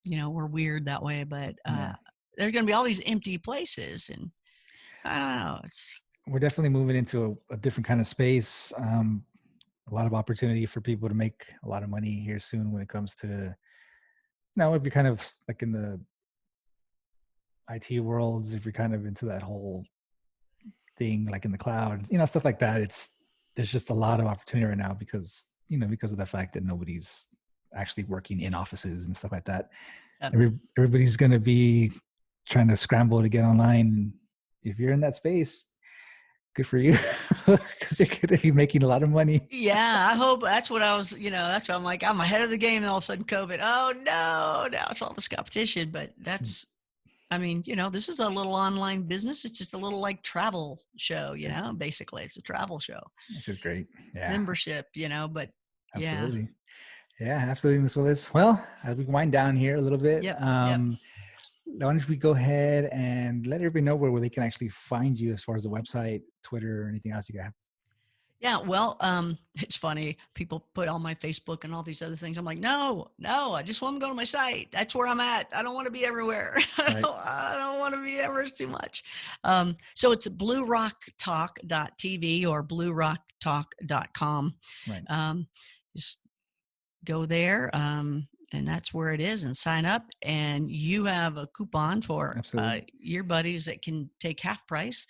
we're weird that way. But there's going to be all these empty places. And I don't know. We're definitely moving into a different kind of space. A lot of opportunity for people to make a lot of money here soon when it comes to, if you're kind of like in the IT worlds, if you're kind of into that whole thing, like in the cloud, stuff like that, there's just a lot of opportunity right now because of the fact that nobody's actually working in offices and stuff like that. Everybody's going to be trying to scramble to get online. If you're in that space, good for you, because you're going to be making a lot of money. Yeah, I hope that's what I was, that's what I'm like, I'm ahead of the game, and all of a sudden COVID, oh no, now it's all this competition. But that's, this is a little online business. It's just a little like travel show, basically it's a travel show. Which is great. Yeah. Membership, but absolutely. Yeah, absolutely, Ms. Willis. Well, as we wind down here a little bit, why don't we go ahead and let everybody know where they can actually find you as far as the website, Twitter, or anything else you got? Yeah, well, it's funny. People put on my Facebook and all these other things. I'm like, no, I just want to go to my site. That's where I'm at. I don't want to be everywhere. Right. I don't want to be ever too much. So it's bluerocktalk.tv or bluerocktalk.com. Right. Just go there. And that's where it is, and sign up, and you have a coupon for your buddies that can take half price.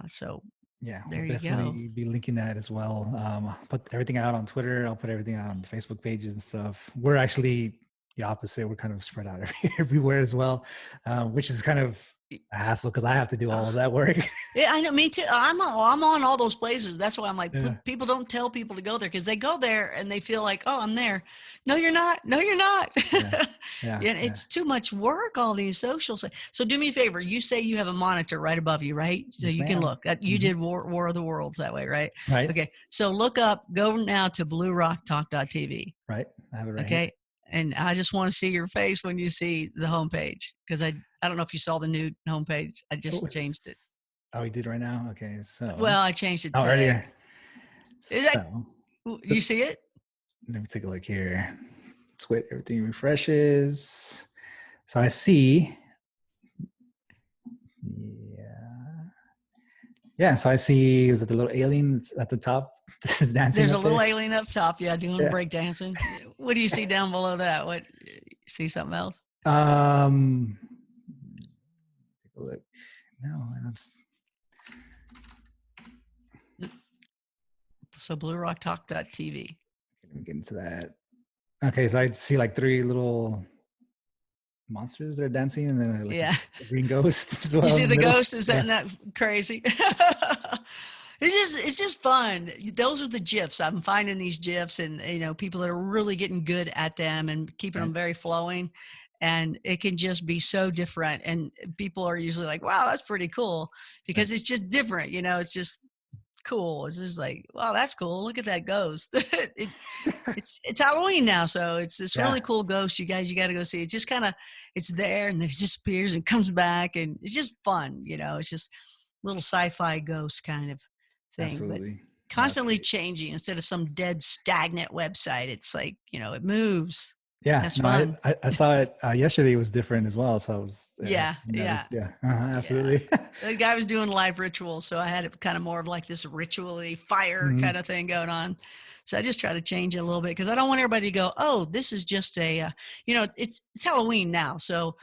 So yeah, there we'll definitely be linking that as well. Put everything out on Twitter. I'll put everything out on the Facebook pages and stuff. We're actually the opposite. We're kind of spread out everywhere as well, which is kind of a hassle because I have to do all of that work. Yeah, I know. Me too. I'm on all those places. That's why I'm like, people don't tell people to go there because they go there and they feel like, oh, I'm there. No, you're not. No, you're not. It's too much work, all these social sites. So do me a favor. You say you have a monitor right above you, right? So you can look. You did War of the Worlds that way, right? Right. Okay. So go now to bluerocktalk.tv. Right. I have it right. Okay. Here. And I just want to see your face when you see the homepage, because I don't know if you saw the new homepage. I just changed it. Oh, you did right now? Okay. So. Well, I changed it today. Earlier. You see it? Let me take a look here. Let's wait. Everything refreshes. So I see. Yeah. So I see. Was it the little alien at the top? Dancing. There's a little alien up top. Yeah, doing break dancing. What do you see down below that? What? See something else? Take a look. No, that's. So bluerocktalk.tv. Let me get into that. Okay, so I see like 3 little monsters that are dancing, and then a green ghost as well. You see the ghost? Is that not crazy? It's just fun. Those are the GIFs. I'm finding these GIFs, and people that are really getting good at them and keeping them very flowing. And it can just be so different. And people are usually like, wow, that's pretty cool, because it's just different. It's just cool. It's just like, wow, that's cool. Look at that ghost. It's Halloween now. So it's this really cool ghost. You guys, you got to go see it. Just kind of, it's there and then it disappears and comes back, and it's just fun. It's just little sci-fi ghost kind of thing. Absolutely. But constantly changing instead of some dead stagnant website. It's like, it moves. Yeah, that's fun. I saw it yesterday. It was different as well. So I was absolutely. Yeah. The guy was doing live rituals, so I had it kind of more of like this ritually fire kind of thing going on. So I just try to change it a little bit because I don't want everybody to go, oh, this is just a, it's Halloween now. So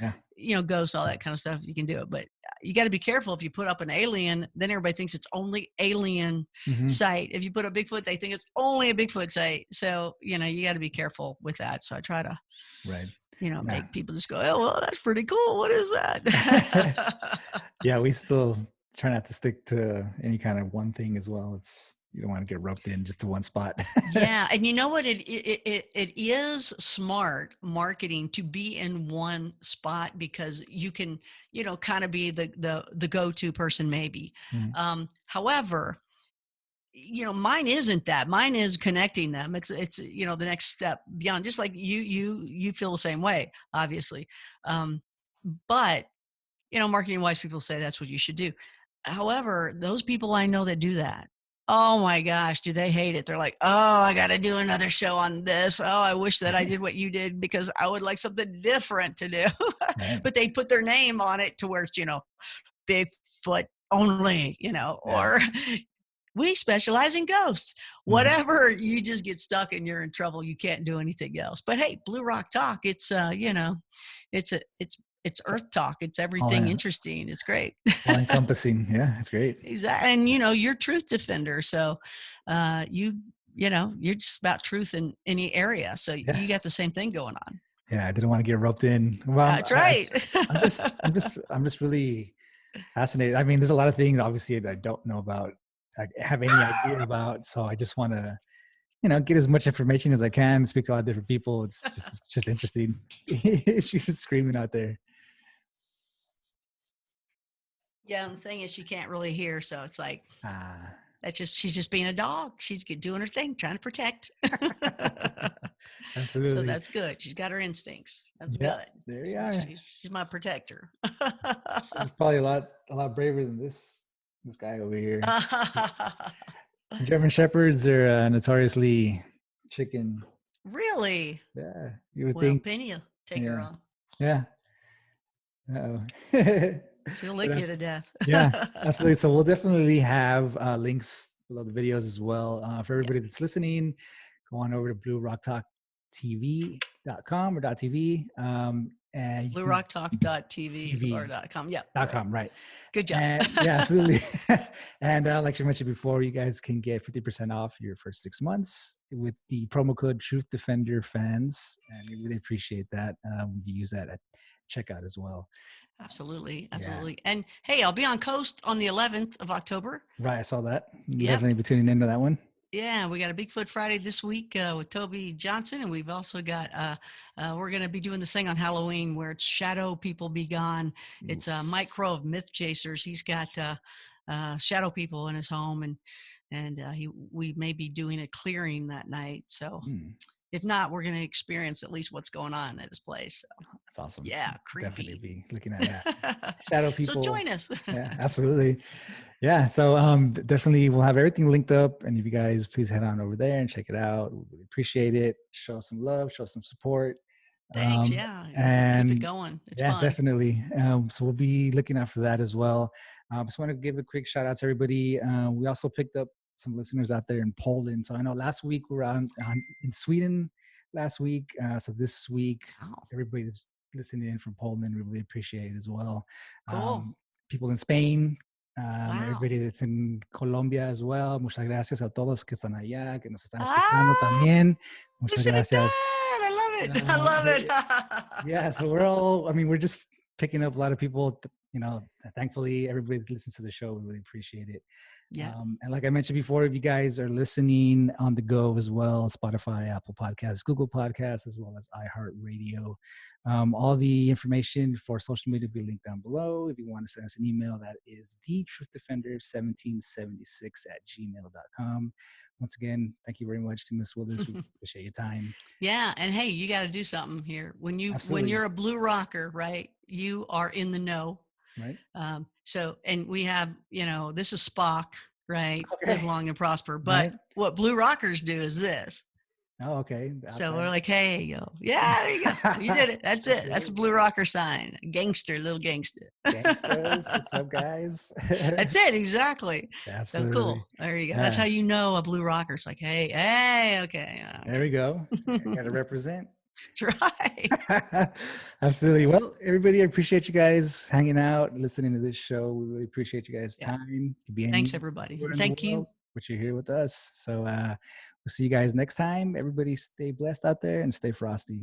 ghosts, all that kind of stuff, you can do it. But you got to be careful. If you put up an alien, then everybody thinks it's only alien site. If you put up Bigfoot, they think it's only a Bigfoot site. So, you got to be careful with that. So I try to, make people just go, oh, well, that's pretty cool. What is that? Yeah, we still try not to stick to any kind of one thing as well. You don't want to get roped in just to one spot. Yeah. And you know what? It is smart marketing to be in one spot, because you can, kind of be the go-to person maybe. However, mine isn't that. Mine is connecting them. It's the next step beyond, just like you feel the same way, obviously. But, marketing wise, people say that's what you should do. However, those people I know that do that, oh my gosh, do they hate it? They're like, oh, I got to do another show on this. Oh, I wish that I did what you did, because I would like something different to do. Right. But they put their name on it to where it's, Bigfoot only, or we specialize in ghosts. Whatever, you just get stuck and you're in trouble. You can't do anything else. But hey, Blue Rock Talk, it's it's Earth Talk. It's everything interesting. It's great. All encompassing. Yeah, it's great. Exactly. And you're truth defender. So you're just about truth in any area. So you got the same thing going on. Yeah, I didn't want to get roped in. Well, that's right. I'm just really fascinated. I mean, there's a lot of things obviously that I don't know about, I have any idea about. So I just want to, get as much information as I can, speak to a lot of different people. It's just interesting. She's screaming out there. Yeah, and the thing is, she can't really hear, so it's like she's just being a dog. She's doing her thing, trying to protect. Absolutely. So that's good. She's got her instincts. That's good. There you are. She's my protector. She's probably a lot braver than this guy over here. German Shepherds are notoriously chicken. Really? Yeah. You would think. Penny, take her on. Yeah. Uh-oh. She'll lick you to death. Yeah, absolutely. So we'll definitely have links below the videos as well. For everybody that's listening, go on over to bluerocktalktv.com or .tv. And bluerocktalk.tv or .com. Yeah. .com, right. Good job. Yeah, absolutely. And like you mentioned before, you guys can get 50% off your first 6 months with the promo code Truth Defender Fans. And we really appreciate that. We use that at checkout as well. Absolutely. Yeah. And hey, I'll be on Coast on the 11th of October. Right, I saw that. You definitely be tuning into that one. Yeah, we got a Bigfoot Friday this week with Toby Johnson, and we've also got we're going to be doing this thing on Halloween where it's Shadow People Be Gone. It's Mike Crow of Myth Chasers. He's got shadow people in his home, and we may be doing a clearing that night. So. If not, we're going to experience at least what's going on at his place. So. That's awesome. Yeah, creepy. Definitely be looking at that. Shadow people. So join us. Yeah, absolutely. Yeah, so definitely we'll have everything linked up. And if you guys please head on over there and check it out. We really appreciate it. Show some love, show some support. Thanks, and keep it going. It's fun. Definitely. So we'll be looking out for that as well. Just want to give a quick shout out to everybody. We also picked up some listeners out there in Poland. So I know last week we were in Sweden last week. So this week, everybody that's listening in from Poland, we really appreciate it as well. Cool. People in Spain, everybody that's in Colombia as well. Muchas gracias a todos que están allá, que nos están escuchando también. Muchas gracias. I love it. Yeah, so we're just picking up a lot of people, thankfully everybody that listens to the show, we really appreciate it. Yeah. And like I mentioned before, if you guys are listening on the go as well, Spotify, Apple Podcasts, Google Podcasts, as well as iHeartRadio, all the information for social media will be linked down below. If you want to send us an email, that is thetruthDefender1776@gmail.com. Once again, thank you very much to Miss Willis. We appreciate your time. Yeah. And hey, you got to do something here. When you're a blue rocker, right, you are in the know. Right. And we have, this is Spock, right? Okay. Live long and prosper. But what blue rockers do is this. Oh, okay. So we're like, hey, there you go. You did it. That's it. That's a blue rocker sign. Gangster, little gangster. Gangsters. What's up, guys? That's it. Exactly. Absolutely. So cool. There you go. Yeah. That's how you know a blue rocker. It's like, hey, okay. There we go. Got to represent. That's right. Absolutely. Well, everybody, I appreciate you guys hanging out and listening to this show. We really appreciate you guys' Yeah. time. Could be Thanks, anywhere everybody. in And the thank you. world, but you're here with us. So we'll see you guys next time. Everybody stay blessed out there and stay frosty.